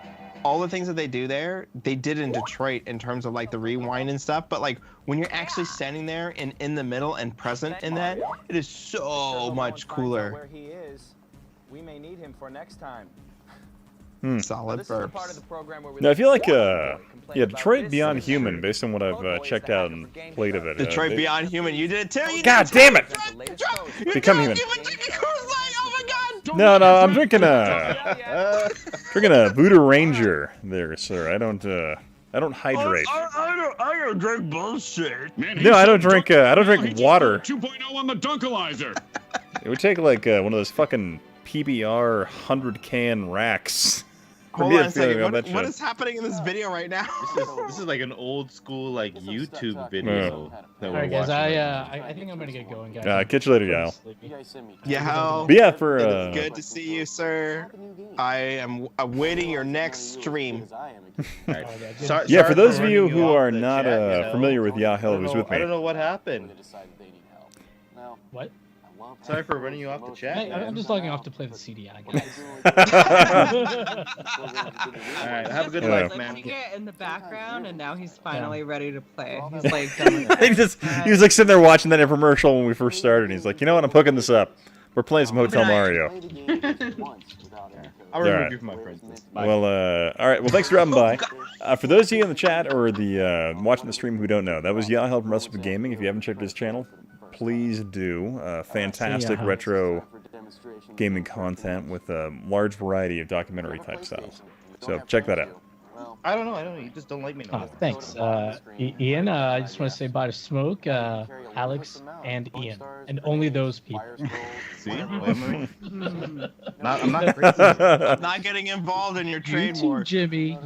all the things that they do there, they did in Detroit in terms of like the rewind and stuff. But like when you're actually standing there and in the middle and present in that, it is so much cooler. Where he is, we may need him for next time. Solid This is the burps. part of the program where we No, I feel like complain Detroit about Beyond this. Human, based on what I've checked out and played of it. Detroit they- Beyond Human, you did it too. You God did damn it! You Become did human. You were drinking Coors Light. Oh my God! No, I'm drinking a Voodoo Ranger there, sir. I don't hydrate. I don't drink bullshit. No, I don't drink water. 2.0 on the Dunkalizer. It would take like one of those fucking PBR 100-can racks. Hold on a second. What is happening in this video right now? This is like an old school like YouTube video that All we're right, guys. watching. I think I'm gonna get going, guys. Catch you later, Yal. Yeah, But yeah, for it's good to see you, sir. I am awaiting your next stream. Yeah, for those of you who are not familiar with Yahel, who's with I don't me. know what happened. What? Sorry for running you off the chat. I'm just logging off to play the CDI, guys. All right, have a good He's life, man. flicking it in the background, and now he's finally ready to play. He's like, done with he was like sitting there watching that infomercial when we first started. And he's like, you know what? I'm hooking this up. We're playing some Hotel Mario. I'll remove you from my friends list. Bye. Well, all right. Well, thanks for dropping by. For those of you in the chat or the watching the stream who don't know, that was Yahel from Recipe Gaming. If you haven't checked his channel, please do. Fantastic retro gaming content with a large variety of documentary type styles. So check that out. I don't know. You just don't like me no more. Thanks, Ian. I just want to say bye to Smoke, Alex, and Ian, and only those people. See, I'm not getting involved in your trade war, Jimmy.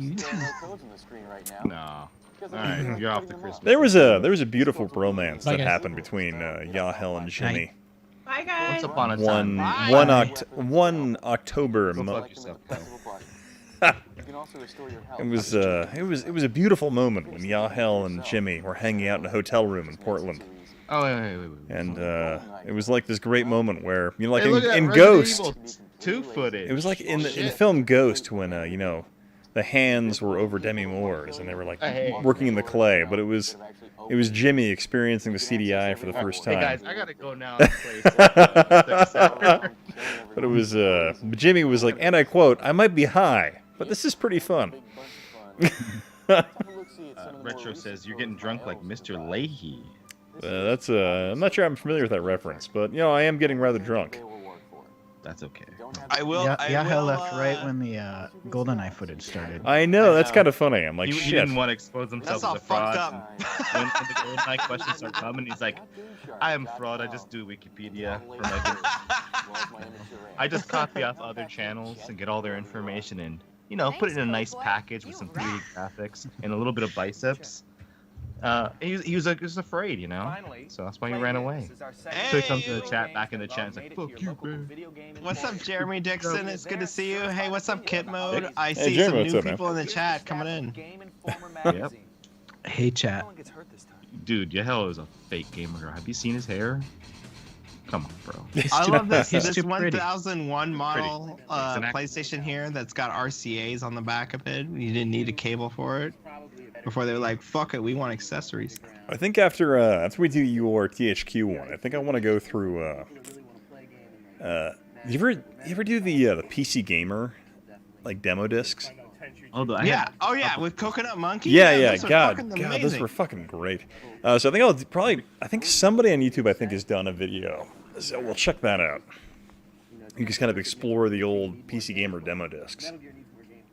No. All right, you're off the Christmas. There was a beautiful bromance that happened between Yahel and Jimmy. Bye, guys. Once upon a time. One October. Go fuck yourself, It was a beautiful moment when Yahel and Jimmy were hanging out in a hotel room in Portland. Oh, wait. And it was like this great moment where, you know, like hey, in Ghost. Evil 2 footage. It was like in the film Ghost when, you know, the hands were over Demi Moore's and they were like working in the clay, but it was Jimmy experiencing the CDI for the first time. Hey guys, I gotta go now. But it was Jimmy was like, and I quote, "I might be high, but this is pretty fun." Retro says you're getting drunk like Mr. Leahy. That's I'm not sure I'm familiar with that reference, but you know I am getting rather drunk. That's okay. I will. Yahel left right when the GoldenEye footage started. I know, that's kind of funny. I'm like, he shit. didn't want to expose himself That's as a all fraud. fucked up. When the GoldenEye questions start coming, he's like, I am fraud, I just do Wikipedia for my videos. I just copy off other channels and get all their information and, you know, put it in a nice package with some 3D graphics and a little bit of biceps. He was afraid, you know, so that's why he ran away. So he comes to the chat, back in the chat, and he's like, "Fuck you, man." What's up, Jeremy Dixon? It's good to see you. Hey, what's up, Kit Mode? I Hey, see Jeremy, some what's new up, people in the chat coming in. Yep. Hey, chat. Dude, Yahel is a fake gamer. Have you seen his hair? Come on, bro. I love this. He's This too pretty. 1001 model It's an PlayStation here that's got RCAs on the back of it. You didn't need a cable for it. Before they were like, "Fuck it, we want accessories." I think after we do your THQ one, I think I want to go through. You ever do the PC Gamer like demo discs? Yeah. Oh yeah, with Coconut Monkey. Yeah. Those are God, fucking those amazing. were fucking great. So I think I think somebody on YouTube has done a video. So we'll check that out. You can just kind of explore the old PC Gamer demo discs.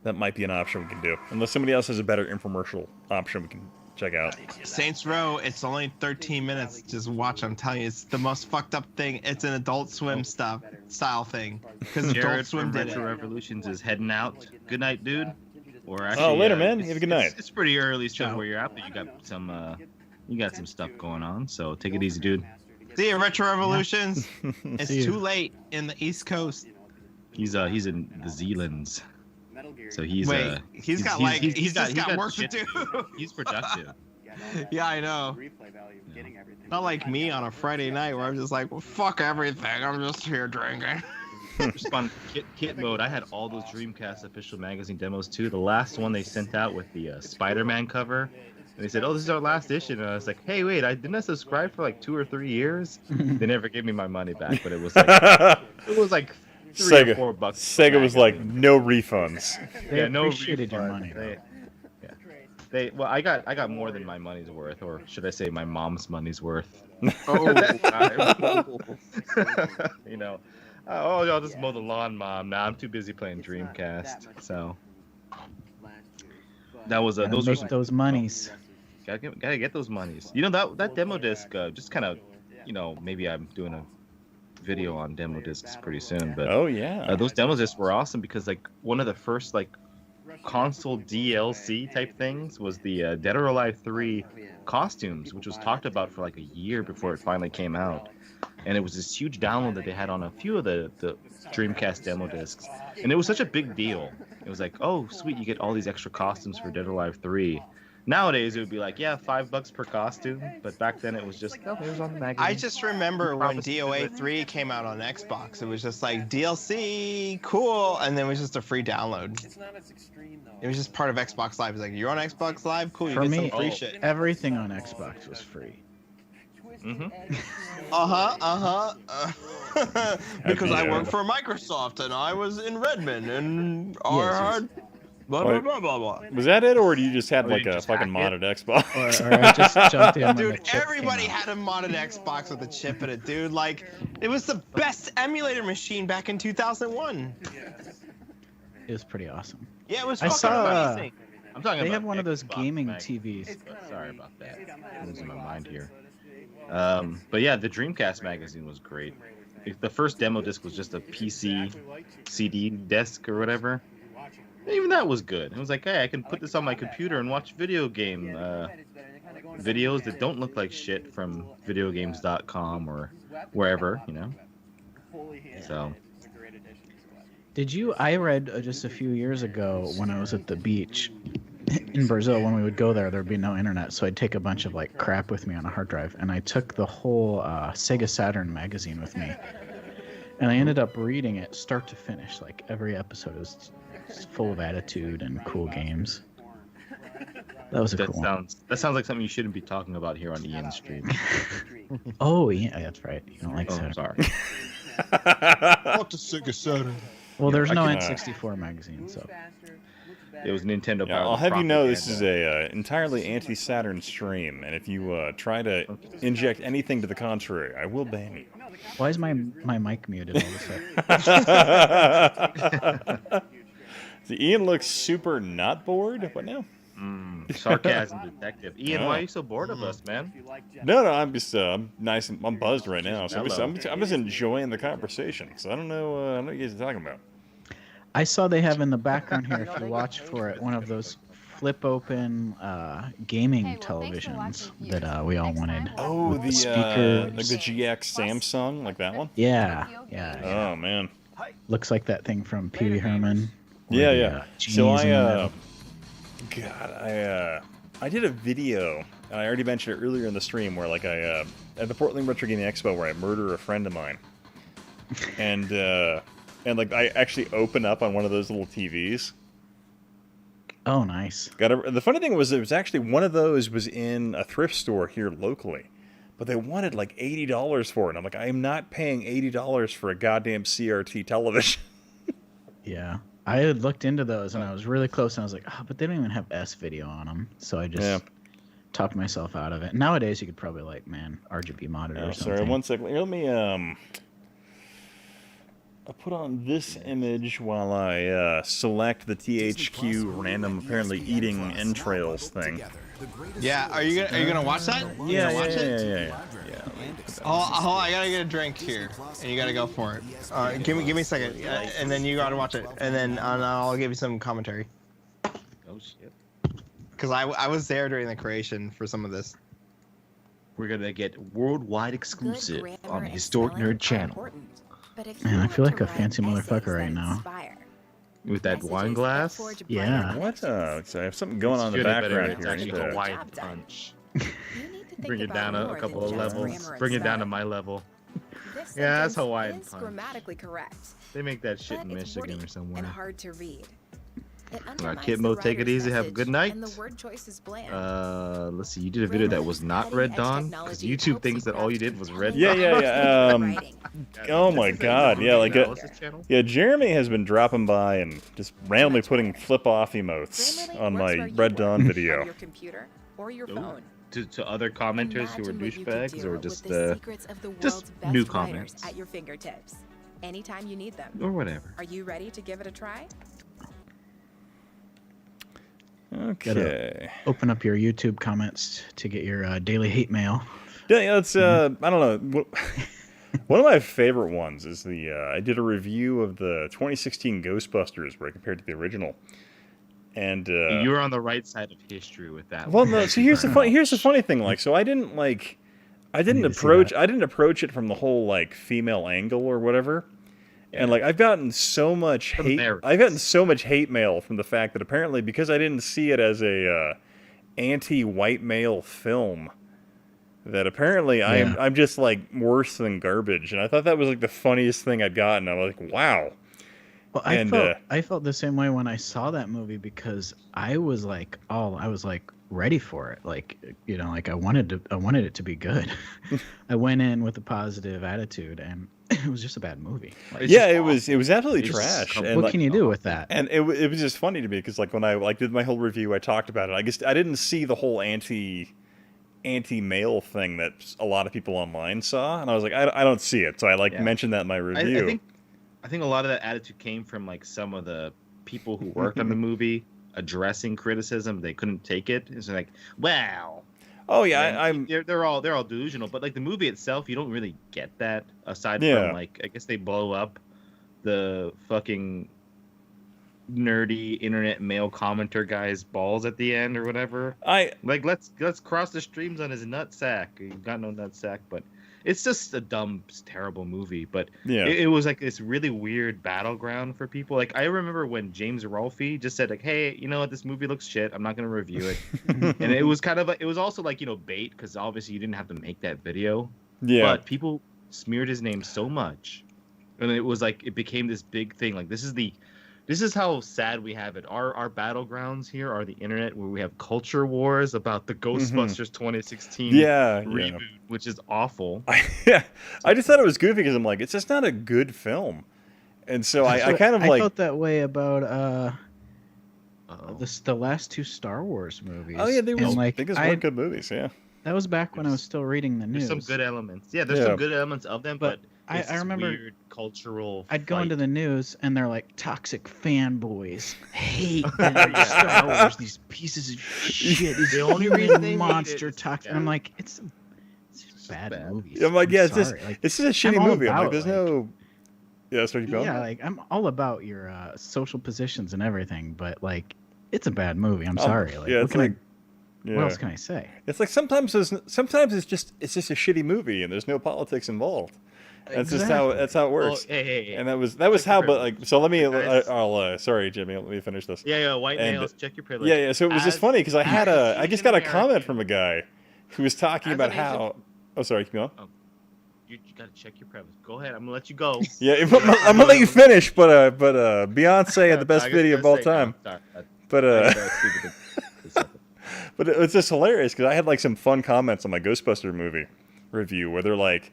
That might be an option we can do. Unless somebody else has a better infomercial option we can check out. Saints Row, it's only 13 minutes. Just watch, I'm telling you, it's the most fucked up thing. It's an Adult Swim style thing. Because Adult Jared Swim from did Retro it. Revolutions is heading out. Good night, dude. Or actually, Oh, later, man. You have a good night. It's pretty early still where you're at, but you got some stuff going on. So take it easy, dude. See you, Retro Revolutions. It's See you. too late in the East Coast. He's in the Zealands. So he's he's got work to do. He's productive. Yeah, I know. Not like me on a Friday night where I'm just like, well, fuck everything. I'm just here drinking. Just on kit mode, I had all those Dreamcast official magazine demos too. The last one they sent out with the Spider-Man cover, and they said, "Oh, this is our last issue." And I was like, "Hey, wait, I didn't subscribe for like 2 or 3 years." They never gave me my money back, but it was like $3 or $4. Sega was like, no refunds. They no appreciated your refunds. money, though. Well, I got more than my money's worth, or should I say, my mom's money's worth. You know. I'll just mow the lawn, Mom. Nah, I'm too busy playing Dreamcast. So that was Gotta those make were some, those monies. gotta get those monies. You know that demo disc just kind of, you know, maybe I'm doing a video on demo discs pretty soon. But oh yeah, those demo discs were awesome because like one of the first like console DLC type things was the Dead or Alive 3 costumes, which was talked about for like a year before it finally came out. And it was this huge download that they had on a few of the Dreamcast demo discs. And it was such a big deal. It was like, oh, sweet, you get all these extra costumes for Dead or Alive 3. Nowadays, it would be like, yeah, $5 per costume. But back then, it was just, oh, it was on the magazine. I just remember when DOA 3 came out on Xbox. It was just like, DLC, cool. And then it was just a free download. It's not as extreme, though. It was just part of Xbox Live. It's like, you're on Xbox Live? Cool, you For get me, some free shit. everything on Xbox was free. Because I Yeah. work for Microsoft and I was in Redmond and I had blah blah blah blah blah. Was that it, or do you just had Oh, like you a just fucking hacked it? modded Xbox? Or I just jumped in when the Dude, chip everybody came out. had a modded Xbox with a chip in it, dude. Like, it was the best emulator machine back in 2001. It was pretty awesome. Yeah, it was I fucking saw. amazing. I'm talking They about have one of those Xbox gaming magazine. TVs. Sorry about that. I'm losing my mind here. But yeah, the Dreamcast magazine was great. The first demo disc was just a PC CD disc or whatever. Even that was good. It was like, hey, I can put this on my computer and watch video game videos that don't look like shit from videogames.com or wherever, you know. So. Did you? I read just a few years ago when I was at the beach in Brazil. When we would go there, there'd be no internet, so I'd take a bunch of like crap with me on a hard drive, and I took the whole Sega Saturn magazine with me, and I ended up reading it start to finish. Like every episode is full of attitude and cool games. That was a cool one. That sounds like something you shouldn't be talking about here on Ian's stream. Oh yeah, that's right. You don't like Oh, Saturn. I'm sorry. What the Sega Saturn? Well, there's I no can, N64 magazine, so. It was Nintendo. Yeah, I'll have you know this is a entirely anti-Saturn stream, and if you try to inject anything to the contrary, I will ban you. Why is my mic muted all of a sudden? See, Ian looks super not bored. What now? Sarcasm detective. Ian, why are you so bored of us, man? No, I'm just I'm nice and I'm buzzed right now. So Hello. I'm just enjoying the conversation. So I don't know what you guys are talking about. I saw they have in the background here, if you watch for it, one of those flip open gaming televisions that we all wanted. Oh, with the speakers. like the GX Samsung, like that one. Yeah. Oh man. Looks like that thing from Pee Wee Herman. Yeah, where yeah. the, So genie's in the middle. I did a video, and I already mentioned it earlier in the stream, where like at the Portland Retro Gaming Expo, where I murder a friend of mine, and like I actually open up on one of those little TVs. Oh, nice. The funny thing was, it was actually one of those was in a thrift store here locally, but they wanted like $80 for it. And I'm like, I am not paying $80 for a goddamn CRT television. Yeah. I had looked into those, and I was really close, and I was like, oh, but they don't even have S video on them. So I just talked myself out of it. Nowadays, you could probably, like, RGB monitor or something. Sorry, 1 second. Here, let me, I'll put on this image while I select the THQ random, apparently eating entrails thing. Yeah, are you gonna watch that? Yeah, watch yeah. Hold on, I gotta get a drink here, and you gotta go for it. Give me a second, and then you gotta watch it, and then I'll give you some commentary. Oh shit! Because I was there during the creation for some of this. We're gonna get worldwide exclusive on the Historic Nerd channel. Man, I feel like a fancy motherfucker right now. With that wine glass? Yeah. What? So I have something going on in the background here. I need to... Hawaiian punch. Bring it down a couple of levels. Bring it down to my level. Yeah, that's Hawaiian punch. Grammatically correct. They make that shit in But it's Michigan wordy or somewhere. and hard to read. It Alright, undermines Kitmo, the take it writer's easy. Have a message, good night. and the word choice is bland. Let's see. You did a video that was not Red Dawn because YouTube thinks that all you did was Red Dawn. Yeah. Oh my God. Yeah, like yeah. Jeremy has been dropping by and just randomly putting flip-off emotes on my Red Dawn video. Your computer or your phone. To other commenters who are Imagine what you could douchebags do or with just the secrets of the just world's best new writers comments at your fingertips, anytime you need them. or whatever. Are you ready to give it a try? Okay. Open up your YouTube comments to get your daily hate mail. Yeah, it's I don't know. One of my favorite ones is the I did a review of the 2016 Ghostbusters where I compared to the original. And you were on the right side of history with that. Well, one. no. So here's the funny thing. Like, so I didn't approach it from the whole like female angle or whatever. And like I've gotten so much hate. I've gotten so much hate mail from the fact that apparently because I didn't see it as a anti-white male film, that apparently I'm just like worse than garbage. And I thought that was like the funniest thing I'd gotten. I was like, wow. Well, I felt the same way when I saw that movie because I was like ready for it. Like, you know, like I wanted it to be good. I went in with a positive attitude and it was just a bad movie. Like, it was absolutely trash. And what can you do with that? And it was just funny to me because like when I like did my whole review, I talked about it. I guess I didn't see the whole anti-male thing that a lot of people online saw, and I was like, I don't see it. So I mentioned that in my review. I think a lot of that attitude came from like some of the people who worked on the movie addressing criticism. They couldn't take it. It's like, wow. Oh yeah, they're all delusional. But like the movie itself, you don't really get that aside from like I guess they blow up the fucking nerdy internet male commenter guy's balls at the end or whatever. Let's cross the streams on his nutsack. He got no nutsack, but it's just a dumb, terrible movie. But it was like this really weird battleground for people. Like I remember when James Rolfe just said like, "Hey, you know what? This movie looks shit. I'm not gonna review it." And it was kind of it was also like bait because obviously you didn't have to make that video. Yeah. But people smeared his name so much, and it was like it became this big thing. Like this is how sad we have it. Our battlegrounds here are the internet, where we have culture wars about the Ghostbusters 2016 reboot, which is awful. I just thought it was goofy because I'm like, it's just not a good film, and so I kind of I felt that way about the last two Star Wars movies. Oh yeah, they were like weren't good movies. Yeah, that was back when I was still reading the news. There's some good elements. Yeah, there's some good elements of them, but I remember weird cultural. I'd go into the news and they're like toxic fanboys hate Star Wars. These pieces of shit. These the only reason they monster toxic. And I'm like, it's bad movies. I'm like, this is a shitty movie. I'm like, there's no. Yeah, so like I'm all about your social positions and everything, but like, it's a bad movie. I'm sorry. Like, what else can I say? It's like sometimes it's just a shitty movie and there's no politics involved. That's just how it works. Well, hey, and that was how. But like, so let me. I'll. Sorry, Jimmy. Let me finish this. Yeah. White males, check your privilege. Yeah. So it was just funny because I just got a comment from a guy who was talking about how. Oh, sorry. Keep going. You gotta check your privilege. Go ahead. I'm gonna let you go. Yeah, I'm gonna let you finish. But Beyonce had the best video of all time. But but it's just hilarious because I had like some fun comments on my Ghostbuster movie review where they're like,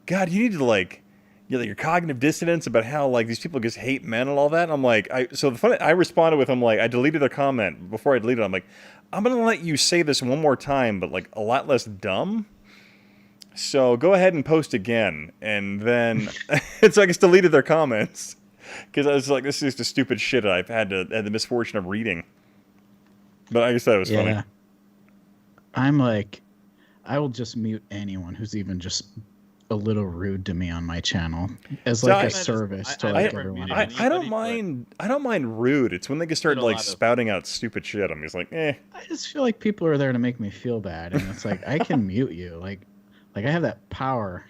God, you need to like, your cognitive dissonance about how like these people just hate men and all that. And I'm like, I responded with, I'm like, I deleted their comment before I deleted it. I'm like, I'm gonna let you say this one more time, but like a lot less dumb. So go ahead and post again, and then so I just deleted their comments because I was like, this is the stupid shit I've had the misfortune of reading. But I just thought it was funny. I'm like, I will just mute anyone who's even just a little rude to me on my channel as like a service to like everyone. I don't mind rude. It's when they just start like spouting out stupid shit. I'm just like, eh. I just feel like people are there to make me feel bad, and it's like I can mute you. Like I have that power.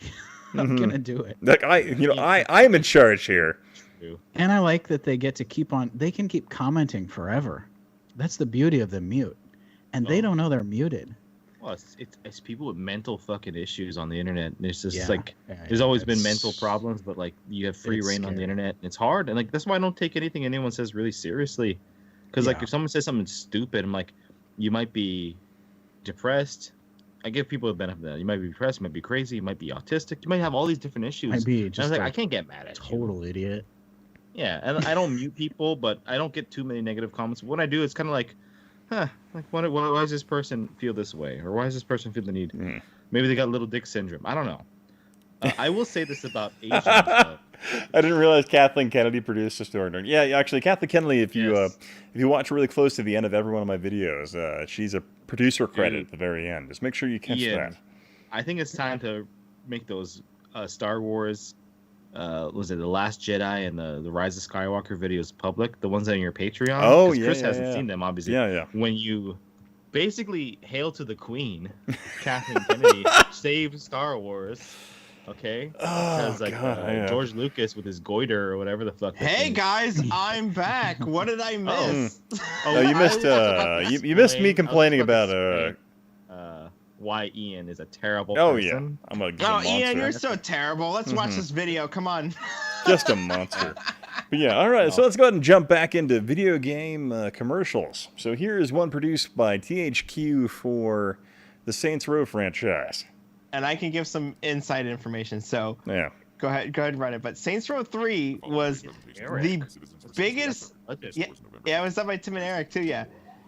I'm gonna do it. Like I'm in charge here. And I like that they get to keep on. They can keep commenting forever. That's the beauty of the mute, and they don't know they're muted. Well, it's people with mental fucking issues on the internet. It's just there's always been mental problems, but like you have free reign on the internet. And it's hard, and like that's why I don't take anything anyone says really seriously. Because like if someone says something stupid, I'm like, you might be depressed. I give people the benefit of that. You might be depressed, you might be crazy, you might be autistic, you might have all these different issues. Might be just I can't get mad at total idiot. Yeah, and I don't mute people, but I don't get too many negative comments. When I do, it's kind of like, like why does this person feel this way, or why does this person feel the need? Maybe they got little dick syndrome. I don't know. I will say this about Asians. I didn't realize Kathleen Kennedy produced HistoricNerd. Yeah, actually, Kathleen Kennedy. If you watch really close to the end of every one of my videos, she's a producer credit at the very end. Just make sure you catch that. I think it's time to make those Star Wars, was it The Last Jedi and the Rise of Skywalker videos public, the ones on your Patreon? Oh, 'Cause yeah, Chris yeah, hasn't yeah. seen them, obviously. Yeah. When you basically hail to the Queen, Kathleen Kennedy, save Star Wars. Okay, because God, George Lucas with his goiter or whatever the fuck. Hey guys, I'm back. What did I miss? Oh, you missed you missed me complaining about why Ian is a terrible Oh person. yeah, I'm a Oh, Ian, you're so terrible. Let's watch this video. Come on. Just a monster. But yeah, all right, so let's go ahead and jump back into video game commercials. So here is one produced by THQ for the Saints Row franchise. And I can give some inside information. So yeah, go ahead and run it. But Saints Row 3 was the biggest. Yeah, it was done by Tim and Eric too. Yeah,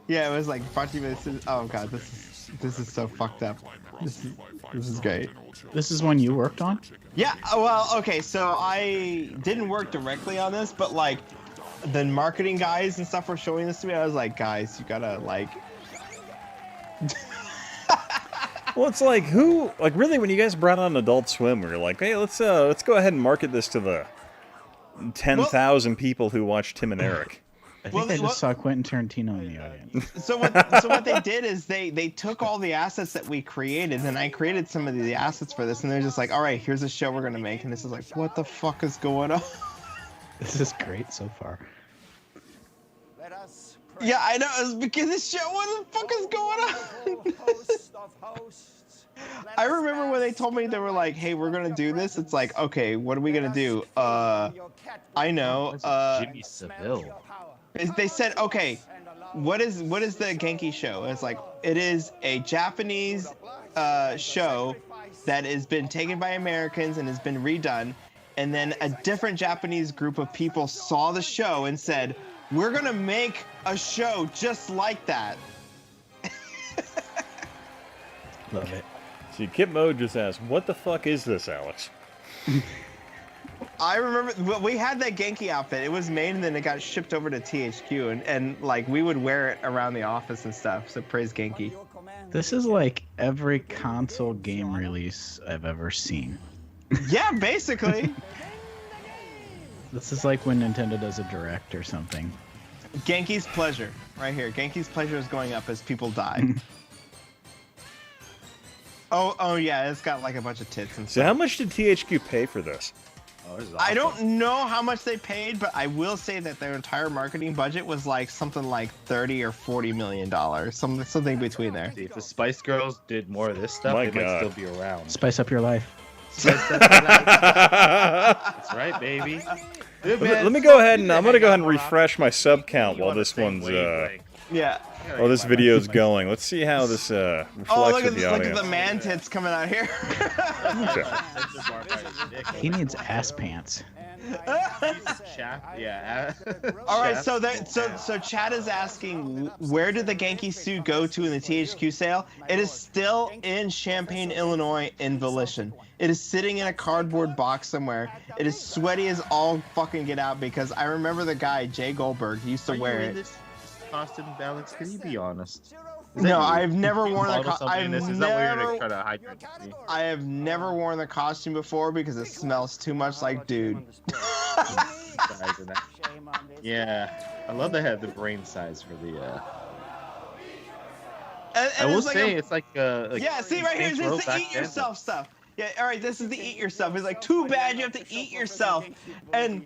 it was like 40 minutes. Oh god, this is so fucked up. This is great. This is one you worked on? Yeah. Well, okay. So I didn't work directly on this, but like the marketing guys and stuff were showing this to me. I was like, guys, you gotta like. Well, it's like really when you guys brought on Adult Swim, we were like, hey, let's go ahead and market this to the 10,000 people who watch Tim and Eric. I think I just saw Quentin Tarantino in the audience. So what they did is they took all the assets that we created, and I created some of the assets for this, and they're just like, all right, here's a show we're gonna make, and this is like, what the fuck is going on? This is great so far. Yeah, I know. It's because this show. What the fuck is going on? I remember when they told me they were like, "Hey, we're gonna do this." It's like, okay, what are we gonna do? I know. Jimmy Seville. They said, okay, what is the Genki show? It's like it is a Japanese show that has been taken by Americans and has been redone, and then a different Japanese group of people saw the show and said, we're gonna make a show just like that. Love it. See, Kip Mo just asked, what the fuck is this, Alex? I remember we had that Genki outfit. It was made and then it got shipped over to THQ, and like we would wear it around the office and stuff. So praise Genki. This is like every console game release I've ever seen. Yeah, basically. This is like when Nintendo does a direct or something. Genki's pleasure, right here. Genki's pleasure is going up as people die. Oh yeah, it's got like a bunch of tits and stuff. So how much did THQ pay for this? Oh, this is I awesome. don't know how much they paid, but I will say that their entire marketing budget was like something like $30 or $40 million, something between there. See, if the Spice Girls did more of this stuff, My they might God. still be around. Spice up your life. That's right, baby. Let me go ahead and I'm gonna go ahead and refresh my sub count while this one's Yeah. while this video's going. Let's see how this reflects Oh, look with the at audience. the man tits coming out here. He needs ass pants. Yeah. All right, so Chad is asking, where did the Genki suit go to in the THQ sale? It is still in Champaign, Illinois, in Volition. It is sitting in a cardboard box somewhere. It is sweaty as all fucking get out because I remember the guy Jay Goldberg used to wear it. This costume, Alex? Can you be honest? No, I've never worn the costume. I have never worn the costume before because it smells too much like dude. Yeah, I love they had the brain size for the. And I will it's like say a, it's like yeah, see right here, Saints this Row is the back eat then. yourself stuff. Yeah, all right, this is the eat yourself. It's like too bad you have to eat yourself, and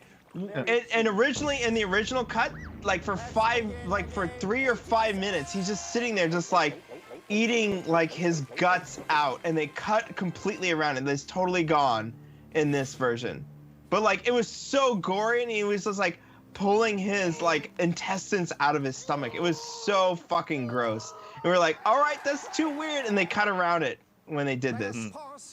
originally in the original cut, like for 3 or 5 minutes, he's just sitting there, just like eating like his guts out, and they cut completely around it. It's totally gone in this version, but like it was so gory, and he was just like pulling his like intestines out of his stomach. It was so fucking gross. And we're like, all right, that's too weird, and they cut around it when they did this.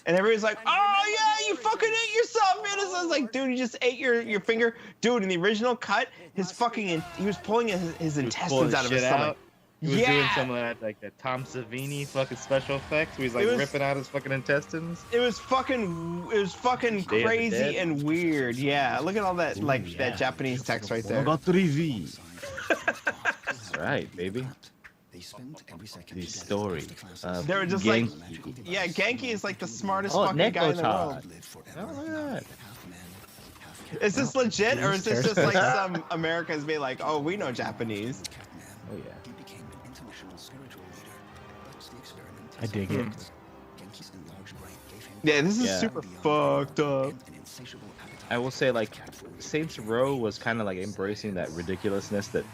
And everybody's like, oh yeah, you fucking ate yourself, man. I was like, dude, you just ate your finger. Dude, in the original cut, he was pulling his intestines out of his stomach. He was doing some of that, like the Tom Savini fucking special effects, where he's like ripping out his fucking intestines. It was fucking crazy and weird. Yeah, look at all that that Japanese text right there. That's right, baby. the story. They were just like, yeah, Genki is like the smartest fucking guy in the world. Is this legit, or is this just like some Americans being like, oh, we know Japanese? Oh yeah. I dig it. Yeah, this is super fucked up. I will say, like, Saints Row was kind of like embracing that ridiculousness that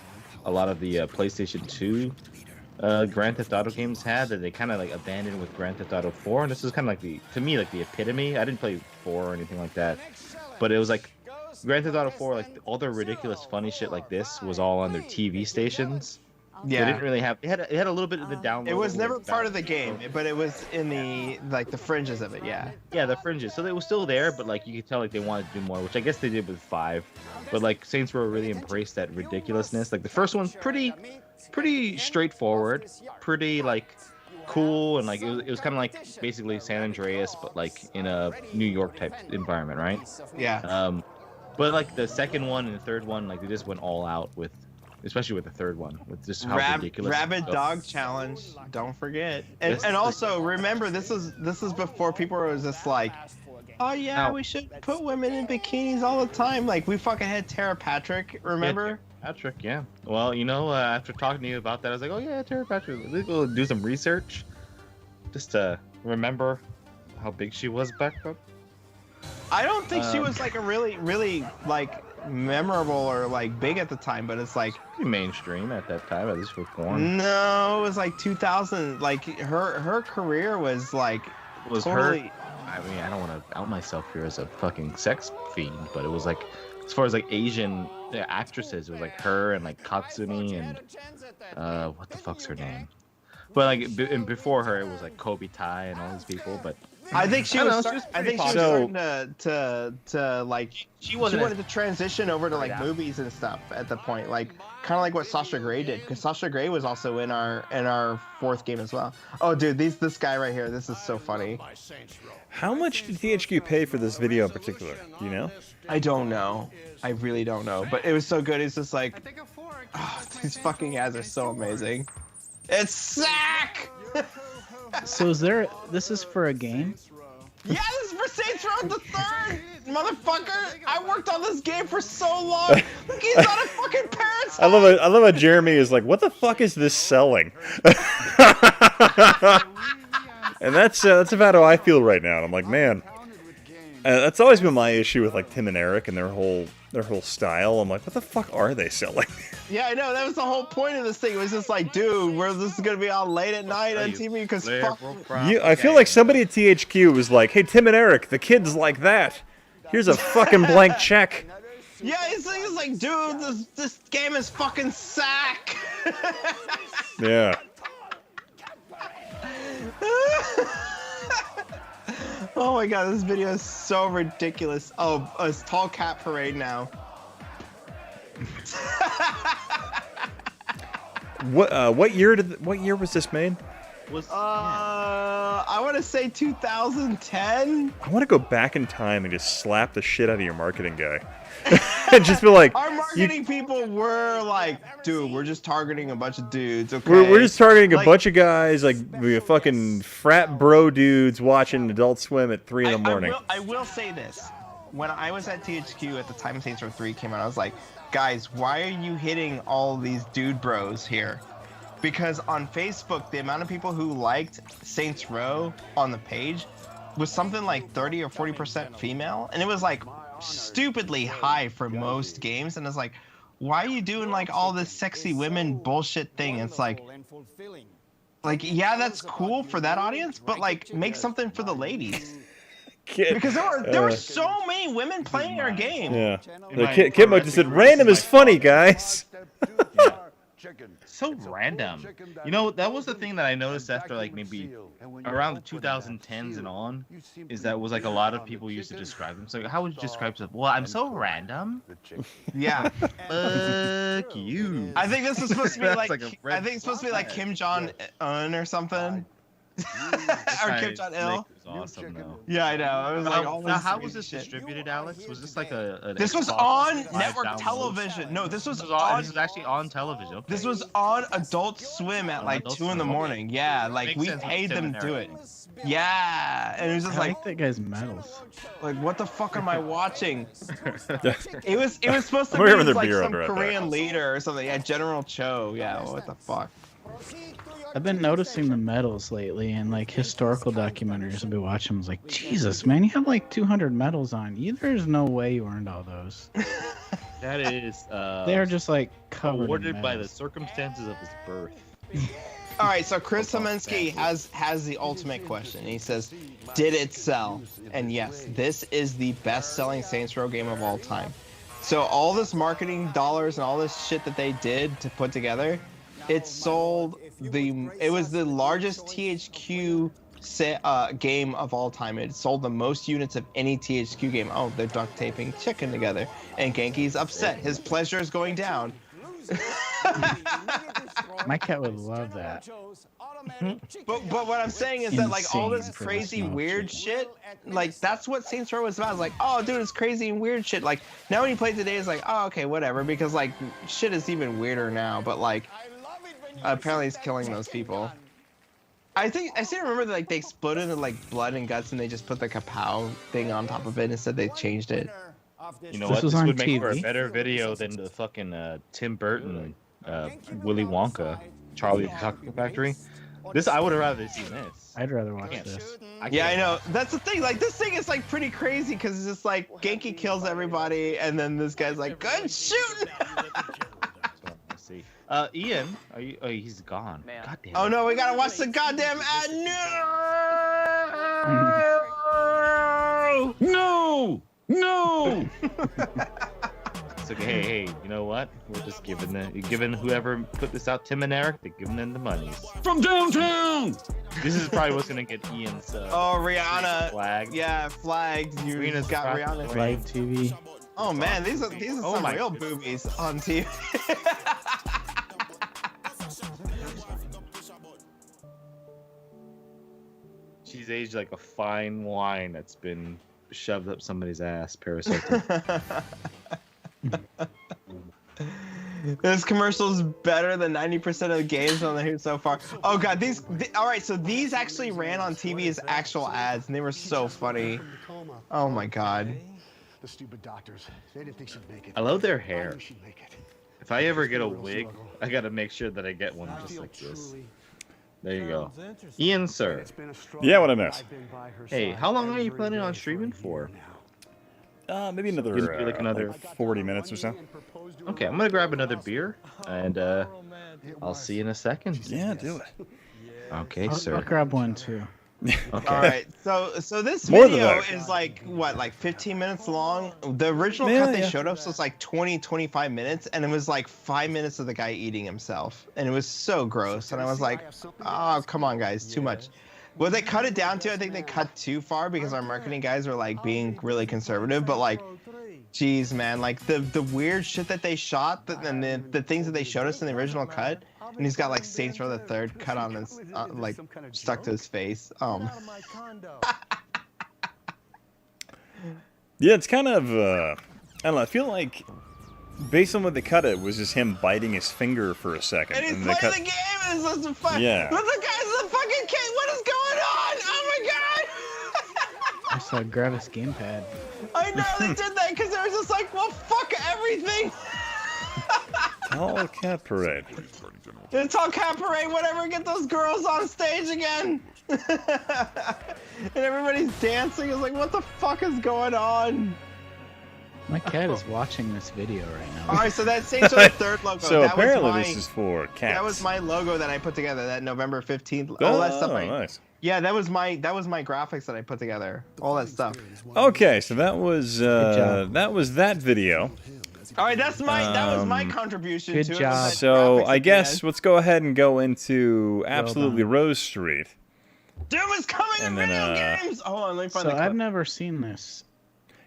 a lot of the PlayStation 2 Grand Theft Auto games had, that they kind of like abandoned with Grand Theft Auto 4, and this is kind of like to me, like the epitome. I didn't play 4 or anything like that, but it was like Grand Theft Auto 4, like all their ridiculous funny shit like this was all on their TV stations. Yeah, they didn't really have. It had a little bit of the download. It was never part of the game, but it was in the the fringes of it. Yeah. Yeah, the fringes. So it was still there, but like you could tell like they wanted to do more, which I guess they did with 5. But like Saints Row really embraced that ridiculousness. Like the first one's pretty straightforward, pretty like cool, and like it was kind of like basically San Andreas, but like in a New York type environment, right? Yeah. But like the second one and the third one, like they just went all out with. Especially with the third one, with just how ridiculous. Rabid Dog Challenge, don't forget. And also remember, this is before people were just like, oh yeah, we should put women in bikinis all the time. Like we fucking had Tara Patrick, remember? Yeah, Patrick, yeah. Well, you know, after talking to you about that, I was like, oh yeah, Tara Patrick. Let's go do some research, just to remember how big she was back then. I don't think she was like a really like memorable or like big at the time, but it's like mainstream at that time, at least for porn. No, it was like 2000. Like her career was like totally. Her. I mean, I don't want to out myself here as a fucking sex fiend, but it was like, as far as like Asian actresses, it was like her and like Katsumi and what the fuck's her name? But like and before her, it was like Kobe Tai and all these people, but. I think she was starting to like she wanted to transition over to like movies and stuff at the point, like kind of like what Sasha Grey did, because Sasha Grey was also in our 4th game as well. Oh dude, this guy right here, this is so funny. How much did THQ pay for this video in particular? You know? I don't know. I really don't know, but it was so good. It's just like, oh, these fucking ads are so amazing. It's Sack. So this is for a game? Yeah, this is for Saints Row the 3rd, motherfucker. I worked on this game for so long. Look, he's on a fucking parent's house. I love how Jeremy is like, what the fuck is this selling? And that's about how I feel right now. And I'm like, man, that's always been my issue with like Tim and Eric and their whole style. I'm like, what the fuck are they selling? Yeah, I know. That was the whole point of this thing. It was just like, dude, this is gonna be on late at night on TV because fuck. I feel like somebody at THQ was like, hey, Tim and Eric, the kids like that. Here's a fucking blank check. Yeah, it's like, dude, this game is fucking Sack. Yeah. Oh my god, this video is so ridiculous. Oh, it's Tall Cat Parade now. What year was this made? I want to say 2010. I want to go back in time and just slap the shit out of your marketing guy. And just be like, our marketing people were like, dude, we're just targeting a bunch of dudes. Okay, we're just targeting a bunch of guys, like fucking frat bro dudes watching Adult Swim at 3 in the morning. I will say this: when I was at THQ at the time Saints Row 3 came out, I was like, guys, why are you hitting all these dude bros here? Because on Facebook, the amount of people who liked Saints Row on the page was something like 30 or 40% female, and it was like stupidly high for most games. And it's like, why are you doing like all this sexy women bullshit thing? It's like, yeah, that's cool for that audience, but like make something for the ladies. Because there were so many women playing our game. Yeah. Kid Mode just said, random is funny, guys. So random. You know, that was the thing that I noticed after like maybe around the 2010s and on, is that was like a lot of people used to describe them. So how would you describe yourself? Well, I'm so random. Yeah. Fuck you. I think this is supposed to be like I think it's supposed to be like Kim Jong-un or something. Or Kim Jong-il. Awesome though. Yeah, I know. I was like, all now, this how was weird this shit. distributed, Alex? Was this like a? This was Xbox on Live network download? television. No, this was This on. was actually on television. Okay. This was on Adult Swim at like Adult 2 in the Swim, okay. morning. Yeah, like Makes we sense with paid them Tim to do and it. Yeah, and it was just I like, like that guy's medals. like what the fuck am I watching? It was supposed to We're having be their like beer some over right there. Korean leader or something. Yeah, General Cho. Yeah, what the fuck? I've been noticing the medals lately, and like historical documentaries I've been watching. I was like, Jesus, man, you have like 200 medals on you. There's no way you earned all those. That is. They're just like covered awarded in by the medals. circumstances of his birth. All right, so Chris Saminsky has the ultimate question. He says, "Did it sell?" And yes, this is the best-selling Saints Row game of all time. So all this marketing dollars and all this shit that they did to put together, it sold it was the largest THQ game of all time. It sold the most units of any THQ game. Oh, they're duct taping chicken together, and Genki's upset. His pleasure is going down. My cat would love that. But what I'm saying is that like all this Insane for crazy this weird shit, like that's what Saints Row is about. It's like, oh dude, it's crazy and weird shit. Like now when you play today, it's like, oh okay, whatever, because like shit is even weirder now. But like apparently he's killing those people. I still remember that like they exploded into like blood and guts and they just put the kapow thing on top of it and said they changed it. You know This what? was This on would make for a TV? better video than the fucking Tim Burton, Willy Wonka, Charlie the Chocolate Factory. This I would have rather seen this. I'd rather watch this. Yeah, I know. That's the thing. Like this thing is like pretty crazy because it's just like Genki kills everybody and then this guy's like, good shooting. Let's see. Ian, are you? Oh, he's gone. God damn. Oh no, we gotta watch the goddamn ad. No! No! It's okay. Hey, you know what? We're just giving whoever put this out, Tim and Eric, they're giving them the monies. From downtown! This is probably what's gonna get Ian's. Oh, Rihanna. Flagged. Yeah, flagged. You Serena's got got Rihanna. Live TV. Oh man, these are Oh some my real goodness. boobies on TV. She's aged like a fine wine that's been shoved up somebody's ass. Parasite. This commercial is better than 90% of the games on here so far. Oh god, all right, so these actually ran on TV as actual ads, and they were so funny. Oh my god. The stupid doctors. They didn't think she'd make it. I love their hair. I knew she'd make it. If I ever get a wig, I gotta make sure that I get one just like this. There you go. Ian, sir. Yeah, what I miss? Hey, how long are you planning on streaming for? Maybe Gonna another, be like another 40 minutes or so. Okay, I'm gonna grab another beer, and I'll see you in a second. Yeah, do it. Okay, I'll sir. grab one too. Okay. All right, so this More than video that. is like what, like 15 minutes long. The original Yeah, cut they yeah. showed us was like 20-25 minutes, and it was like 5 minutes of the guy eating himself, and it was so gross. And I was like, oh come on guys, too much. What they cut it down to, I think they cut too far because our marketing guys were like being really conservative. But like, geez man, like the weird shit that they shot, and the things that they showed us in the original cut. And he's got like Saints Row the Third cut on his, like stuck to his face. Yeah, it's kind of, I don't know, I feel like, based on what they cut, it was just him biting his finger for a second. And he's they playing cut... the game, and it's just fun. Yeah. Look, the guy's in the fucking cage. What is going on? Oh my god! I saw Gravis gamepad. I know they did that because they were just like, well, fuck everything. Tall Cat Parade. It's all cat parade, whatever. Get those girls on stage again. And everybody's dancing. It's like, what the fuck is going on? My cat is watching this video right now. All right, so that's Saints Row the Third logo. So that apparently was this is for cats. That was my logo that I put together. That November 15th. All that stuff. Nice. Yeah, that was my graphics that I put together. All that stuff. Okay, so that was that video. All right, that was my contribution good to it. job. So graphics I at the guess end. let's go ahead and go into Absolutely done. Rose Street. Doom is coming And in then, video games. Hold on, let me find So the clip. I've never seen this.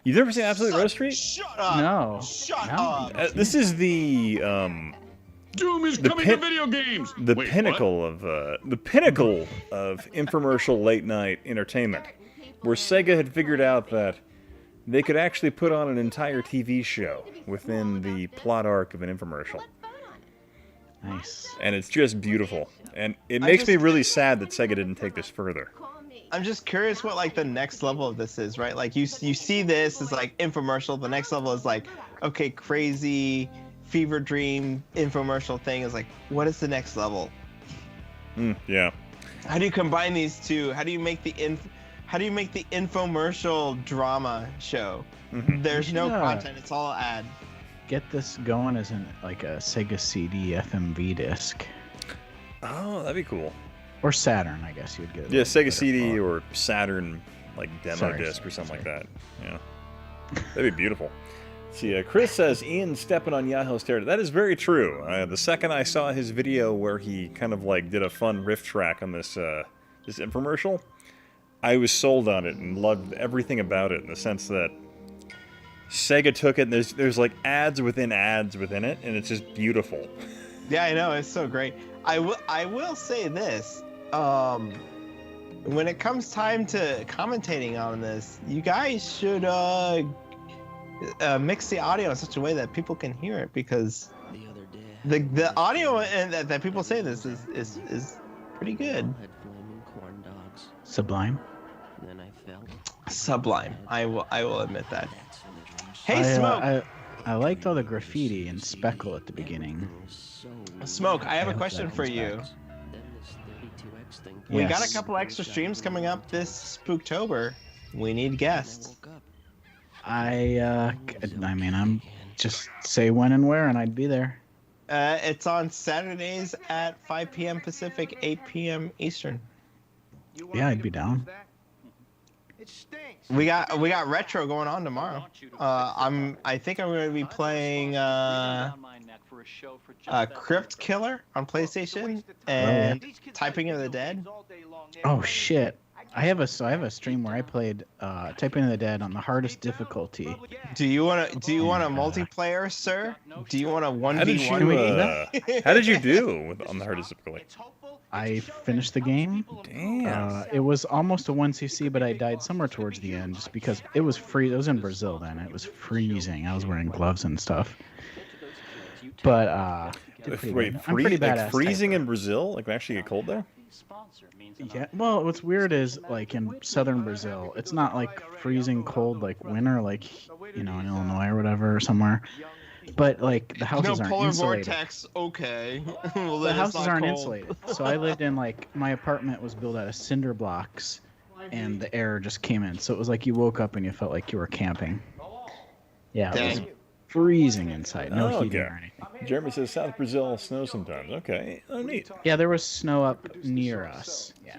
You've never seen Absolutely Rose Street? Shut up. No. Shut No. up. This is the Doom is coming to video games. The Wait, pinnacle of infomercial late night entertainment, where Sega had figured out that they could actually put on an entire TV show within the plot arc of an infomercial. Nice. And it's just beautiful. And it makes me really sad that Sega didn't take this further. I'm just curious what like the next level of this is, right? Like you see this as like infomercial. The next level is like, okay, crazy fever dream infomercial thing is like, what is the next level? Yeah. How do you combine these two? How do you make the infomercial drama show? There's no content. It's all ad. Get this going as like a Sega CD FMV disc. Oh, that'd be cool. Or Saturn, I guess you'd get. Yeah, Sega CD or Saturn, like demo disc or something like that. Yeah, that'd be beautiful. See, Chris says Ian stepping on Yahoo's territory. That is very true. The second I saw his video where he kind of like did a fun riff track on this this infomercial, I was sold on it and loved everything about it in the sense that Sega took it and there's like ads within it, and it's just beautiful. Yeah, I know, it's so great. I will say this. When it comes time to commentating on this, you guys should mix the audio in such a way that people can hear it, because the audio and that people say this is pretty good. Sublime. Sublime. I will admit that. Hey, Smoke. I liked all the graffiti and speckle at the beginning. Smoke, I have a question for you. We got a couple extra streams coming up this Spooktober. We need guests. I mean, I'm just say when and where, and I'd be there. It's on Saturdays at 5 p.m. Pacific, 8 p.m. Eastern. Yeah, I'd be down. We got retro going on tomorrow. I think I'm going to be playing Crypt Killer on PlayStation and Typing of the Dead. Oh shit! I have a stream where I played Typing of the Dead on the hardest difficulty. Do you want a multiplayer, sir? Do you want a 1v1? How did you do on the hardest difficulty? I finished the game. Damn. It was almost a 1cc, but I died somewhere towards the end just because it was free. It was in Brazil then. It was freezing. I was wearing gloves and stuff. But wait, freezing in Brazil? Like, actually get cold there? Yeah. Well, what's weird is like in southern Brazil, it's not like freezing cold like winter, like in Illinois or whatever or somewhere. But like the houses aren't polar insulated. vortex, okay. Well, the houses aren't cold. insulated. So I lived in like my apartment was built out of cinder blocks, and the air just came in. So it was like you woke up and you felt like you were camping. Yeah, it was freezing inside. No heating or anything. Jeremy says South Brazil snows sometimes. Okay, neat. Yeah, there was snow up near us. Yeah.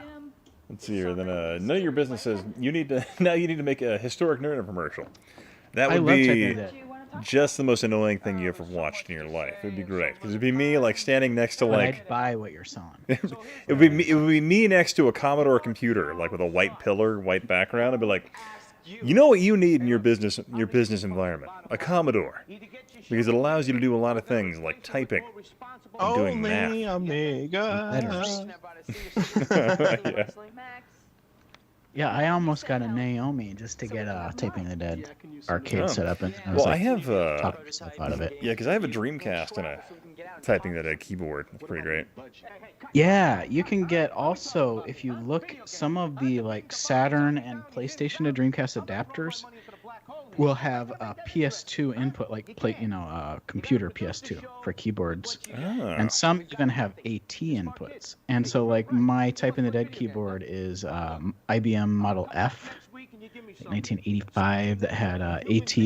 Let's see here. Then None of Your Business says you need to make a historic nerd infomercial. That would be just the most annoying thing you ever watched in your life. It'd be great because it'd be me like standing next to like. I'd buy what you're selling. It would be me next to a Commodore computer, like with a white pillar, white background. I'd be like, you know what you need in your business environment? A Commodore, because it allows you to do a lot of things like typing and doing math. Yeah. Yeah, I almost got a Naomi just to get Taping the Dead arcade set up, and I was I have talking myself out of it. Yeah, because I have a Dreamcast and a Typing the Dead keyboard. It's pretty great. Yeah, you can get also, if you look, some of the like Saturn and PlayStation to Dreamcast adapters will have a PS2 input, like computer PS2 for keyboards, and some even have AT inputs. And so, like my Typing the Dead keyboard is IBM Model F, 1985, that had a AT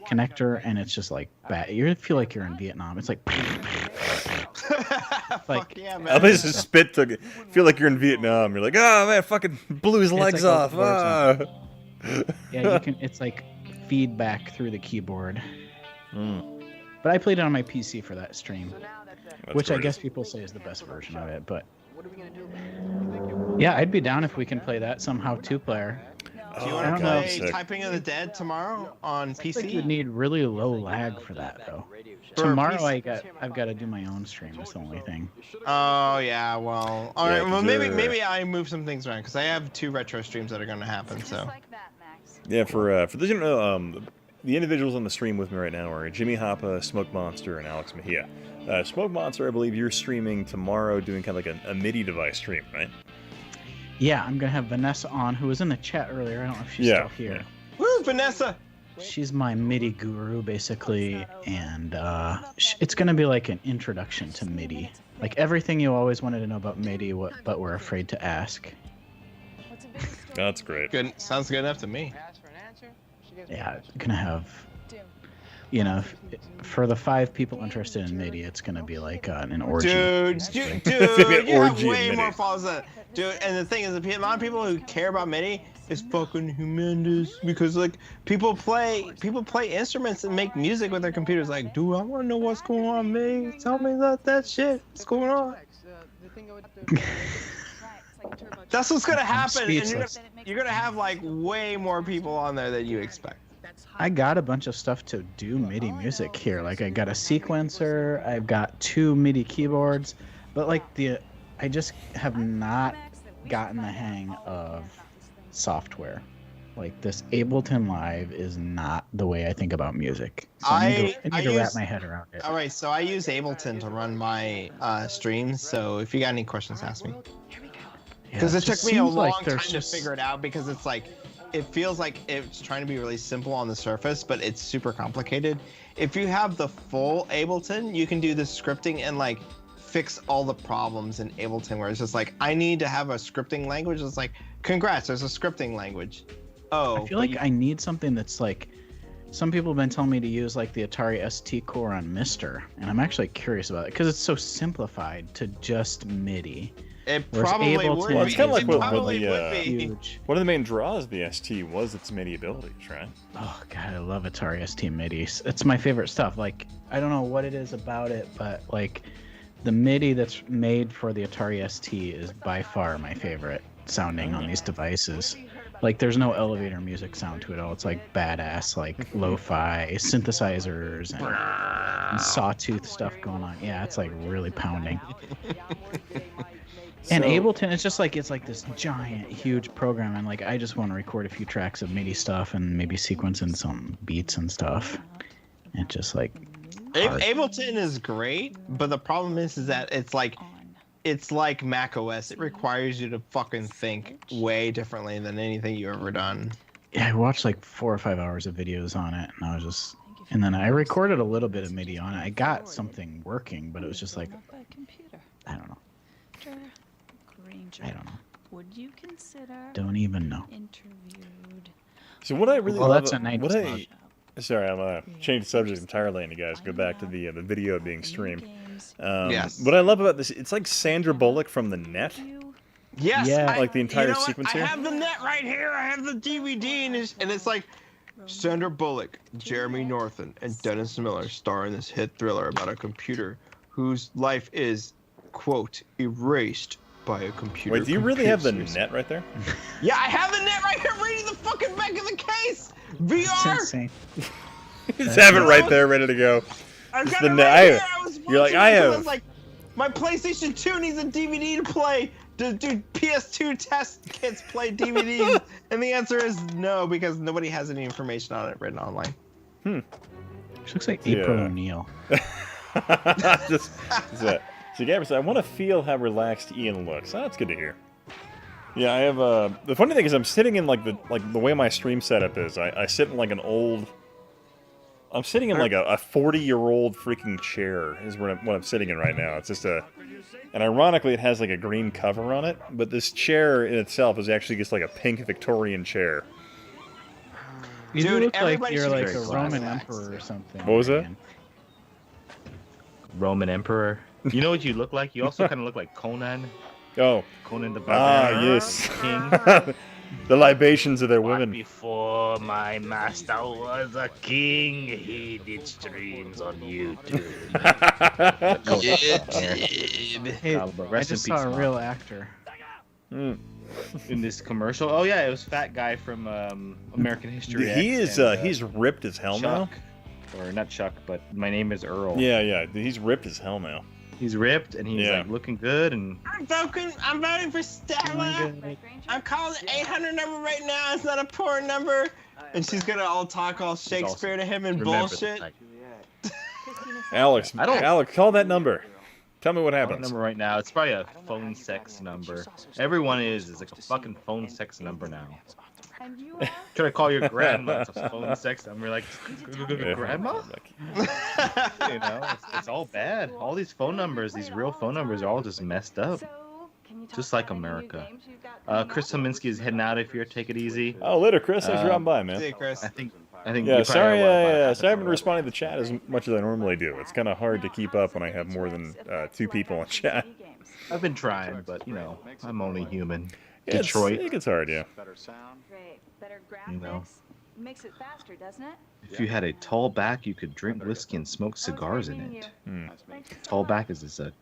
connector, and it's just like bad. You feel like you're in Vietnam. It's like. Like, yeah, man. At least a spit took it. Feel like you're in Vietnam. You're like, oh man, fucking blew his legs off. Yeah, you can. It's like feedback through the keyboard. But I played it on my PC for that stream, which I guess people say is the best version of it. But yeah, I'd be down if we can play that somehow 2-player. Do you want to play Typing of the Dead tomorrow on I think PC? you'd need really low lag for that though. Tomorrow I've got to do my own stream. That's the only thing. Oh yeah, well, all right. Yeah, Well, 'cause maybe I move some things around because I have 2 retro streams that are going to happen. So Yeah, for those who don't know, the individuals on the stream with me right now are Jimmy Hoppa, Smoke Monster, and Alex Mejia. Smoke Monster, I believe you're streaming tomorrow, doing kind of like a MIDI device stream, right? Yeah, I'm gonna have Vanessa on, who was in the chat earlier. I don't know if she's still here. Yeah. Woo, Vanessa! She's my MIDI guru, basically, and it's gonna be like an introduction to MIDI, like everything you always wanted to know about MIDI, but were afraid to ask. That's great. Good, sounds good enough to me. Yeah, gonna have, you know, for the 5 people interested in MIDI, it's gonna be like an orgy. Dude, you have way more followers than that. Dude, and the thing is, the amount of people who care about MIDI is fucking humongous because like people play instruments and make music with their computers. Like, dude, I want to know what's going on, man. Tell me that shit. What's going on? That's what's gonna happen, and you're gonna have like way more people on there than you expect. I got a bunch of stuff to do MIDI music here. Like I got a sequencer, I've got 2 MIDI keyboards, but like I just have not gotten the hang of software. Like this Ableton Live is not the way I think about music. So I need to wrap my head around it. All right, so I use Ableton to run my streams. So if you got any questions, ask me. Because it took me a long time to figure it out because it's like, it feels like it's trying to be really simple on the surface, but it's super complicated. If you have the full Ableton, you can do the scripting and like fix all the problems in Ableton where it's just like, I need to have a scripting language. It's like, congrats, there's a scripting language. Oh, I feel like I need something that's like, some people have been telling me to use like the Atari ST core on Mister, and I'm actually curious about it because it's so simplified to just MIDI. It probably would be. Well, it's kind of like It what probably would the be. one of the main draws of the ST was its MIDI abilities, right? Oh god, I love Atari ST MIDI. It's my favorite stuff. Like I don't know what it is about it, but like the MIDI that's made for the Atari ST is by far my favorite sounding on these devices. Like there's no elevator music sound to it all. It's like badass, like lo-fi synthesizers and sawtooth stuff going on. Yeah, it's like really pounding. And Ableton, it's just like it's like this giant, huge program, and like I just want to record a few tracks of MIDI stuff and maybe sequence in some beats and stuff. And just like Ableton is great, but the problem is that it's like Mac OS. It requires you to fucking think way differently than anything you've ever done. Yeah, I watched like 4 or 5 hours of videos on it, and I was just, and then I recorded a little bit of MIDI on it. I got something working, but it was just like, I don't know. I don't know. Would you consider Don't even know. interviewed? So what I really Well, love, that's a 90s sorry, I'm gonna change the subject entirely, and you guys go back to the video being streamed. Yes. What I love about this, it's like Sandra Bullock from The Net. Yes, Yeah. Like the entire you know what? sequence I here. have the net right here. I have the DVD, and it's like Sandra Bullock, Jeremy Northam, and Dennis Miller star in this hit thriller about a computer whose life is, quote, erased by a computer. Wait, do you really have the computer net right there? Yeah, I have the net right here, reading the fucking back of the case. VR. It's insane. You just have it right there, ready to go. I It's got the it net. right here. I was You're like, watching I it 'cause have. was like, my PlayStation 2 needs a DVD to play. Do PS2 test kits play DVDs? And the answer is no, because nobody has any information on it written online. She looks like April O'Neil. Just that. So Gabby said, I want to feel how relaxed Ian looks. Oh, that's good to hear. Yeah, I have the funny thing is I'm sitting in like the way my stream setup is. I sit in like an old. I'm sitting in like a 40-year-old freaking chair is what I'm sitting in right now. It's just and ironically it has like a green cover on it, but this chair in itself is actually just like a pink Victorian chair. You do Dude, look like everybody you're should like be a very Roman relaxed. emperor or something. What was that? man. Roman Emperor. You know what you look like? You also kind of look like Conan. Oh. Conan the Ah, Barbarian. yes. King. The libations of their women. Before my master was a king, he did streams on YouTube. Hey, I Rest in just peace, saw a Mark. real actor. in this commercial. Oh yeah, it was fat guy from American History X. He is he's ripped as hell now. Or not Chuck, but My Name is Earl. Yeah, he's ripped as hell now. He's ripped and he's like looking good and. I'm voting for Stella. I'm calling the 800 number right now. It's not a poor number. And she's gonna all talk all Shakespeare to him and bullshit. Alex, call that number. Tell me what happens. Number right now, it's probably a phone sex number. Everyone is like a fucking phone sex number now. Try to call your grandma. It's a phone sex number. Like, grandma? You know, it's all bad. All these phone numbers, these real phone numbers, are all just messed up. Just like America. Chris Tominski is heading out. If you're take it easy. Oh, later, Chris. Thanks for dropping by, man. See you, Chris. I think. Yeah, sorry. I haven't responded to the chat as much as I normally do. It's kind of hard to keep up when I have more than 2 people in chat. I've been trying, but you know, I'm only human. Yeah, Detroit. It's hard, yeah. Better sound. Great. Better graphics. You know. Makes it faster, doesn't it? If you had a tall back, you could drink whiskey and smoke cigars in it. Tall back is this a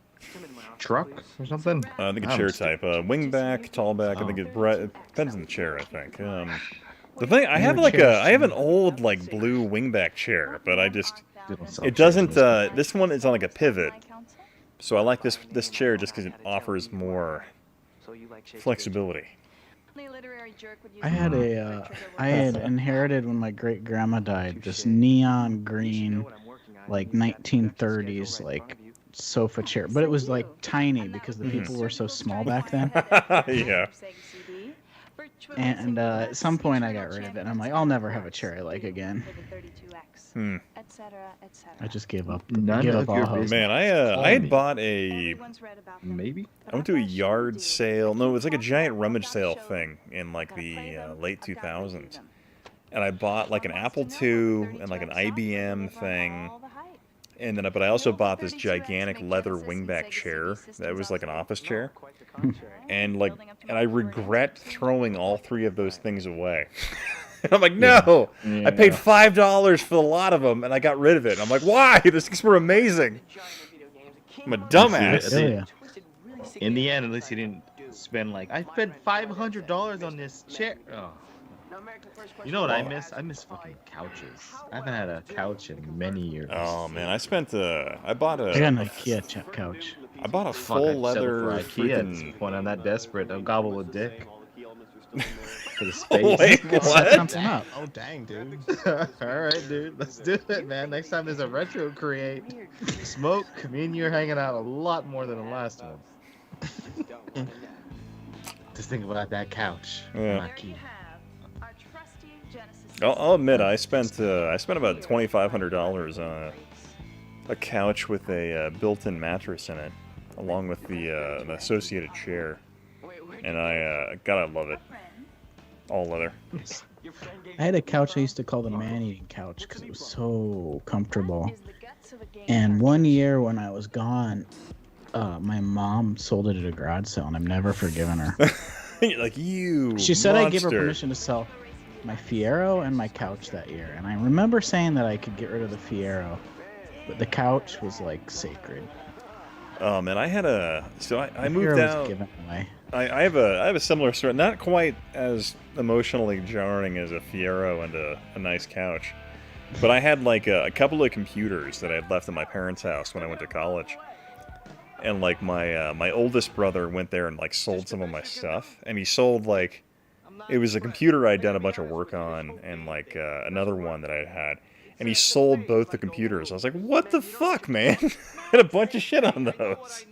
truck or something? I think a chair type. Wingback, tallback. I think it depends on the chair. I think. The thing I have I have an old like blue wingback chair, but it doesn't. This one is on like a pivot, so I like this chair just because it offers more flexibility. I had I had inherited when my great grandma died this neon green, like 1930s like sofa chair, but it was like tiny because the people were so small back then. Yeah. And at some point I got rid of it, and I'm like, I'll never have a chair I like again. I just gave up. None of your business. Man, I had bought I went to a yard sale. No, it was like a giant rummage sale thing in like the late 2000s. And I bought like an Apple II and like an IBM thing. And then, but I also bought this gigantic leather wingback chair that was like an office chair. And I regret throwing all 3 of those things away. I'm like, no! I paid $5 for a lot of them, and I got rid of it. And I'm like, why? Those things were amazing. I'm a dumbass. In the end, at least you didn't spend like, I spent $500 on this chair. Oh. You know what I miss? I miss fucking couches. I haven't had a couch in many years. Oh man, I bought I got an IKEA couch. I bought a full leather IKEA. When I'm that desperate, I'll gobble a dick. For the space. Wait, what? Oh dang, dude. Alright, dude. Let's do it, man. Next time there's a retro create smoke, me and you are hanging out a lot more than the last one. Just think about that couch. Yeah. I'll admit, I spent about $2,500 on a couch with a built-in mattress in it, along with an associated chair, and I love it. All leather. I had a couch I used to call the man-eating couch because it was so comfortable. And one year when I was gone, my mom sold it at a garage sale, and I've never forgiven her. Like you. She said monster. I gave her permission to sell my Fiero and my couch that year, and I remember saying that I could get rid of the Fiero, but the couch was like sacred. Oh man, I had I moved Fiero out. was given away. I have a similar story, not quite as emotionally jarring as a Fiero and a nice couch, but I had like a couple of computers that I had left at my parents' house when I went to college, and like my oldest brother went there and like sold some of my stuff, and he sold like. It was a computer I'd done a bunch of work on, and like another one that I had, and he sold both the computers. I was like, "What the fuck, man?" I had a bunch of shit on those.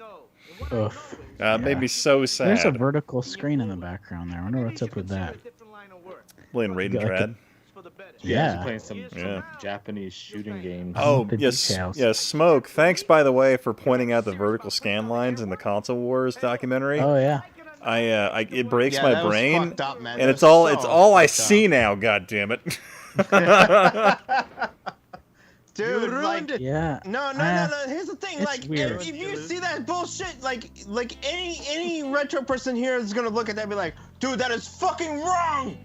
Oof. Made me so sad. There's a vertical screen in the background there. I wonder what's up with that. Playing Raiden Trad. Yeah. Playing some Japanese shooting games. Oh yes, Smoke. Thanks by the way for pointing out the vertical scan lines in the Console Wars documentary. Oh yeah. It breaks my that was brain, fucked up, man. and it's That was all so I fucked see up. now. God damn it! Dude, like, yeah. No. Here's the thing, It's like, weird. if you see that bullshit, like any retro person here is gonna look at that and be like, dude, that is fucking wrong.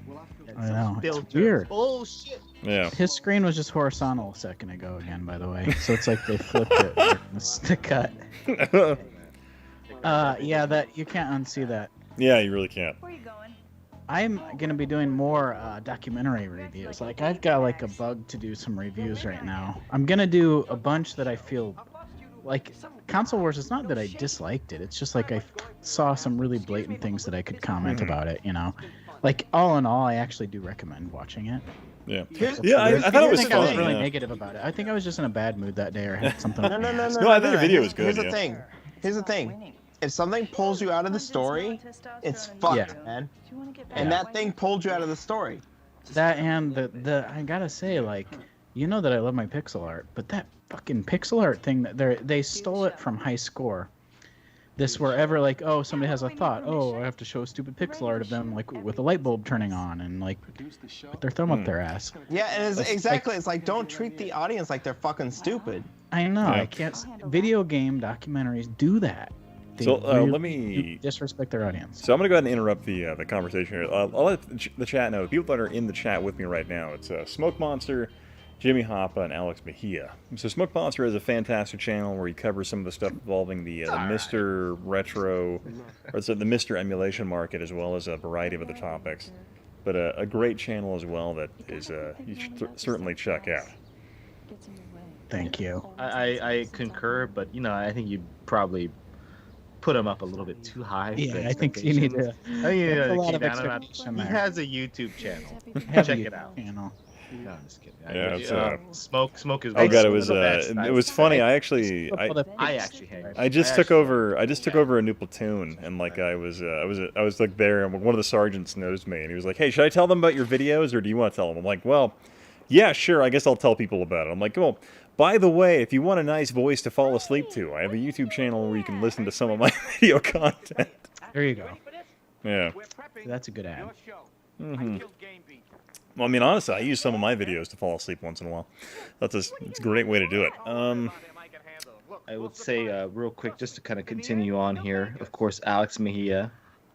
I know. It's weird. Bullshit. Yeah. His screen was just horizontal a second ago again, by the way. So it's like they flipped it like the cut. Yeah, that you can't unsee that. Yeah, you really can't. I'm gonna be doing more documentary reviews. Like I've got like a bug to do some reviews right now. I'm gonna do a bunch that I feel like Console Wars. It's not that I disliked it. It's just like I saw some really blatant things that I could comment about it. You know, like all in all, I actually do recommend watching it. Yeah, I thought it was fun. I was really negative about it. I think I was just in a bad mood that day or had something. No, I think your video was good. Here's the thing. If something pulls you out of the story, it's fucked, man. And that thing pulled you out of the story. That and the I gotta say, like, you know that I love my pixel art, but that fucking pixel art thing that they stole it from High Score. This wherever like, oh, somebody has a thought, oh, I have to show a stupid pixel art of them like with a light bulb turning on and like put their thumb up their ass. Yeah, and it's like don't treat the audience like they're fucking stupid. I know. I can't. Video game documentaries do that. So let me disrespect their audience. So I'm gonna go ahead and interrupt the conversation here. I'll let the chat know. The people that are in the chat with me right now, it's Smoke Monster, Jimmy Hoppa, and Alex Mejia. So Smoke Monster is a fantastic channel where he covers some of the stuff involving the Mr. Retro, or the Mr. emulation market, as well as a variety of other topics. But a great channel as well that is you should certainly check out. Thank you. I concur, but I think you'd probably put him up a little bit too high. Yeah, I think you need to. He there. has a YouTube channel. Check it out. Channel. No, I'm just kidding. Yeah, Smoke is. Oh god, it was funny. I actually took over a new platoon, and like I was like there, and one of the sergeants noticed me, and he was like, "Hey, should I tell them about your videos, or do you want to tell them?" I'm like, "Well, yeah, sure. I guess I'll tell people about it." I'm like, "Well, by the way, if you want a nice voice to fall asleep to, I have a YouTube channel where you can listen to some of my video content." There you go. Yeah. That's a good ad. Well, I mean, honestly, I use some of my videos to fall asleep once in a while. It's a great way to do it. I would say real quick, just to kind of continue on here. Of course, Alex Mejia,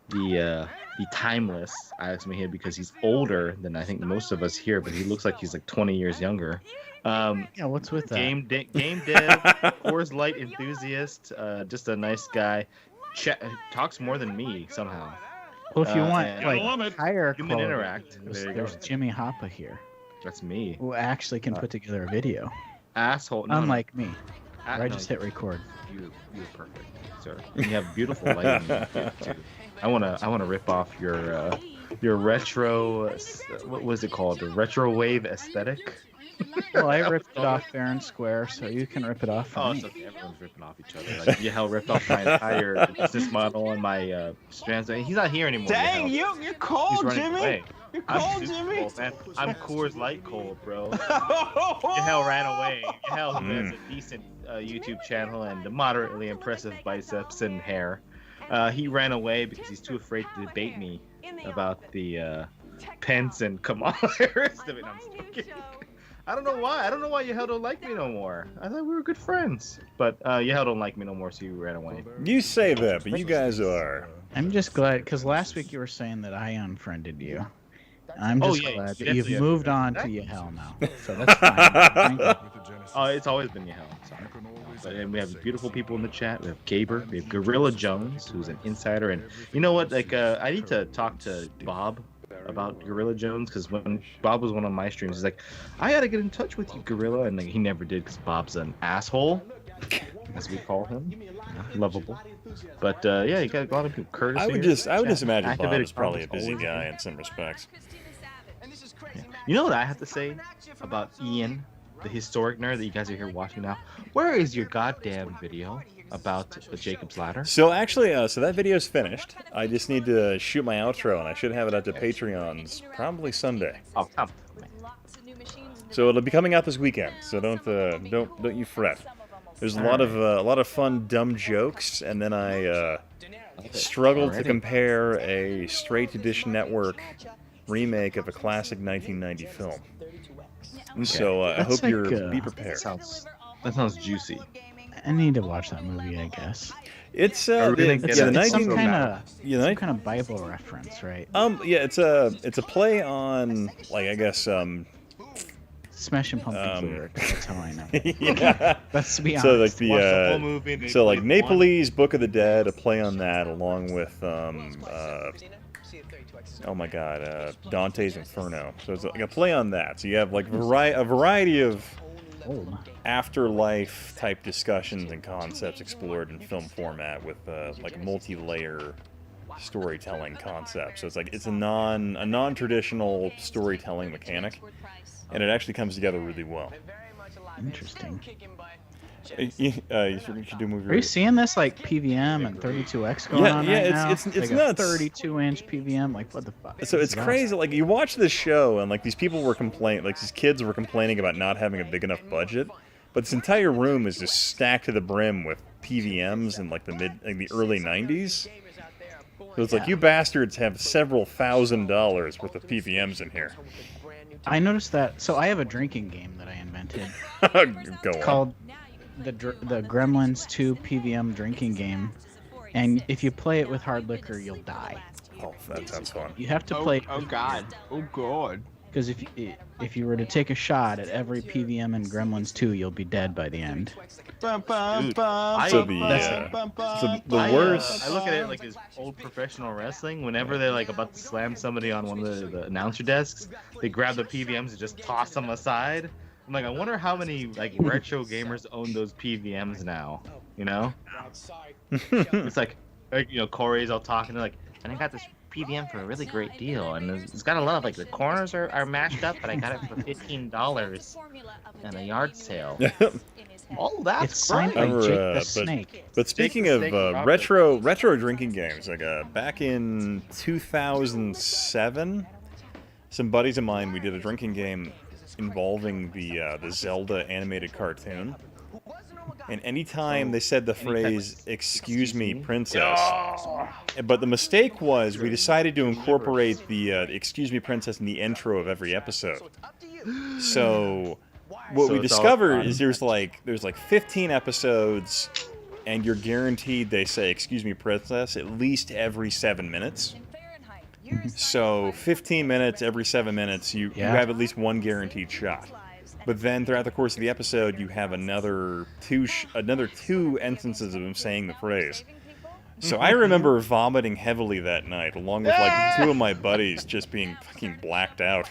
the timeless Alex Mejia, because he's older than I think most of us here, but he looks like he's like 20 years younger. Yeah, what's with that? Game dev, Coors Light enthusiast, just a nice guy. Talks more than me somehow. Well, if you want like higher human quality, interact, there's Jimmy Hoppa here. That's me. Who actually can put together a video. Asshole. Unlike me. I just hit record. You're perfect, sir. You have beautiful lighting too. I wanna rip off your retro. What was it called? The retro wave aesthetic. Well, I ripped it off fair and square, so you can rip it off from me. It's okay. Everyone's ripping off each other. Like, Yahel ripped off my entire business model and my strands. He's not here anymore. Dang, you're cold, Jimmy. Away. You're cold, Jimmy. Cold, man. I'm Coors Light cold, bro. Yahel ran away. Yahel, who has a decent YouTube channel and moderately impressive biceps and hair, he ran away because he's too afraid to debate me about the Pence and Kamala Harris debate. I'm just kidding. I don't know why. I don't know why Yahel don't like me no more. I thought we were good friends. But Yahel don't like me no more, so you ran away. You say that, but you guys are. I'm just glad, because last week you were saying that I unfriended you. I'm just glad that you've moved on to Yahel now. So that's fine. Thank you. It's always been Yahel. Sorry. And we have beautiful people in the chat. We have Gaber. We have Gorilla Jones, who's an insider. And you know what? Like, I need to talk to Bob about Gorilla Jones, because when Bob was one of my streams, he's like, I gotta get in touch with you, Gorilla, and like, he never did, because Bob's an asshole, as we call him. Lovable, but yeah, you got a lot of people. Curtis, I would just imagine Bob is probably a busy guy in some respects. Yeah. You know what I have to say about Ian, the historic nerd that you guys are here watching now? Where is your goddamn video about the Jacob's Ladder? So actually, so that video's finished. I just need to shoot my outro, and I should have it out to Patreons probably Sunday. Oh, come. So it'll be coming out this weekend. So don't you fret. There's a lot of fun dumb jokes, and then I struggled to compare a straight-to-dish network remake of a classic 1990 film. Okay. So I hope you're be prepared. That sounds juicy. I need to watch that movie, I guess. It's some kind of Bible reference, right? Yeah, it's a play on, like, I guess Smashing Pumpkins lyrics. That's how I know. Yeah. Let's be honest. So like Watch the whole movie and they so like played one. Naples' Book of the Dead, a play on that, along with oh my God, Dante's Inferno. So it's like a play on that. So you have like a variety of afterlife type discussions and concepts explored in film format with like multi-layer storytelling concept. So it's like it's a non-traditional storytelling mechanic, and it actually comes together really well. Interesting. You should do movie. Are you seeing this like PVM and 32X going on right now? It's like nuts. A 32-inch PVM, like what the fuck? So it's crazy. Like you watch this show, and like these people were complaining, like these kids were complaining about not having a big enough budget, but this entire room is just stacked to the brim with PVMs in like the early '90s. So it's like you bastards have several $1,000s worth of PVMs in here. I noticed that. So I have a drinking game that I invented. Go on. Called the Gremlins 2 PVM drinking game, and if you play it with hard liquor, you'll die. Oh, that sounds fun. You have to play. Oh God. Oh God. Because if you were to take a shot at every PVM in Gremlins 2, you'll be dead by the end. So the worst. I look at it like it's old professional wrestling. Whenever they're like about to slam somebody on one of the announcer desks, they grab the PVMs and just toss them aside. I'm like, I wonder how many like retro gamers own those PVMs now. You know? It's like you know, Corey's all talking. They're like, and I got this PVM for a really great deal, and it's got a lot of like the corners are mashed up, but I got it for $15 at a yard sale. Oh, that's It's signed by Jake the Snake. But speaking of retro drinking games, like back in 2007, some buddies of mine, we did a drinking game involving the Zelda animated cartoon. And anytime they said the phrase, "Excuse me, princess," but the mistake was we decided to incorporate the "Excuse me, princess" in the intro of every episode. So what we discovered is there's like 15 episodes, and you're guaranteed they say "Excuse me, princess" at least every 7 minutes. So 15 minutes every 7 minutes, you have at least one guaranteed shot. But then throughout the course of the episode, you have another two instances of him saying the phrase. So I remember vomiting heavily that night, along with like two of my buddies just being fucking blacked out.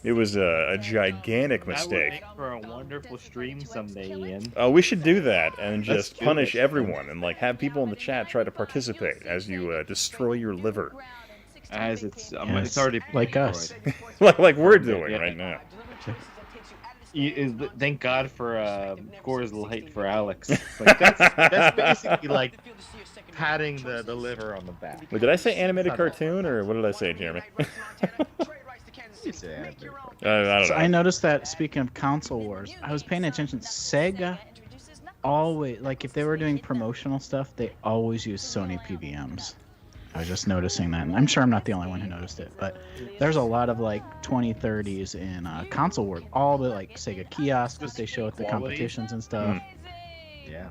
It was a gigantic mistake. That would make for a wonderful stream someday, Ian. We should do that and just punish everyone and like have people in the chat try to participate as you destroy your liver. As it's already like us, like we're doing right now. Thank God for Coors Light for Alex. Like that's basically like patting the liver on the back. Wait, did I say animated cartoon or what did I say, Jeremy? You say animated I don't know. So I noticed that, speaking of console wars, I was paying attention. Sega always, like if they were doing promotional stuff, they always use Sony PVMs. I was just noticing that, and I'm sure I'm not the only one who noticed it, but there's a lot of like 2030s in console wars. All the like Sega kiosks that they show at the competitions and stuff. Yeah,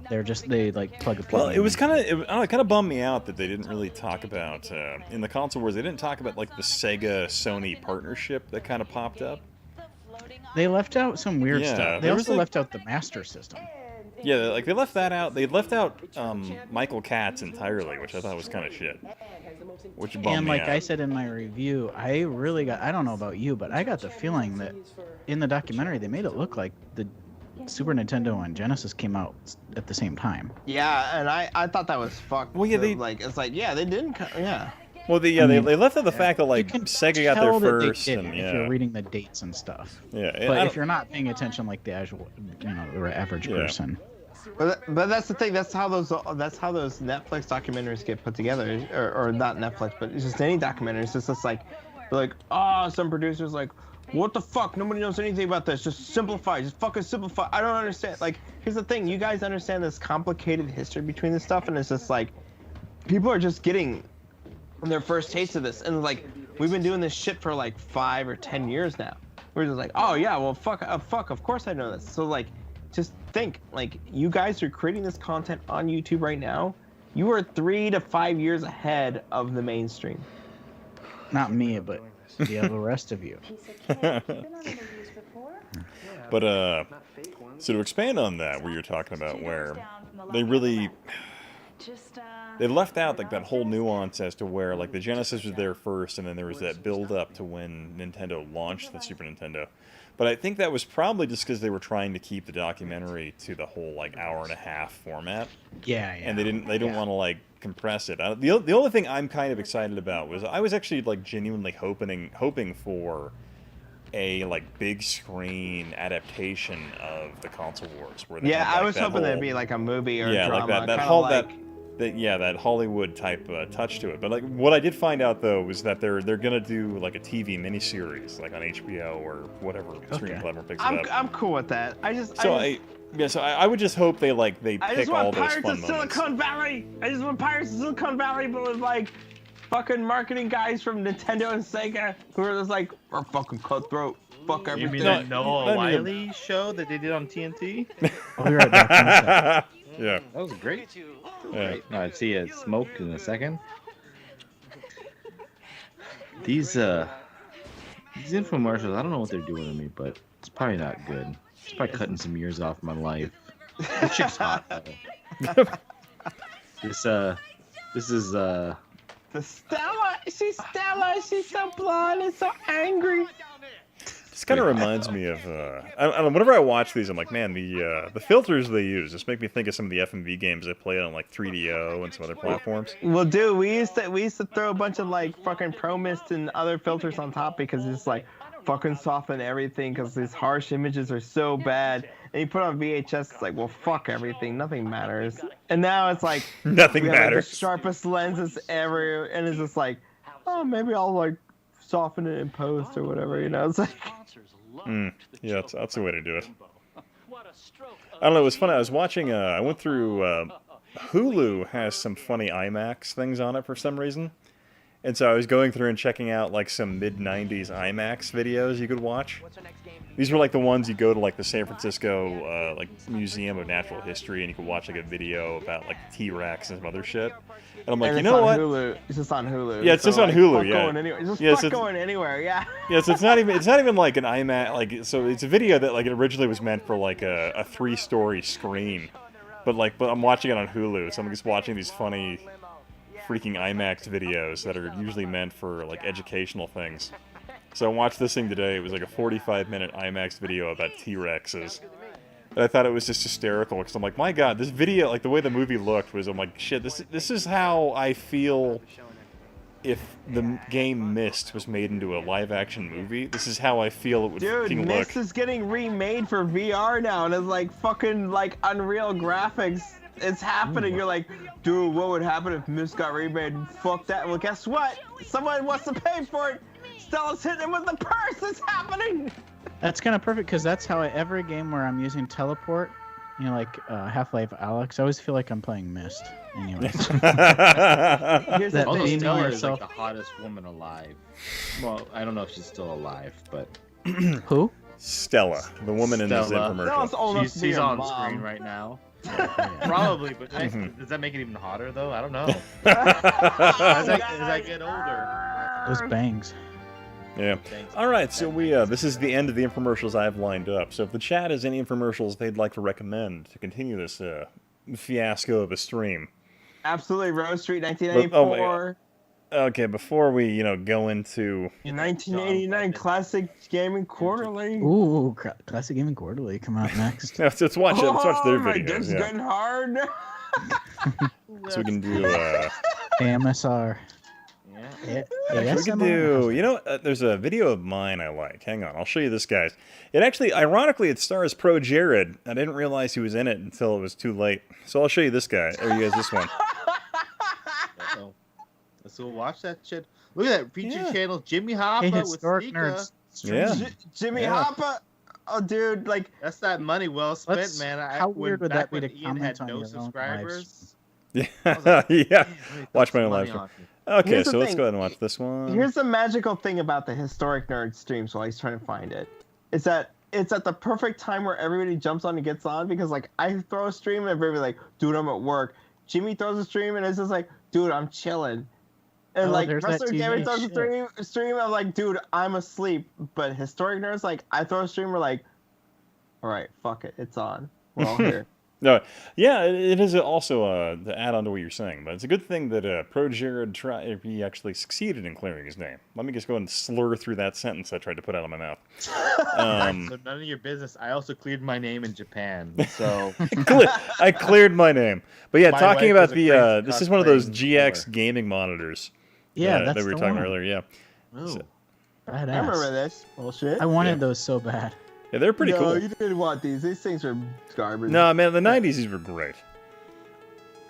they like plug a PVM. Well, it was kind of bummed me out that they didn't really talk about in the console wars. They didn't talk about like the Sega Sony partnership that kind of popped up. They left out some weird stuff. They also left out the Master System. Yeah, like they left that out. They left out Michael Katz entirely, which I thought was kind of shit. Which bummed and me like out. I said in my review, I don't know about you, but I got the feeling that in the documentary they made it look like the Super Nintendo and Genesis came out at the same time. Yeah, and I thought that was fucked. Well, yeah, they didn't. Yeah. Well, they left out the fact that like Sega got there first, and if you're reading the dates and stuff. Yeah, but if you're not paying attention, like the average person. But that's the thing. That's how those Netflix documentaries get put together, or not Netflix, but it's just any documentaries. It's just like, they're like, some producers like, what the fuck? Nobody knows anything about this. Just simplify. Just fucking simplify. I don't understand. Like, here's the thing. You guys understand this complicated history between this stuff, and it's just like, people are just getting their first taste of this, and like, we've been doing this shit for like 5 or 10 years now. We're just like, oh yeah, well fuck, of course I know this. So like, just think, like, you guys are creating this content on YouTube right now. You are 3 to 5 years ahead of the mainstream. Not me, but the rest of you. But so to expand on that, where you're talking about where they really they left out like that whole nuance as to where like the Genesis was there first, and then there was that build up to when Nintendo launched the Super Nintendo. But I think that was probably just because they were trying to keep the documentary to the whole like hour and a half format. Yeah. And they didn't want to like compress it. The only thing I'm kind of excited about was I was actually like genuinely hoping for a like big screen adaptation of the Console Wars. Where they had, like, I was hoping there'd be like a movie or a drama. That Hollywood type touch to it. But like what I did find out though was that they're gonna do like a TV miniseries like on HBO or whatever streaming platform picks it up. I'm cool with that. I would just hope they pick all those fun moments. Pirates of Silicon Valley. I just want Pirates of Silicon Valley, but with like fucking marketing guys from Nintendo and Sega who are just like, we're fucking cutthroat. Fuck everything. You mean that Noah Wiley show that they did on TNT? I'll be right back. Yeah. That was great. Great. No, I'd see it smoke in a second. These infomercials, I don't know what they're doing to me, but it's probably not good. It's probably cutting some years off my life. This chick's hot though. This is the Stella. She's Stella. She's so blonde and so angry. This kind of reminds me of I don't know. Whenever I watch these, I'm like, man, the filters they use just make me think of some of the FMV games I played on like 3DO and some other platforms. Well, dude, we used to throw a bunch of like fucking Pro Mist and other filters on top because it's like fucking soften everything because these harsh images are so bad. And you put on VHS, it's like, well, fuck everything, nothing matters. And now it's like nothing matters. Have, like, the sharpest lenses ever, and it's just like, oh, maybe I'll like soften it in post or whatever, you know? It's like. Yeah, that's the way to do it. I don't know, it was funny. I was watching, I went through, Hulu has some funny IMAX things on it for some reason. And so I was going through and checking out, like, some mid-90s IMAX videos you could watch. These were, like, the ones you go to, like, the San Francisco, like, Museum of Natural History, and you could watch, like, a video about, like, T-Rex and some other shit. And I'm like, you know what? Hulu. It's just on Hulu. Yeah, it's just on Hulu, yeah. It's just going anywhere, yeah. Yeah, so it's not even like an IMAX, like, so it's a video that, like, it originally was meant for, like, a 3-story screen. But I'm watching it on Hulu, so I'm just watching these funny freaking IMAX videos that are usually meant for, like, educational things. So I watched this thing today. It was like a 45-minute IMAX video about T-Rexes. And I thought it was just hysterical, because I'm like, my god, this video, like, the way the movie looked was, I'm like, shit, this is how I feel if the game Myst was made into a live-action movie. This is how I feel it would fucking look. Dude, Myst is getting remade for VR now, and it's like fucking, like, Unreal graphics. It's happening. You're like, dude, what would happen if Myst got remade? Fuck that. Well, guess what? Someone wants to pay for it. Stella's hitting him with the purse. It's happening. That's kind of perfect because that's how every game where I'm using teleport, you know, like Half-Life Alyx, I always feel like I'm playing Myst. Anyways. Although Stella is like the hottest woman alive. Well, I don't know if she's still alive, but who? Stella, the woman in this infomercial. She's on screen right now. Probably, but does that make it even hotter though? I don't know. As I get older. Those bangs. Yeah. All right, so this is the end of the infomercials I have lined up. So if the chat has any infomercials they'd like to recommend to continue this fiasco of a stream. Absolutely, Rose Street, 1984. Okay, before we, go into 1989 Classic Gaming Quarterly. Ooh, Classic Gaming Quarterly come out next. let's watch it. Let's watch their my videos. dick's getting hard. So we can do AMSR. We can do, there's a video of mine I like. Hang on, I'll show you this, guys. It actually, ironically, it stars Pro Jared. I didn't realize he was in it until it was too late. So I'll show you this guy, or you guys this one. So watch that shit. Look at that feature channel, Jimmy Hopper with HistoricNerd. Yeah. Jimmy Hopper. Oh, dude, like that's that money well spent, man. How weird would that be to Ian had comment on no your subscribers? Yeah, like, yeah. Watch my own live stream. Okay, Here's the so let's thing. go ahead and watch this one. Here's the magical thing about the Historic Nerd streams while he's trying to find it. Is that it's at the perfect time where everybody jumps on and gets on, because like I throw a stream and everybody's like, dude, I'm at work. Jimmy throws a stream and it's just like, dude, I'm chilling. And like Wrestler Gary throws a stream, I'm like, dude, I'm asleep. But Historic Nerds, like I throw a stream, we're like, All right, fuck it, it's on. We're all here. No, yeah, it is also to add on to what you're saying, but it's a good thing that Pro Jared he actually succeeded in clearing his name. Let me just go and slur through that sentence I tried to put out of my mouth. So none of your business. I also cleared my name in Japan, so I cleared my name. But yeah, My talking wife about was a crazy this is one of those cosplaying GX gaming monitors. Yeah, that that's we were the talking one. about earlier. Yeah. Ooh. So- Badass. I remember this bullshit. I wanted those so bad. yeah, they're pretty no, cool. you didn't want these. These things are garbage. No, man, in the 90s these were great.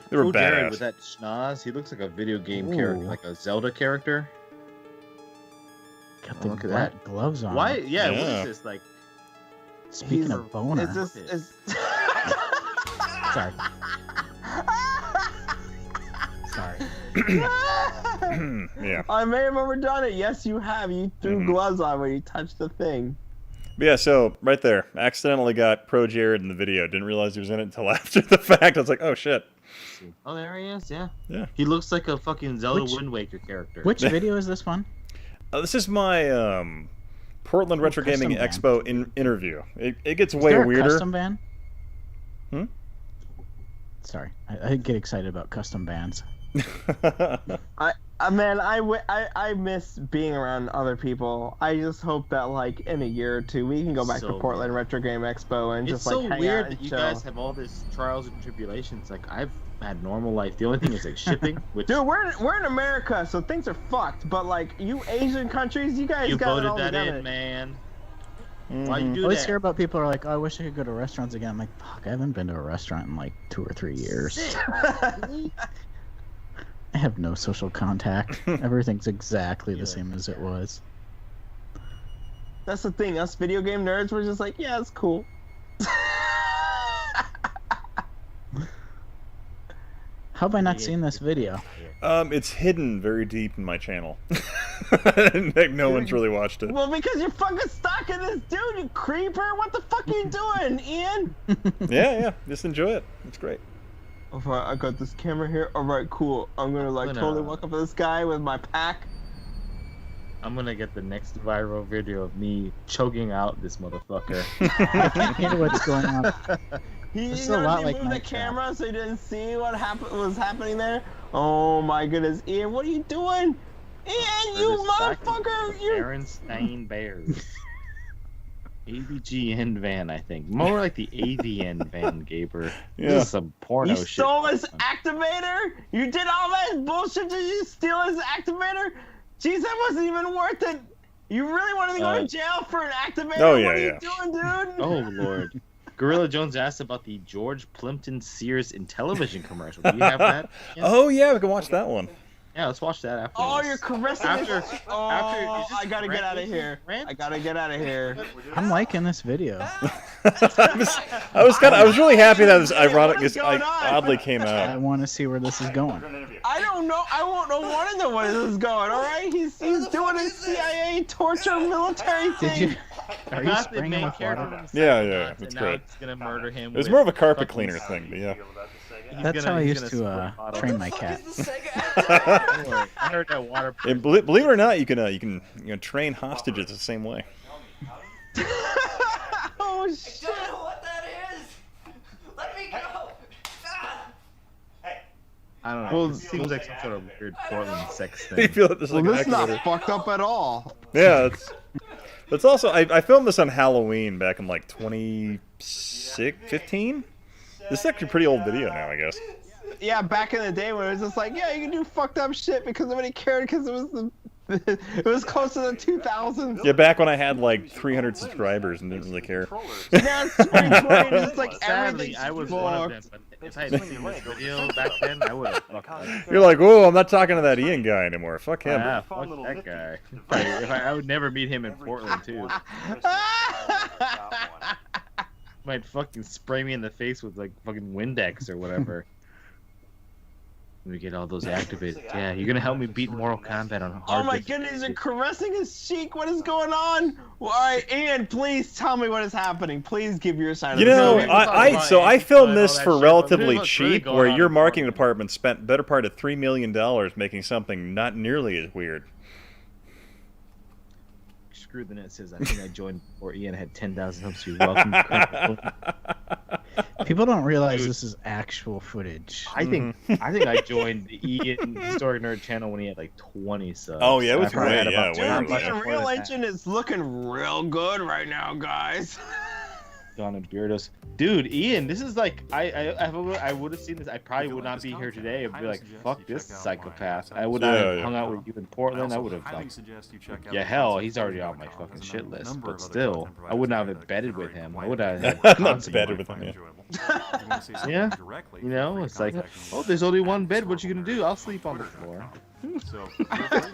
They were Cool Jared badass. with that schnoz. He looks like a video game Ooh. character, like a Zelda character. Got the look at black that. gloves on. Why? Yeah, what Yeah. is this like? Speaking He's- of boner. It's just, it's... Sorry. Sorry. Yeah. I may have overdone it. Yes, you have. You threw Mhm. gloves on when you touched the thing. But yeah, so right there, accidentally got Pro Jared in the video. Didn't realize he was in it until after the fact. I was like, oh shit. Oh, there he is. Yeah. Yeah. He looks like a fucking Zelda Which- Wind Waker character. Which video is this one? This is my Portland Retro custom Gaming van. Expo interview. It gets Is way there a weirder. custom van? Hmm? Sorry, I get excited about custom bands. Man, I miss being around other people. I just hope that like in a year or two we can go back to So Portland Retro Game Expo and It's just like so hang out weird and that you chill. guys have all this trials and tribulations. Like I've had normal life. The only thing is like shipping, which Dude, we're in America, so things are fucked. But like you Asian countries, you guys you got it voted all that together. in, man. Mhm. Why you I do always that? hear about people who are like, oh, I wish I could go to restaurants again. I'm like, fuck, I haven't been to a restaurant in like 2 or 3 years. I have no social contact. Everything's exactly the same as it was. That's the thing. Us video game nerds, we're just like, yeah, it's cool. How have I not seen this video? It's hidden very deep in my channel. Like, no one's really watched it. Well, because you're fucking stalking this dude, you creeper. What the fuck are you doing, Ian? Yeah, just enjoy it. It's great. Alright, I got this camera here. Alright, cool. I'm gonna like Gonna- totally walk up to this guy with my pack. I'm gonna get the next viral video of me choking out this motherfucker. I can't hear what's going on. He This is a lot like moved the Night Trap. camera so he didn't see what was happening there. Oh my goodness, Ian, what are you doing? Ian, you motherfucker! You. Berenstain Bears. AVGN van, I think. More like the AVN van, Gaber. Yeah. This is some porno You shit. stole his activator? You did all that bullshit? Did you steal his activator? Jeez, that wasn't even worth it. You really wanted to go to jail for an activator? Oh, yeah, what are you yeah. doing, dude? Oh, Lord. Gorilla Jones asked about the George Plimpton Sears in television commercial. Do you have that? Yeah, Oh yeah, we can watch that one. yeah let's watch that after. Oh, this. you're caressing After- his... Oh, after- is this I gotta get rant out of music? here. Rant? I gotta get out of here. I'm liking this video. I was really happy that this ironic, What is going on? oddly came I out. want to see where this is going. I don't know. I won't want to know where this is going. All right, he's doing his CIA torture military thing. Did you? Are you Not the spraying him main with character water? from the Yeah, second yeah, dots, that's and now great. it's gonna murder him. It was with more of a carpet fucking- cleaner thing, but yeah. That's how I used to train my cat. I heard that water. And believe it or not, you can train hostages the same way. Oh shit! I don't know what that is. Let me go. I don't know. Well, it seems like some sort of weird Portland sex You thing. feel it, this is Well, like this an is activator. not fucked up at all. Yeah, it's also I filmed this on Halloween back in like 2015. This is actually a pretty old video now, I guess. Yeah, back in the day when it was just like, yeah, you can do fucked up shit because nobody cared because it was it was close to the 2000s. Yeah, back when I had like 300 subscribers and didn't really care. Now it's 2020 and it's like Sadly, everything's I was one of them. fucked. But if I had seen this video back then, I would have fucked that. You're like, whoa, I'm not talking to that Ian guy anymore. Fuck him. Ah, fuck that guy. I would never meet him in Portland too. Might fucking spray me in the face with like fucking Windex or whatever. Let me get all those activated. Yeah, you're gonna help me beat Mortal Kombat on hard. Oh my goodness, you're caressing his cheek. What is going on? Well, all right, Ian, please tell me what is happening. Please give your side You of the know, story. I filmed this for relatively Really cheap, going where on your in marketing department spent better part of $3 million making something not nearly as weird. screwed. Then it says, I think I joined before Ian had 10,000 hopes. You're welcome. People don't realize this is actual footage. I think I joined the Ian Historic Nerd channel when he had like 20 subs. Oh yeah, it was After I had great. about Yeah, 10 Dude, Real Legend is looking real good right now, guys. Don and Beardos. Dude, Ian, this is like I would have seen this. I probably would not be here today. I'd be like, fuck this psychopath. I would not have hung out with you in Portland. I would have like, yeah, hell, he's already on my fucking shit list. But still, I would not have embedded with him. I would have had not embedded with him. Yeah, you know, it's like, oh, there's only one bed. What you gonna do? I'll sleep on the floor. All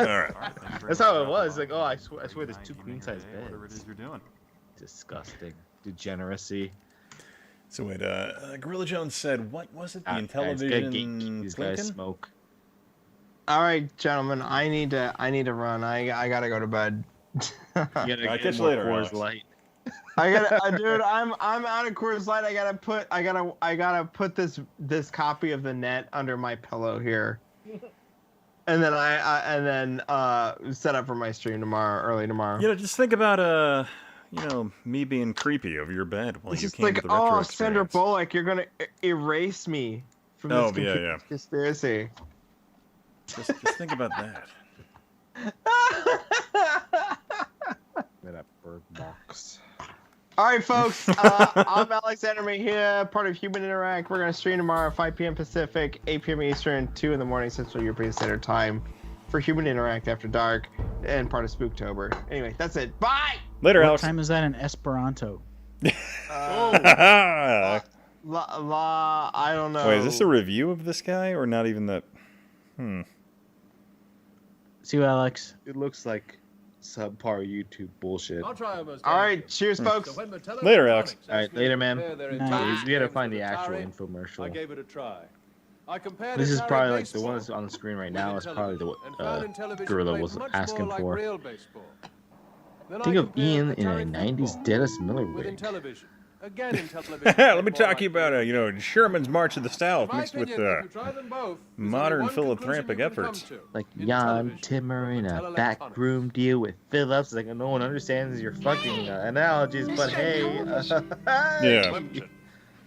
right. That's how it was. Like, oh, I swear, there's 2 queen size beds. Whatever it is you're doing. Disgusting. Degeneracy. So wait, Gorilla Jones said, what was it? The Guys, Intellivision these guys Clinton? smoke. All right, gentlemen, I need to run. I gotta go to bed. You gotta I'll get catch you more later, Coors Alex. Light. Dude, I'm out of Coors Light. I gotta put this copy of the net under my pillow here, and then set up for my stream early tomorrow. You know, just think about me being creepy over your bed while It's you just came like, to the retro oh, Sandra experience. Bullock, you're gonna erase me from this conspiracy. Just think about that. That bird box. All right, folks. I'm Alexander Mejia, part of Human Interact. We're gonna stream tomorrow, 5 p.m. Pacific, 8 p.m. Eastern, 2 in the morning Central European Standard Time, for Human Interact After Dark, and part of Spooktober. Anyway, that's it. Bye. Later, What Alex. time is that in Esperanto? I don't know. Wait, is this a review of this guy or not even that? See you, Alex. It looks like subpar YouTube bullshit. All right, cheers, folks. Later, Alex. All right, later, man. Nice. We gotta find the actual infomercial. I gave it a try. This is probably like the one that's on the screen right now. Is probably the Gorilla was asking for. Think of Ian in a '90s Dennis Miller wig. Let me talk to you about Sherman's March of the South mixed with modern philanthropic efforts. Like Jan Timmer in a backroom deal with Phillips. Like no one understands your fucking analogies, but hey. Yeah.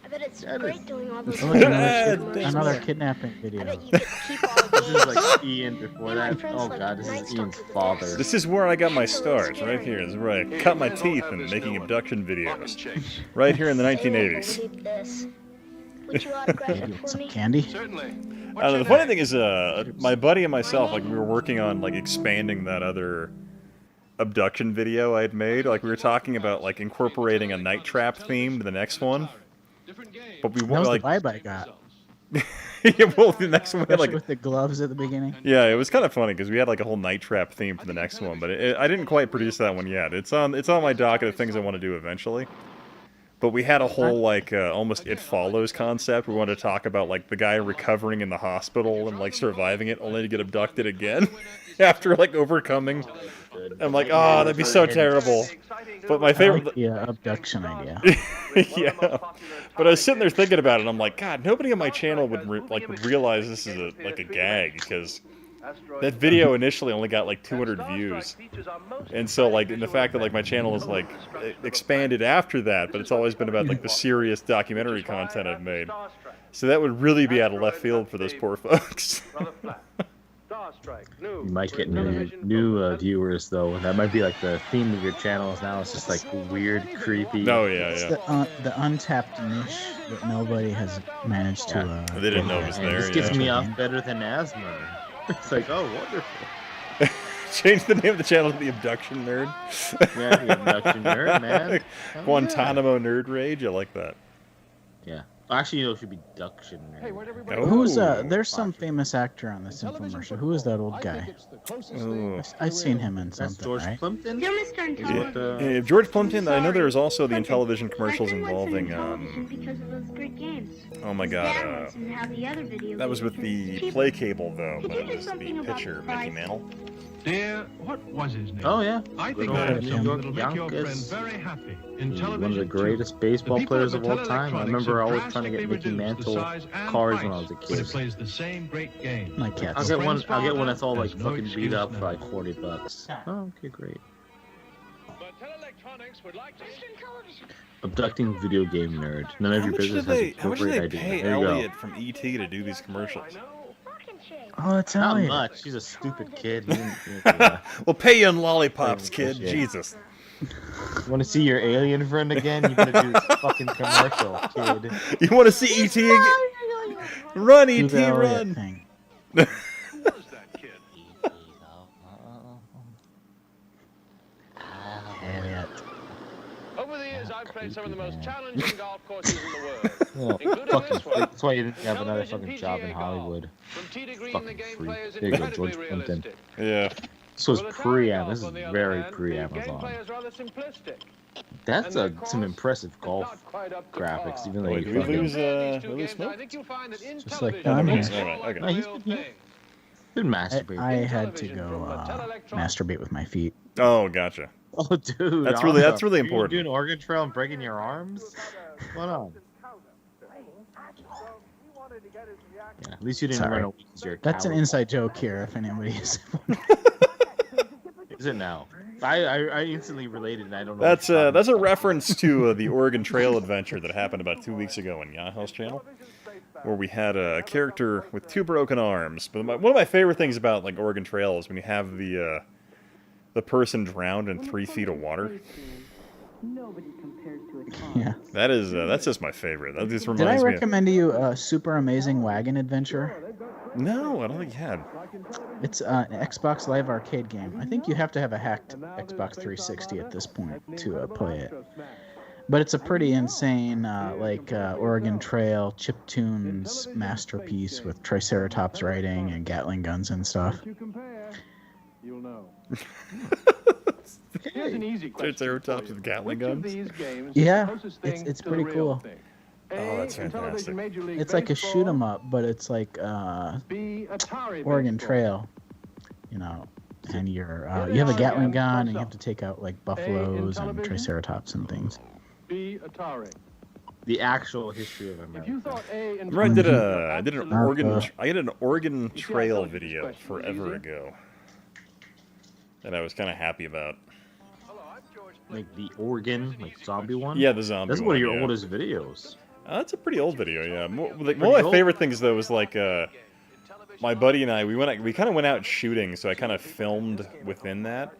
I bet it's great doing all those Oh, another kidnapping video. This is like Ian before that. Oh god, this is Ian's father. This is where I got my start, right here. This is where I cut my teeth in making abduction videos. Right here in the 1980s. Would you autograph it for Some me? candy? The funny thing is, my buddy and myself, like, we were working on, like, expanding that other abduction video I'd made. Like, we were talking about, like, incorporating a night trap theme to the next one. But we That were was like, the vibe I got. yeah, well, the next one, Especially like, with the gloves at the beginning. yeah, it was kind of funny because we had like a whole night trap theme for the next one, but I didn't quite produce that one yet. It's on my docket of things I want to do eventually. But we had a whole like almost It Follows concept. We wanted to talk about like the guy recovering in the hospital and like surviving it, only to get abducted again after like overcoming. I'm like, oh, that'd be so terrible. But my favorite, abduction idea. yeah. But I was sitting there thinking about it. And I'm like, God, nobody on my channel would realize this is a gag because that video initially only got like 200 views, and so like in the fact that like my channel is like expanded after that, but it's always been about like the serious documentary content I've made. So that would really be out of left field for those poor folks. You might get new viewers though. That might be like the theme of your channel now. It's just like weird, creepy. Oh yeah, It's yeah. the untapped niche that nobody has managed to. They didn't know it was there. This gets me off better than asthma. It's like, oh, wonderful. Change the name of the channel to the Abduction Nerd. Yeah, the Abduction Nerd, man. Guantanamo Nerd Rage. I like that. Yeah. Actually, it should be Duction Nerd. Who's there's some famous actor on this infomercial. Who is that old guy? I've seen him in something. George right? Plimpton? Yeah, George Plimpton. I know there was also the Intellivision commercials involving. Oh my God. That was with the play cable though, but it was the pitcher Mickey Mantle. Dear, what was his name? Oh yeah. I think Good that old is New something York that'll make your friend Yankees. very happy. He's one of the greatest baseball players of all time. I remember always trying to get Mickey Mantle cards when I was a But it kid. plays the same great game. My cat. I'll get one that's all like fucking beat up for like $40. Oh, okay, great. Abducting video game nerd. None of your business has a How much did great they idea. pay There you go. Elliot from ET to do these commercials? Oh, it's Not Elliot. much. He's a stupid kid. He didn't- We'll pay you in lollipops, kid. Shit. Jesus. Want to see your alien friend again? You better do this fucking commercial, kid. You want to see ET again? Run, Do ET, the Elliot run. thing. Elliot. Over the years, I've played some of the most challenging golf courses in the world, Oh, including fucking this one. that's why you didn't have another Television fucking job in PGA Hollywood. From tee to green, Fucking the game freak. play is There you go, George incredibly Clinton. realistic. Yeah. This was With Atari pre-Am. golf, This is on the other very hand, the pre-Amazon. gameplay is rather simplistic. That's And the some cost impressive golf not quite up to graphics, par. even though Wait, you did we fucking... lose, These two we lose games, Smoke? I think you'll find that in Just like television, I'm it's here. all Okay. like No, he's real been here. thing. Been masturbating. I had to go masturbate with my feet. Oh, gotcha. Oh, dude. That's really awesome. really You important. doing Oregon Trail and breaking your arms? What's going on? Yeah, at least you didn't Sorry. run away because you're a That's an coward. inside joke here, if anybody is. Is it now? I instantly related, and I don't know. That's a reference to the Oregon Trail adventure that happened about 2 weeks ago on Yaho's channel, where we had a character with 2 broken arms. But one of my favorite things about like Oregon Trail is when you have the person drowned in 3 feet of water. Yeah. That's just my favorite. That just Did I reminds me. recommend to you a Super Amazing Wagon Adventure? No, I don't think you had. It's an Xbox Live Arcade game. I think you have to have a hacked Xbox 360 at this point to play it. But it's a pretty insane, Oregon Trail chiptunes masterpiece with Triceratops riding and Gatling guns and stuff. You'll know. Here's an easy question. Triceratops with Gatling guns. Yeah, it's pretty cool. Oh, that's fantastic. It's like a shoot 'em up, but it's like Oregon Trail, you know, and you have a Gatling gun and you have to take out like buffaloes and Triceratops and things. The actual history of America. Remember, I did an Oregon Trail video forever ago that I was kind of happy about. Like the Oregon, zombie one? Yeah, the zombie That's one. one of your yeah. oldest videos. That's a pretty old video, yeah. One of my favorite things though was like my buddy and I we kind of went out shooting, so I kind of filmed within that,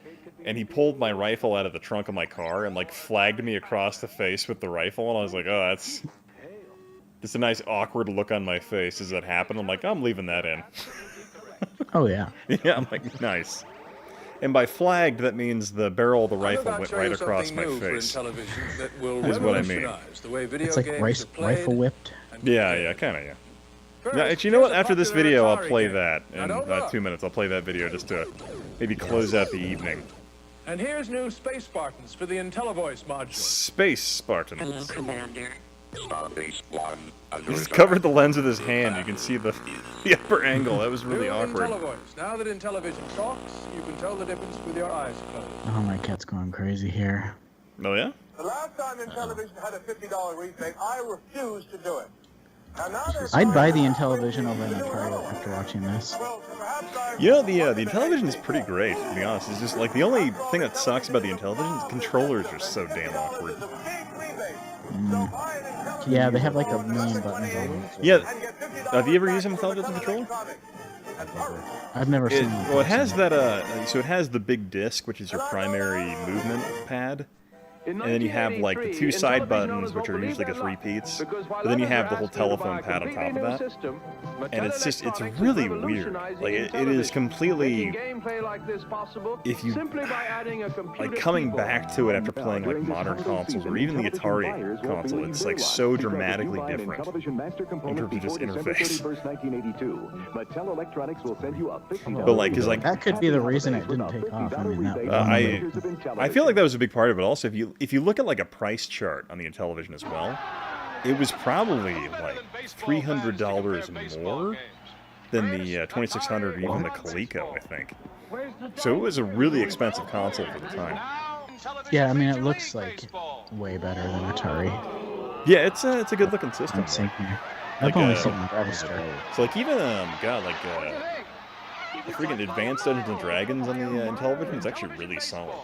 and he pulled my rifle out of the trunk of my car and like flagged me across the face with the rifle, and I was like, oh, that's a nice awkward look on my face as that happened. I'm like, I'm leaving that in. Oh yeah. Yeah, I'm like, nice. And by flagged, that means the barrel of the rifle went right across my face. Is what I mean. It's like rifle whipped. Yeah, kind of, yeah. Now, actually, you know what? After this video, I'll play that in 2 minutes. I'll play that video just to maybe close out the evening. And here's new Space Spartans for the IntelliVoice module. Space Spartans. Hello, Commander. Starbase 1. He just covered the lens with his hand. You can see the upper angle. That was really New awkward. IntelliVoice. Now that Intellivision talks, you can tell the difference with your eyes closed. Oh, my cat's going crazy here. Oh yeah? The last time Intellivision had a $50 rebate, I refused to do it. I'd buy the Intellivision over an Atari after watching this. You know, the Intellivision is pretty great, to be honest. It's just like the only thing that sucks about the Intellivision is the controllers are so damn awkward. Yeah, they have like a million buttons on them. Yeah. Have you ever used an Intellivision controller? I've never seen one. Well, it has that, so it has the big disc, which is your primary movement pad. And then you have like the 2 side buttons, which are usually just repeats. But then you have the whole telephone pad on top of that. And it's really weird. Like it is completely, if you, like coming back to it after playing like modern consoles or even the Atari console, it's like so dramatically different in terms of just interface. But like, cause like that could be the reason it didn't take off. I mean, I feel like that was a big part of it. Also, if you look at like a price chart on the Intellivision as well, it was probably like $300 more than the 2600 or even the Coleco, I think. So it was a really expensive console for the time. Yeah, I mean, it looks like way better than Atari. Yeah, it's a good looking system. Same here. Like, I've only seen the Register. So like even freaking Advanced Dungeons and Dragons on the Intellivision is actually really solid.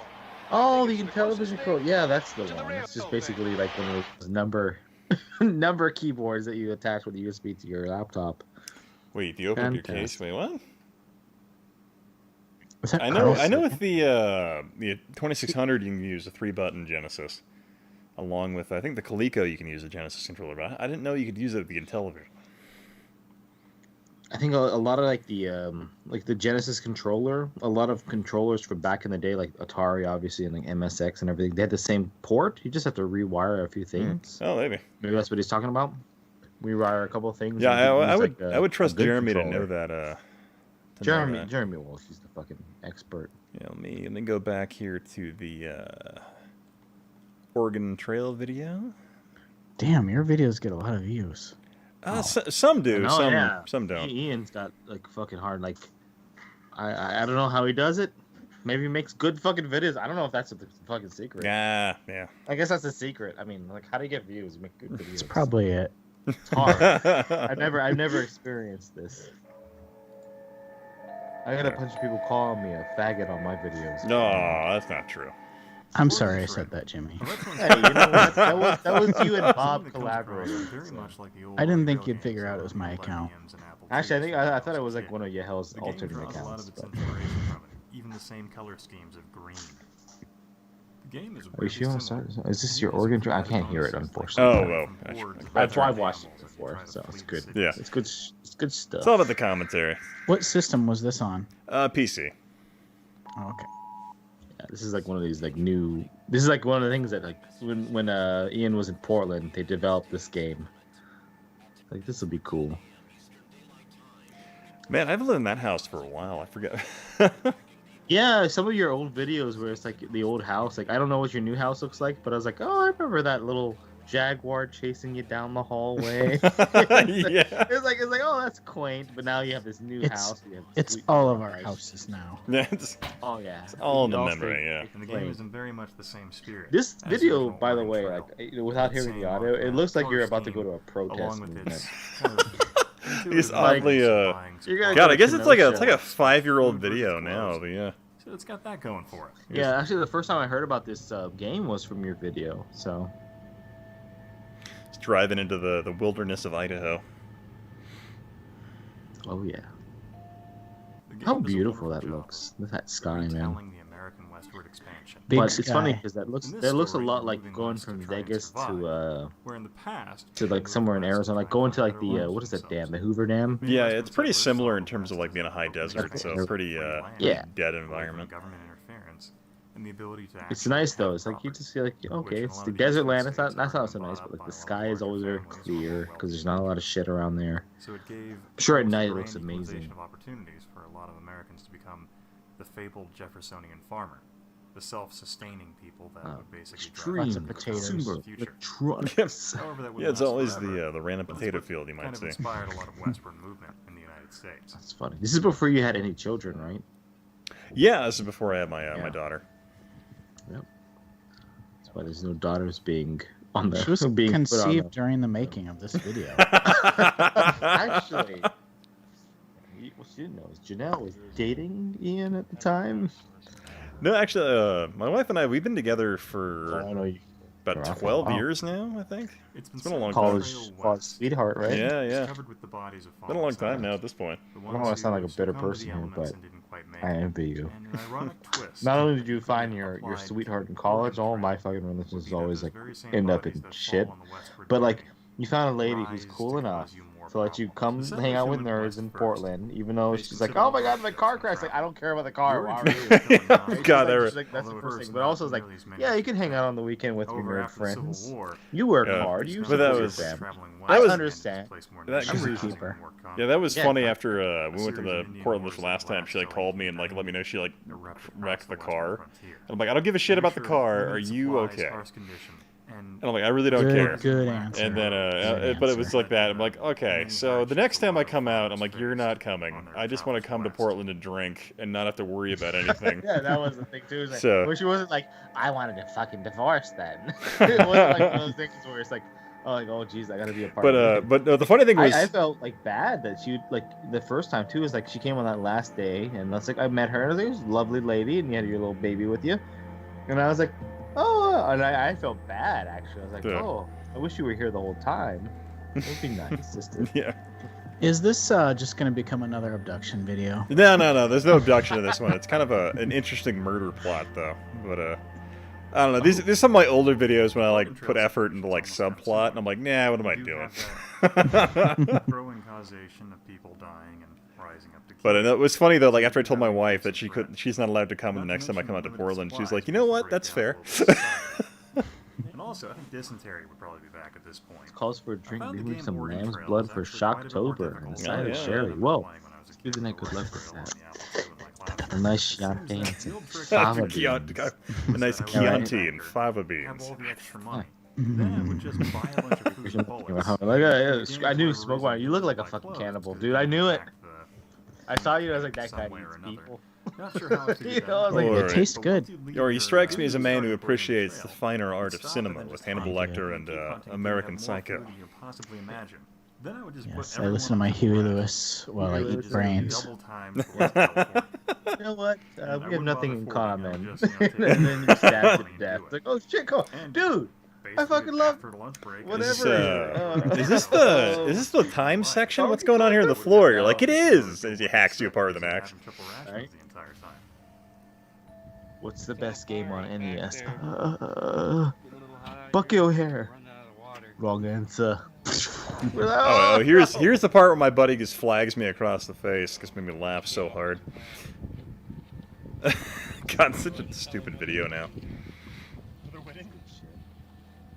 Oh, the television control. Yeah, that's the one. It's just basically like one of those number keyboards that you attach with a USB to your laptop. Wait, if you open up your case, wait, what? Was that I know with the 2600 you can use a 3-button Genesis, along with I think the Coleco you can use a Genesis controller, but I didn't know you could use it with the Intellivision. I think a lot of like the Genesis controller, a lot of controllers from back in the day, like Atari obviously and like MSX and everything, they had the same port. You just have to rewire a few things. Oh, maybe that's what he's talking about. Rewire a couple of things. Yeah, I would trust Jeremy to know that. Jeremy Wolf, he's the fucking expert. Yeah, let me go back here to the Oregon Trail video. Damn, your videos get a lot of views. Some do, some don't. Ian's got like fucking hard. Like, I don't know how he does it. Maybe he makes good fucking videos. I don't know if that's the fucking secret. Yeah. I guess that's the secret. I mean, like, how do you get views? Make good videos. It's probably it. It's hard. I've never experienced this. I got a bunch of people calling me a faggot on my videos. No, that's not true. I'm sorry I said that, Jimmy. Hey, you know what? That was you and Bob collaborating. I didn't think you'd figure out it was my account. Actually, I thought it was like one of Yahel's alternate accounts. But... Even the same color schemes of green. The game is Are you sure? Is this your organ? I can't hear it, unfortunately. Oh well. I've watched it before, so it's good. Yeah, it's good. It's good stuff. It's all about the commentary. What system was this on? PC. Oh, okay. Yeah, this is like one of these like new. This is like one of the things that like when Ian was in Portland, they developed this game. Like this will be cool. Man, I've lived in that house for a while. I forget. Yeah, some of your old videos where it's like the old house. Like I don't know what your new house looks like, but I was like, oh, I remember that little Jaguar chasing you down the hallway. Yeah. It's like oh, that's quaint. But now you have this new house. It's all of our houses now. Yeah. Oh yeah. It's all in the memory. Yeah. And the game is in very much the same spirit. This video, by the way, like without hearing the audio, it looks like you're about to go to a protest movement. He's oddly God, I guess it's like a 5-year-old video now, but yeah. So it's got that going for it. Yeah, actually, the first time I heard about this game was from your video. So, it's driving into the wilderness of Idaho. Oh yeah. How beautiful that looks. That sky, man. But it's funny because that looks a lot like going from Vegas to like somewhere in Arizona, like going to like the what is that dam, the Hoover Dam? Yeah, it's pretty similar in terms of like being a high desert, so pretty dead environment. It's nice though. It's like you just feel like okay, it's the desert land. That's not so nice, but like the sky is always very clear because there's not a lot of shit around there. So it gave I'm sure at night it looks amazing. of opportunities for a lot of Americans to become the fabled Jeffersonian farmer, the self-sustaining people that would basically drive lots of potatoes. the future. However, that would Yeah, it's last always forever, the random but it's potato what field you might kind of see. inspired a lot of westward movement in the United States. That's funny. This is before you had any children, right? Yeah, this is before I had my daughter. Yep. That's why there's no daughters being on the. She was being conceived during the making of this video. Actually, what she didn't know is Janelle was dating Ian at the time. No, actually, my wife and we've been together for about 12 Wow. years now, I think. It's been a long college time. sweetheart, right? Yeah. Covered with the bodies of Been a long time now at this point. I don't want to sound like a bitter person here, but I envy you. Not only did you find your sweetheart in college, all my fucking relationships always like end up in shit, but like you found a lady who's cool enough to let you come hang out with nerds in Portland, even though she's like, oh my god, my car crashed. Like I don't care about the car. Why are you? God, Like, that's the first thing. But also, it's like, yeah, you can hang out on the weekend with your nerd friends. You work hard. You but that support was your family. that I was understand. I'm a keeper. Yeah, that was Yeah, funny fine. after we went to the Portland the last time. She like called me and like let me know she like wrecked the car. And I'm like, I don't give a shit about the car. Are you okay? And I'm like, I really don't care. Good answer. And then, but it was like that. I'm like, okay, so the next time I come out, I'm like, you're not coming. I just want to come to Portland to drink and not have to worry about anything. Yeah, that was the thing too. Like, So- where she wasn't like, I wanted a fucking divorce then. It wasn't like one of those things where it's like, oh geez, I gotta be a part of it. But the funny thing was, I felt like bad that she like the first time too is like she came on that last day and that's like I met her and I was like, it was a lovely lady and you had your little baby with you. And I was like, oh, and I felt bad actually. I was like, Yeah. oh, I wish you were here the whole time. It would be nice, sister. Yeah. Is this just going to become another abduction video? No. There's no abduction in this one. It's kind of an interesting murder plot, though. But I don't know. There's some of my older videos when I like put effort into like subplot, and I'm like, nah, what am I doing? Growing causation of people dying and rising up to. But it was funny though. Like after I told my wife that she's not allowed to come the next time I come out to Portland, she's like, you know what? That's fair. And also, I think dysentery would probably be back at this point. Calls for a drink. Remove some lamb's blood for Shocktober and a side of sherry. Whoa. Let's do the good luck with that. A nice champagne and fava beans. A nice Chianti and fava beans. I knew smoke wine. You look like a fucking cannibal, dude. I knew it. I saw you. I was like, that guy needs people. Not sure how to You know, I was like, It tastes good. Or he strikes me as a man who appreciates the finer art of cinema with Hannibal Lecter and American Psycho. Then I would just Yes, I listen to my Huey Lewis while I eat brains. You know what? We have nothing in common. And then you stab to death. Like, oh shit, go, dude! I fucking love whatever. Is this the time section? What's going on here on the floor? You're like, it is! As he hacks you apart with an axe. Right? What's the best game on NES? Bucky O'Hare. Wrong answer. Oh, here's the part where my buddy just flags me across the face because it made me laugh so hard. God, it's such a stupid video now.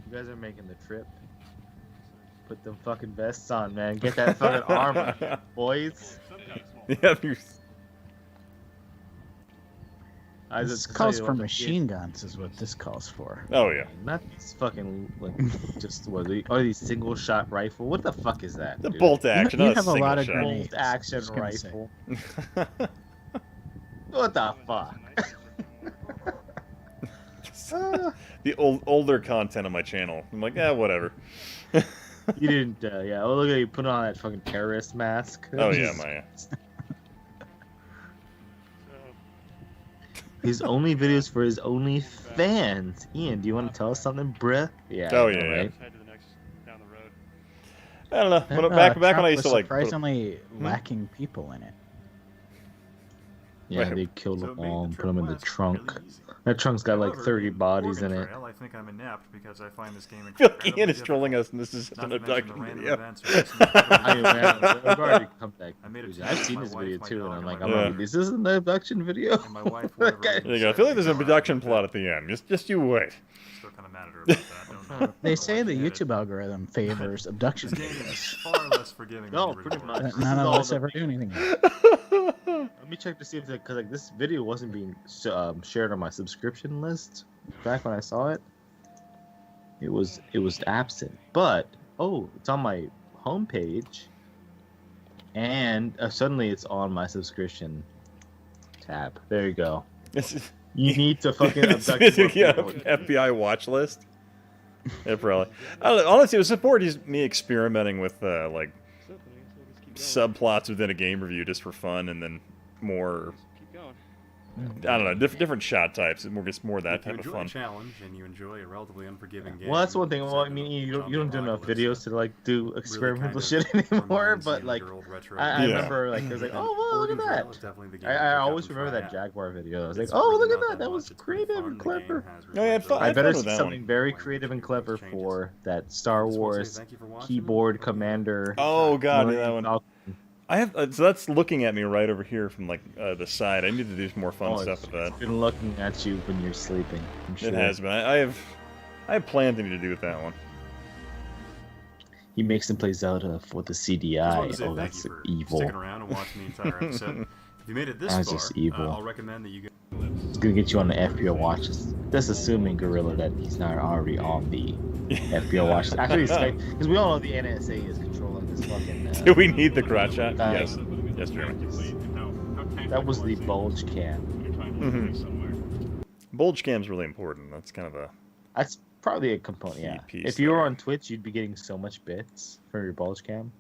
You guys are making the trip. Put them fucking vests on, man. Get that fucking armor, boys. Yeah, This calls for machine guns, is what this calls for. Oh yeah. Not these fucking like just what are these single shot rifle? What the fuck is that? The dude? bolt action. You not have a lot of shot. grenades. Bolt action Just gonna rifle. What the fuck? The older content on my channel. I'm like, whatever. You didn't, yeah. Oh, look at you put on that fucking terrorist mask. Oh yeah, my. His only videos for his only fans. Ian, do you want to tell us something, bruh? Yeah. Oh I know, yeah. Right? I don't know. Back when I used to like. Surprisingly lacking people in it. Yeah, they killed them all and put them in the trunk. That trunk's got like 30 bodies in it. I think I'm inept because I find this game Phil Ian is trolling us, and this is an abduction video. I've already come back. I've seen this video too, and I'm like, is this an abduction video? There you go. I feel like there's an abduction plot at the end. Just you wait. Still kind of mad at her about that. Don't know. They say the YouTube algorithm favors abduction videos. Far less forgiving. No, pretty much. None of us ever do anything. Let me check to see if because like this video wasn't being shared on my subscription list back when I saw it. It was absent, but it's on my homepage, and suddenly it's on my subscription tab. There you go. You need to fucking abduct FBI watch list. Yeah, probably. I don't know, honestly, it was support me experimenting with like subplots within a game review just for fun, and then more. I don't know, different shot types. It's more that type of fun. If you enjoy a challenge and you enjoy a relatively unforgiving game. Well, that's one thing. Well, I mean, you don't do enough videos to like do experimental shit anymore. But like, I remember like I was like, oh well, look at that. I always remember that Jaguar video. I was like, oh look at that, that was creative and clever. I better see something very creative and clever for that Star Wars keyboard commander. Oh god, that one. I have so that's looking at me right over here from like the side. I need to do some more fun stuff with that. It's been looking at you when you're sleeping. I'm sure. It has been. I have plans I need to do with that one. He makes him play Zelda for the CDI. Oh, that's evil. Sticking around and watching the entire episode. If you made it this far, just evil. I'll recommend that you get. It's gonna get you on the FBO watch list. That's assuming Gorilla that he's not already on the FBO watch list. Actually, because we all know the NSA is controlling this fucking. Do we need the crotch shot? Yes, Jeremy. That was the bulge cam. Bulge cam's really important. That's kind of a. That's probably a component. Yeah. If you were on Twitch, you'd be getting so much bits for your bulge cam.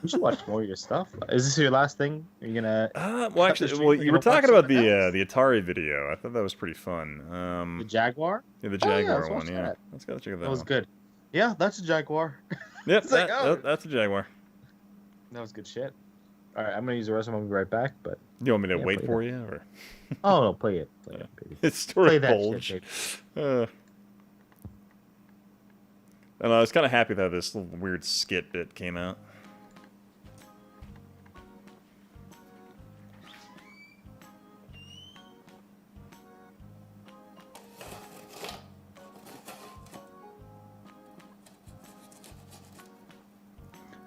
You should watch more of your stuff. Is this your last thing? Are you gonna? Well, actually, you were talking about the Atari video. I thought that was pretty fun. The Jaguar. Yeah, the Jaguar let's one. Yeah, that. let's go check that. That was out. good. Yeah, that's a Jaguar. Yep, It's like, oh. that's a Jaguar. That was good shit. All right, I'm gonna use the rest of them. I'll be right back. But you want me to wait play for that. you, or? Oh no, play it. Play it, baby. Historic Play that Bulge. shit, And I was kind of happy that this little weird skit bit came out.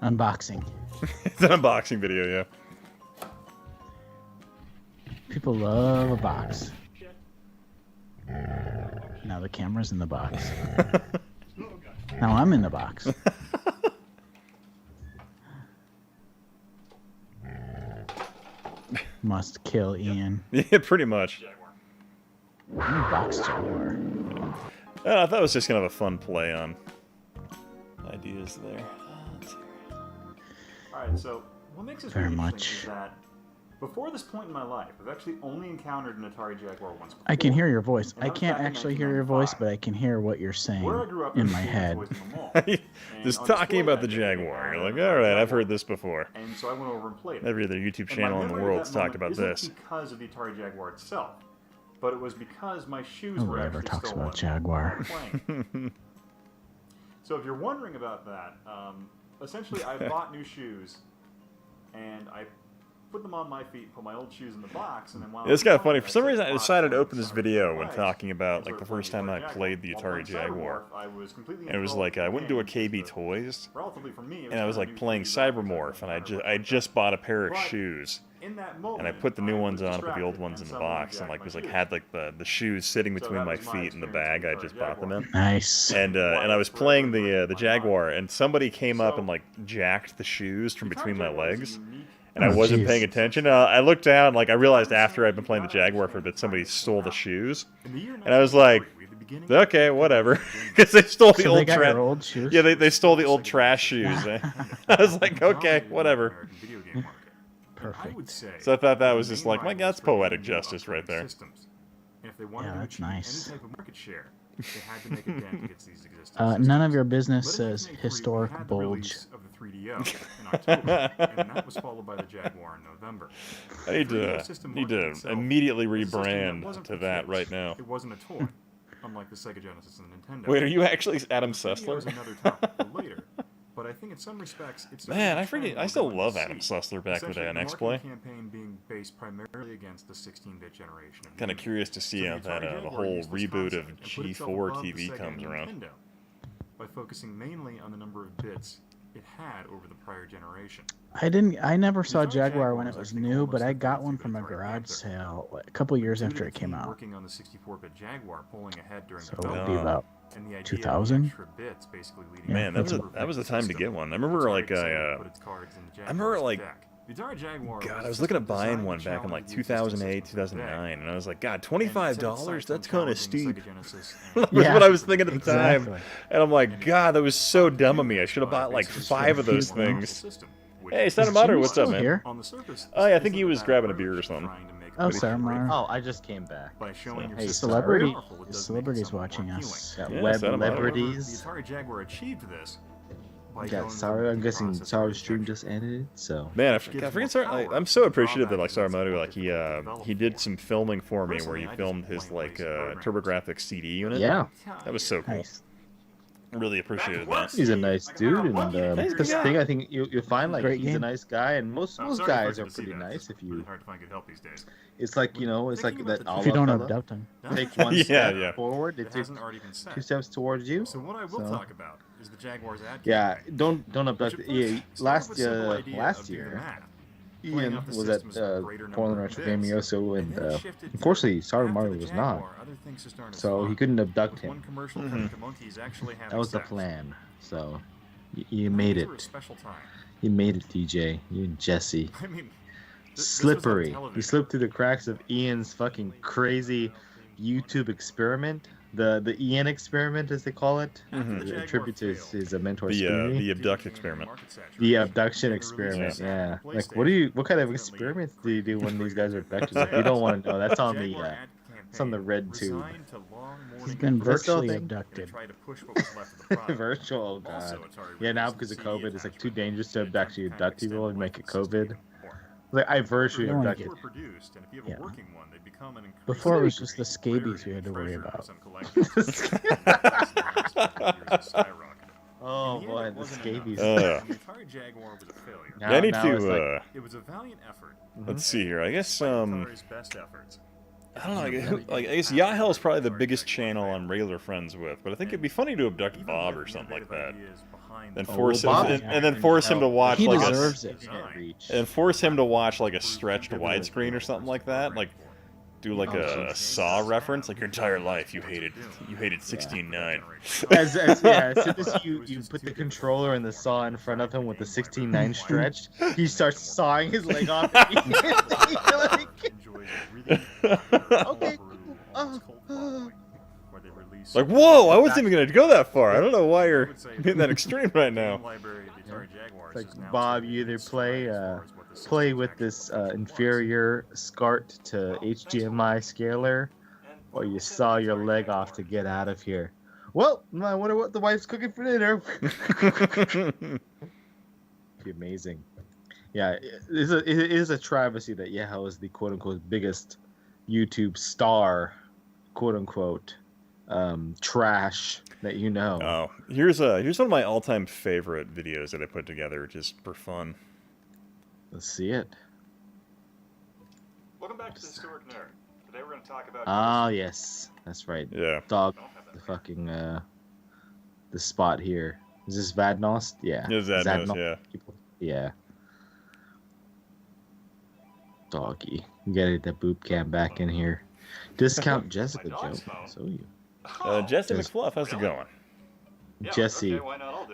Unboxing. It's an unboxing video, yeah. People love a box. Now the camera's in the box. Now I'm in the box. Must kill Ian. Yeah, pretty much. Box Jaguar. I thought it was just kind of a fun play on ideas there. Alright, so what makes this Very really much. interesting is that before this point in my life, I've actually only encountered an Atari Jaguar once before. I can hear your voice. And I that was can't back in actually hear your voice, 1995. but I can hear what you're saying Where I grew up, in there my was head. toys in the mall. Just And on talking display about the that day, Jaguar. they You're had like, a alright, I've Jaguar. heard this before. And so I went over and played it. Every other YouTube And my channel in the memory of world's that talked moment about isn't this. because of the Atari Jaguar itself, but it was because my shoes were Whoever actually talks stolen about Jaguar. while playing. So if you're wondering about that, essentially I bought new shoes, and I put them on my feet, put my old shoes in the box, and then while It's I was kind of funny. playing, For some set reason, the I box decided to on open this center video when twice, talking about and like the started first time I playing played the While Atari playing Jaguar. Cybermorph, I was completely And it was enthralled like I with went the to a game, KB because Toys, relatively for me, it was and I was kinda like new playing 3D graphics, Cybermorph, and no I matter just bought a pair of But shoes. in that And I moment, put the new I ones was on, put the old distracted, ones in and the someone box, and jacked like my was like shoes. had like the shoes sitting So between that my was my feet and the experience bag I with the just bought them in. Jaguar. Nice. And I was playing the Jaguar, and somebody came up and like jacked the shoes from between my legs, and I Oh, wasn't jeez. paying attention. I looked down, like I realized after I'd been playing the Jaguar for a bit, somebody stole the shoes, and I was like, okay, whatever, because they stole the So they old got trash. your old shoes? Yeah, they stole the old trash shoes. I was like, okay, whatever. Perfect. So I thought that was just like, my God, that's poetic justice right there. And if they wanted Yeah, to that's achieve nice. any type of market share, they had to make a dent against these existing None systems. of your business But in says 1983, we historic had the bulge. release of the 3DO in October, and that was followed by the Jaguar in November. I need The 3DO to system need marketed to itself immediately as a system that rebrand wasn't to for that kids. right now. It wasn't a toy, unlike the Sega Genesis and the Nintendo. Wait, are you actually Adam The 3DO Sessler? is another topic for later, but I think in some respects it's Man, I forget. I still love Adam Sessler back in the day on X-Play. campaign being based primarily against the 16-bit generation. of Kind of gaming. curious to see So how the that Atari the Jaguar whole used this reboot concept of and put itself G4 above the TV Sega comes and around. Nintendo by focusing mainly on the number of bits it had over the prior generation. I never saw Atari Jaguar when Jaguar it was was actually new, but almost I like got the one from a Atari garage Panther. sale a couple years Due to after the it came team out. working on the 64-bit Jaguar pulling ahead during So it development, would be about and the idea of the 2000. extra bits basically leading Man, to that the was the perfect time to system. get one. I remember like Atari put its cards in the I remember Jaguar's like deck. The Atari Jaguar God, was I was a looking at system buying designed one to back in challenge like the existing 2008, systems of the day. 2009, and I was like, God, And set its $25? sights That's on kind of challenging steep. Sega Genesis That and was Yeah, what I was thinking at the exactly. time, and I'm like, God, that was so dumb of me. I should have bought like 5 of those things. Hey, Santa Mater, Jimmy what's still up, man? here? On the surface, Oh, yeah, I this think he isn't was a bad grabbing a approach beer or to something. trying to make Oh, a Sarah video Mar. Oh, I just came back. by showing your Hey, system celebrity- how powerful it the does make celebrity's something more watching appealing. us. Got Yeah, web Santa Mater. celebrities. The Atari Jaguar achieved this by We going got with Sorry, I'm the guessing process Sorry's of stream rejection. just ended, so. Man, I Gives forget. more Like, power I'm so to appreciative that like drawbacks Saramoto, against like what they he did some filming for me where Personally, he I just filmed his plain like basic TurboGrafx CD unit. Yeah. That was so cool. Nice. Really appreciated that. He's a nice dude, and He's a that's good the guy. thing. I think you'll find like Great he's a game. nice guy, and most I'm most sorry guys for are to see pretty that. nice It's if you. really hard to find good help these days. It's like it's like Thinking that. about the If you don't Allah abduct him. take one Yeah, step yeah. forward, It they take hasn't already been said. 2 steps towards you. So what I will So- talk about is the Jaguar's ad Yeah, campaign. don't abduct. Which at Yeah, first started with the simple last idea last of doing the year, math, playing Ian out the was at systems of a greater number Portland of Retro bits, Gaming also, and and then it shifted to unfortunately, Sorry after Mario the was Jaguar, not, other things just aren't as so fun. he couldn't abduct With him. one commercial cutting to monkeys actually having That was the sex. plan. So you made These it. were a special time. You made it, DJ. You and Jesse. I mean, this was on Slippery. television. You slipped through the cracks of Ian's fucking crazy YouTube experiment. the Ian experiment, as they call it. Mhm. A tribute to his mentor, The Screamy. abduct experiment. The abduction experiment, yeah. Like, what kind of experiments do you do when these guys are abducted? Like, we don't want to know. That's on the red tube. He's been That's still a virtually thing? abducted. Virtual, oh god. Yeah, now because of COVID, it's like too dangerous to actually abduct people and make it COVID. Like, I virtually You don't wanna abducted. Yeah. Before it was just the scabies we had to worry about. Oh boy, the scabies. I need now it's to. like- It was a valiant effort. Let's see here. I guess Atari's best efforts. I don't know. I guess Yahel is probably the biggest channel I'm regular friends with, but I think it'd be funny to abduct Bob or something like that, and force him, and then force him to watch He like deserves a, it. and force him to watch like a stretched widescreen or something like that, like do like a Saw reference, like your entire life you hated 16:9. as soon as you put the controller and the saw in front of him with the 16:9 stretched, he starts sawing his leg off. Okay. Like, whoa! I wasn't even gonna go that far. I don't know why you're being that extreme right now. It's like, Bob, you either play with this inferior SCART to HDMI scaler, or you saw your leg off to get out of here. Well, I wonder what the wife's cooking for dinner. Be amazing. Yeah, it is a travesty that Yahel is the quote-unquote biggest YouTube star, quote-unquote, trash that you know. Oh, here's one of my all-time favorite videos that I put together just for fun. Let's see it. Welcome back to the Historic Nerd. Today we're going to talk about. Ah, yes, that's right. Yeah. Dog, the fucking the spot here. Is this Vadnost? Yeah. Yeah, Zadnost, yeah. Yeah. Doggy, you gotta get that boot cam back in here. Discount Jessica Jones. So you. Jesse McFluff, how's it going? Jesse.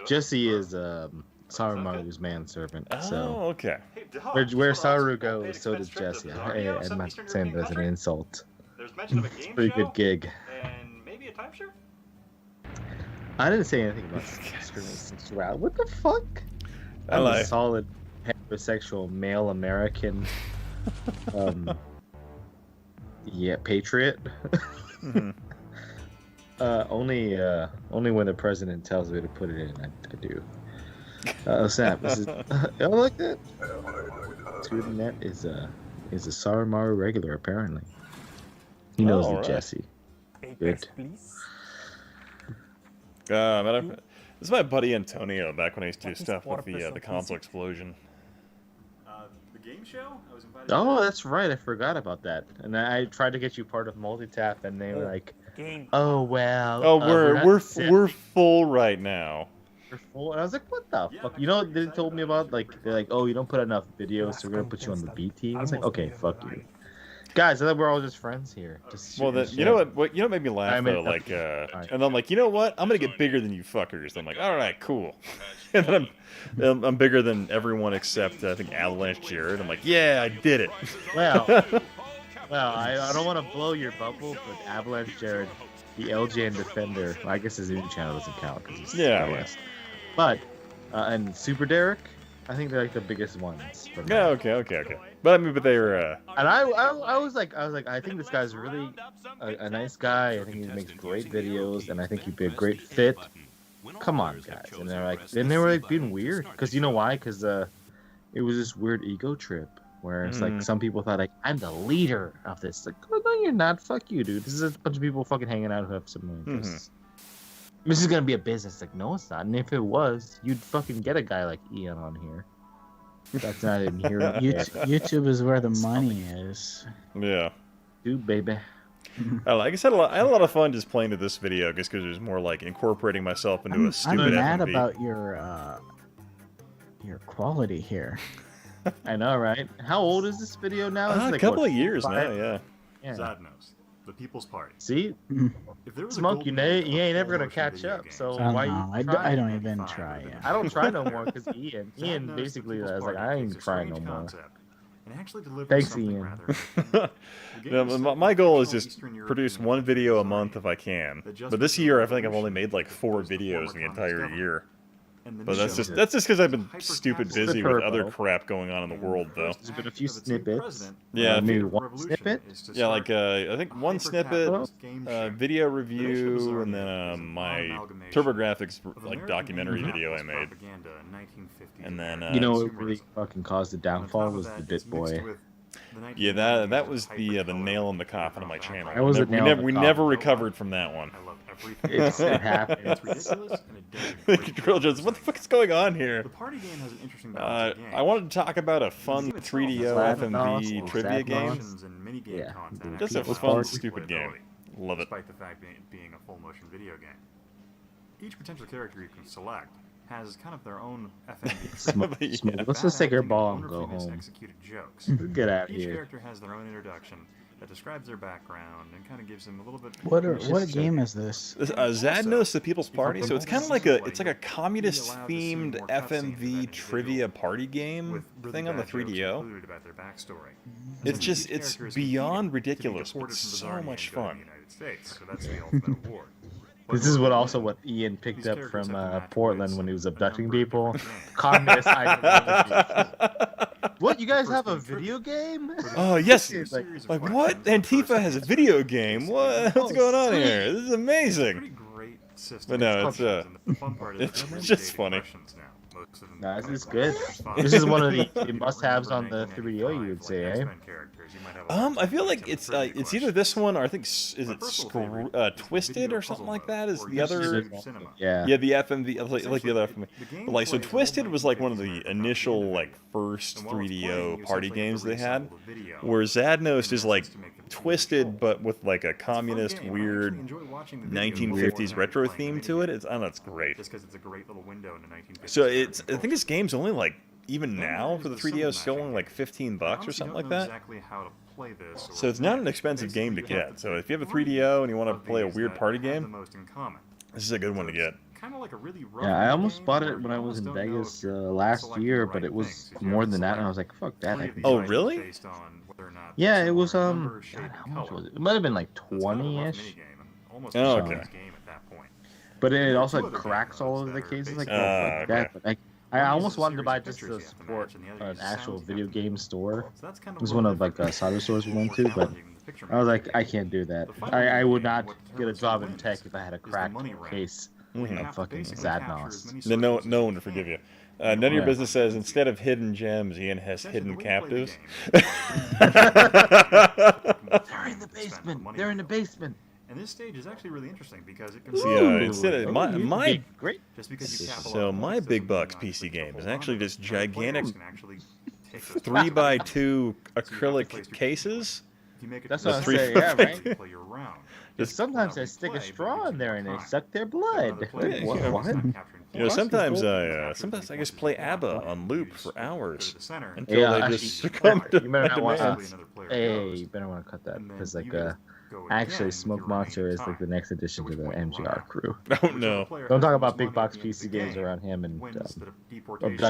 Jesse is Sarumaru's manservant. So. Oh, okay. Where Saru goes, so does Jesse. I'm not saying that as an insult. There's mention of a game Pretty show good gig. and maybe a timeshare. I didn't say anything about sexuality. What the fuck? I I'm lie. a solid heterosexual male American. Yeah, patriot. Mm-hmm. Only when the president tells me to put it in, I do. Snap. This is. I like that. Student is a Sarumaru regular apparently. He knows the right. Jesse. Good. This is my buddy Antonio back when I used to do stuff with the console explosion. The game show? I was invited. Oh, that's right. I forgot about that. And I tried to get you part of Multitap, and they were like, "Oh well." Oh, we're full right now. We're full. And I was like, "What the fuck?" You know what they told me about? Like, they're like, "Oh, you don't put enough videos, so we're gonna put you on the B team." I was like, "Okay, fuck you, guys." I thought we're all just friends here. Just Well, shooting you know shit. what? You know what made me laugh though? Like, and I'm like, you know what? I'm gonna get bigger than you fuckers. I'm like, all right, cool. And then I'm bigger than everyone except I think Avalanche Jared. I'm like, yeah, I did it. Well, I don't want to blow your bubble, but Avalanche Jared, the LJN Defender, well, I guess his new channel doesn't count because he's LS. But and Super Derek, I think they're like the biggest ones. From Yeah, okay. But I mean, but they were. And I was like, I think this guy's really a nice guy. I think he makes great videos, and I think he'd be a great fit. Come on, guys. And they were like being weird, because you know why? Because it was this weird ego trip where it's like some people thought like I'm the leader of this. Like, oh, no, you're not. Fuck you, dude. This is a bunch of people fucking hanging out who have similar interests. This is gonna be a business. Like, no, it's not. And if it was, you'd fucking get a guy like Ian on here. That's not in here. YouTube is where the money is. Yeah. Dude, baby. I guess I had a lot of fun just playing to this video, just because it was more like incorporating myself into a stupid I'm mad FMV. about your quality here. I know, right? How old is this video now? It's A like, couple what, of years 5? now, yeah. Zadnos, the People's Party. See? If there was Smoke, you ain't never gonna catch up. So why you I trying? don't even try. I don't try no more because Ian basically is like, I ain't trying no more. and actually deliver Thanks, something Ian. rather efficient. The game is set in My goal is fictional just Eastern produce European one video a society month if I can. that just But this before year, the I think I've only revolution made like 4 was the videos former in the communist entire government. year. And the But that's mission just because I've been hyper-capitalist stupid busy Turbo. with other crap going on in the world, though. There's been a few snippets. Yeah, maybe few- one snippet. Yeah, like I think one snippet, hyper-capitalist game show. video The mission review, Bizarre and Games is then an my amalgamation TurboGrafx of like American documentary video I capitalist made. propaganda in 1950s And then You know what consumerism. really fucking caused the downfall was the Bit Boy. yeah, that was the nail in the coffin of my channel. That was the nail in the we coffin. never recovered from that one. It happened. It's ridiculous and it doesn't. Drill Jones, what the fuck is going on here? The party game has an interesting balance of games. I wanted to talk about a fun The game itself 3DO has FMV trivia game. missions and minigame Yeah. content Just a actually fun, provides stupid game. replayability, Love it. Despite the fact being a full motion video game. Each potential character you can select has kind of their own FMV. Smoke. Let's just take our ball and go home. Executed jokes. Get out of Each here. character has their own introduction that describes their background and kind of gives them a little bit. What game is this? Zadnos, the People's Party. So it's kind of like a communist themed FMV trivia party game thing on the 3DO. It's beyond ridiculous, but so much fun. This is what Ian picked up from Portland when he was abducting people. Communist ideology. What? You guys have a video game? Oh yes! Like what? Antifa has a video game? What's going on here? This is amazing. But no, it's just funny. Nah, this is good. This is one of the must-haves on the 3DO, you would say, eh? I feel like it's either this one or I think Twisted or something like that is the other. Yeah. Yeah, the FMV like the other FMV. But like so, Twisted was like one of the initial like first 3DO party games they had, where Zadnost is like Twisted but with like a communist weird 1950s retro theme to it. I don't know, it's great. Just because it's a great little window into 1950s. So I think this game's only like even now for the 3DO is still only like $15 or something like that. So it's not an expensive game to get. So if you have a 3DO and you want to play a weird party game, this is a good one to get. Yeah, I almost bought it when I was in Vegas last year, but it was more than that, and I was like, "Fuck that!" Oh, really? Yeah, it was God, how much was it? It might have been like 20-ish. Oh, okay. But it also had cracks all over the cases, like fuck that. But I almost wanted to buy just to support an actual video game store. It was one of like the solder stores we went to, but I was like, I can't do that. I would not get a job in tech if I had a cracked case of fucking Zadnos. Then no one would forgive you. None of your business says instead of hidden gems, Ian has hidden captives. They're in the basement. They're in the basement. And this stage is actually really interesting because it can instead of my great. Just because you so my big bucks PC game is actually just gigantic 3x2 acrylic cases. That's what I'm saying, yeah, right? Sometimes I stick a straw in there and they suck their blood. Like, what? You know, sometimes I just play ABBA on loop for hours until they just you succumb to better not want demands. Hey, you better want to cut that because actually, Smoke Monster is like the next addition to the MGR crew. Oh no! Don't talk about big box PC games around him and.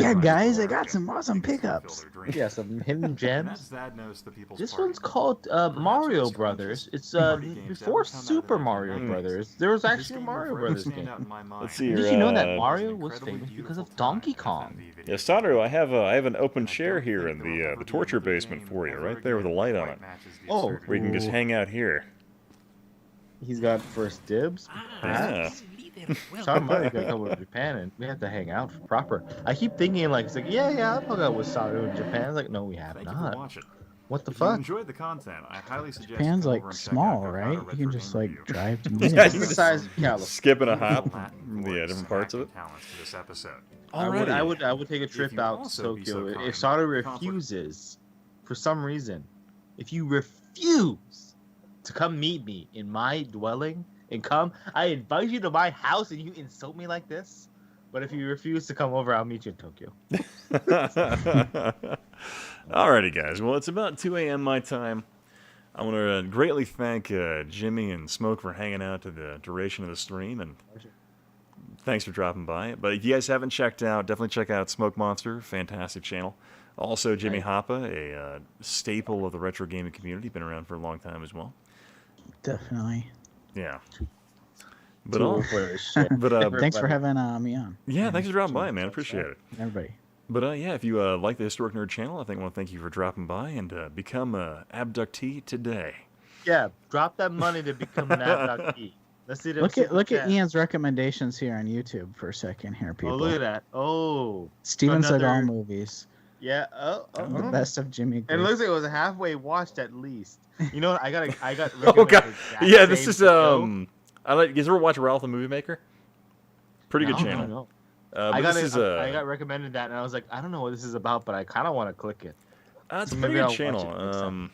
Yeah, guys, I got some awesome pickups. Yeah, some hidden gems. This one's called Mario Brothers. It's before Super Mario Brothers. There was actually a Mario Brothers game. Let's see. Did you know that Mario was famous because of Donkey Kong? Yeah, Sandro, I have an open chair here in the torture basement for you, right there with a light on it. Oh, where you can just hang out here. He's got first dibs. Yeah. Sean Money got to come to Japan and we have to hang out proper. I keep thinking it's like, yeah, I'll hung out with Saru in Japan. It's like, no, we have not. What the If fuck? you enjoyed the content, I highly suggest Japan's you go like over and check small, out right? You can just like drive to Yeah, Munich. you can size just skip and a hop from the different parts of it. this episode. I would take a trip out to Tokyo if Saru refuses, for some reason. If you refuse to come meet me in my dwelling and I invite you to my house and you insult me like this. But if you refuse to come over, I'll meet you in Tokyo. Alrighty, guys. Well, it's about 2 a.m. my time. I want to greatly thank Jimmy and Smoke for hanging out to the duration of the stream, and thanks for dropping by. But if you guys haven't checked out, definitely check out Smoke Monster. Fantastic channel. Also, Jimmy Hoppa, a staple of the retro gaming community, been around for a long time as well. Definitely. Yeah. But thanks for having me on. Yeah, thanks for dropping by, man. Appreciate it. Everybody. But yeah, if you like the Historic Nerd channel, I want to thank you for dropping by and become a abductee today. Yeah, drop that money to become an abductee. Let's see. Look at Ian's recommendations here on YouTube for a second here, people. Oh, look at that. Oh. Steven Seagal movies. Yeah. The best of Jimmy. It looks like it was a halfway watched at least. You know what? I got. Oh god. Yeah, this is I like. You ever watch Ralph the Movie Maker? Pretty good channel. No. I got recommended that, and I was like, I don't know what this is about, but I kind of want to click it. It's a pretty good channel.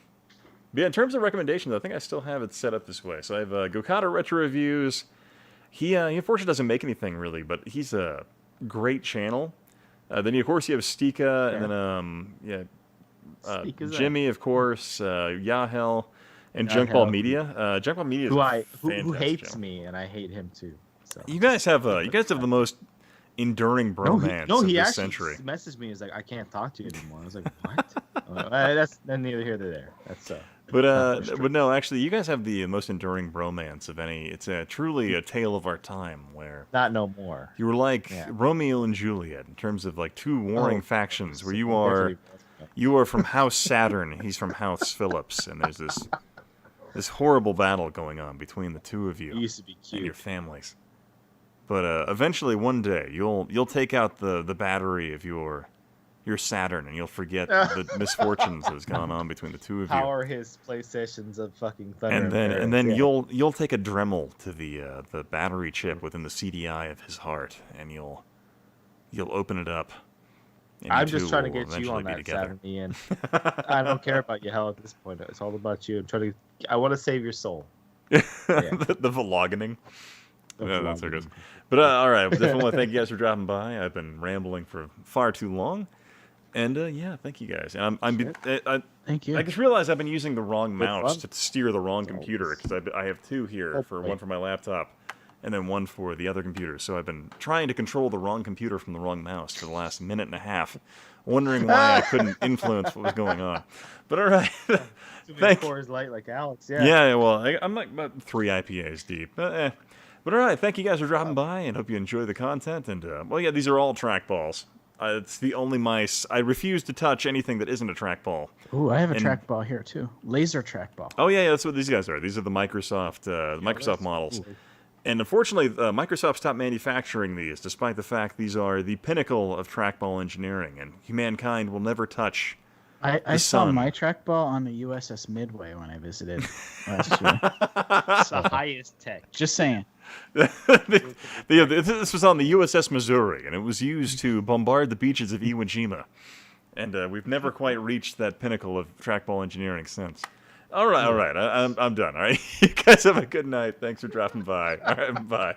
But yeah, in terms of recommendations, I think I still have it set up this way. So I have Gokata Retro Reviews. He unfortunately doesn't make anything really, but he's a great channel. Then of course you have Stika, and then Jimmy, of course, Yahel, and Junkball Media. Junkball Media is who hates me, and I hate him too. So. You guys have the most enduring bromance of he this actually century. Messaged me. He's like, I can't talk to you anymore. I was like, what? That's neither here nor there. That's But no, actually, you guys have the most enduring bromance of any. It's truly a tale of our time where not no more. You were like Romeo and Juliet in terms of like two warring factions. Where you are from House Saturn, he's from House Phillips, and there's this horrible battle going on between the two of you. It used to be cute. And your families. But eventually, one day, you'll take out the battery of your Saturn, and you'll forget the misfortunes that has gone on between the two of you. Power his PlayStations of fucking thunder. And then you'll take a Dremel to the battery chip within the CDI of his heart, and you'll open it up. I'm just trying to get you on that Saturn, Ian. I don't care about your hell at this point. It's all about you. I want to save your soul. The vlogging. Yeah, that's so good. But all right, definitely want to thank you guys for dropping by. I've been rambling for far too long, and yeah, thank you guys. And thank you. I just realized I've been using the wrong mouse to steer the wrong computer because I have two here one for my laptop, and then one for the other computer. So I've been trying to control the wrong computer from the wrong mouse for the last minute and a half, wondering why I couldn't influence what was going on. But all right. Thank you. Light like Alex, yeah. Yeah, well, I'm like about 3 IPAs deep. But all right, thank you guys for dropping by, and hope you enjoy the content. And well, yeah, these are all trackballs. It's the only mice. I refuse to touch anything that isn't a trackball. Ooh, I have a trackball here too. Laser trackball. Oh yeah, that's what these guys are. These are the Microsoft models. Cool. And unfortunately, Microsoft stopped manufacturing these, despite the fact these are the pinnacle of trackball engineering, and humankind will never touch. I saw my trackball on the USS Midway when I visited last year. It's the highest tech. Just saying. This was on the USS Missouri, and it was used to bombard the beaches of Iwo Jima. And we've never quite reached that pinnacle of trackball engineering since. All right. I'm done. All right, you guys have a good night. Thanks for dropping by. All right, bye.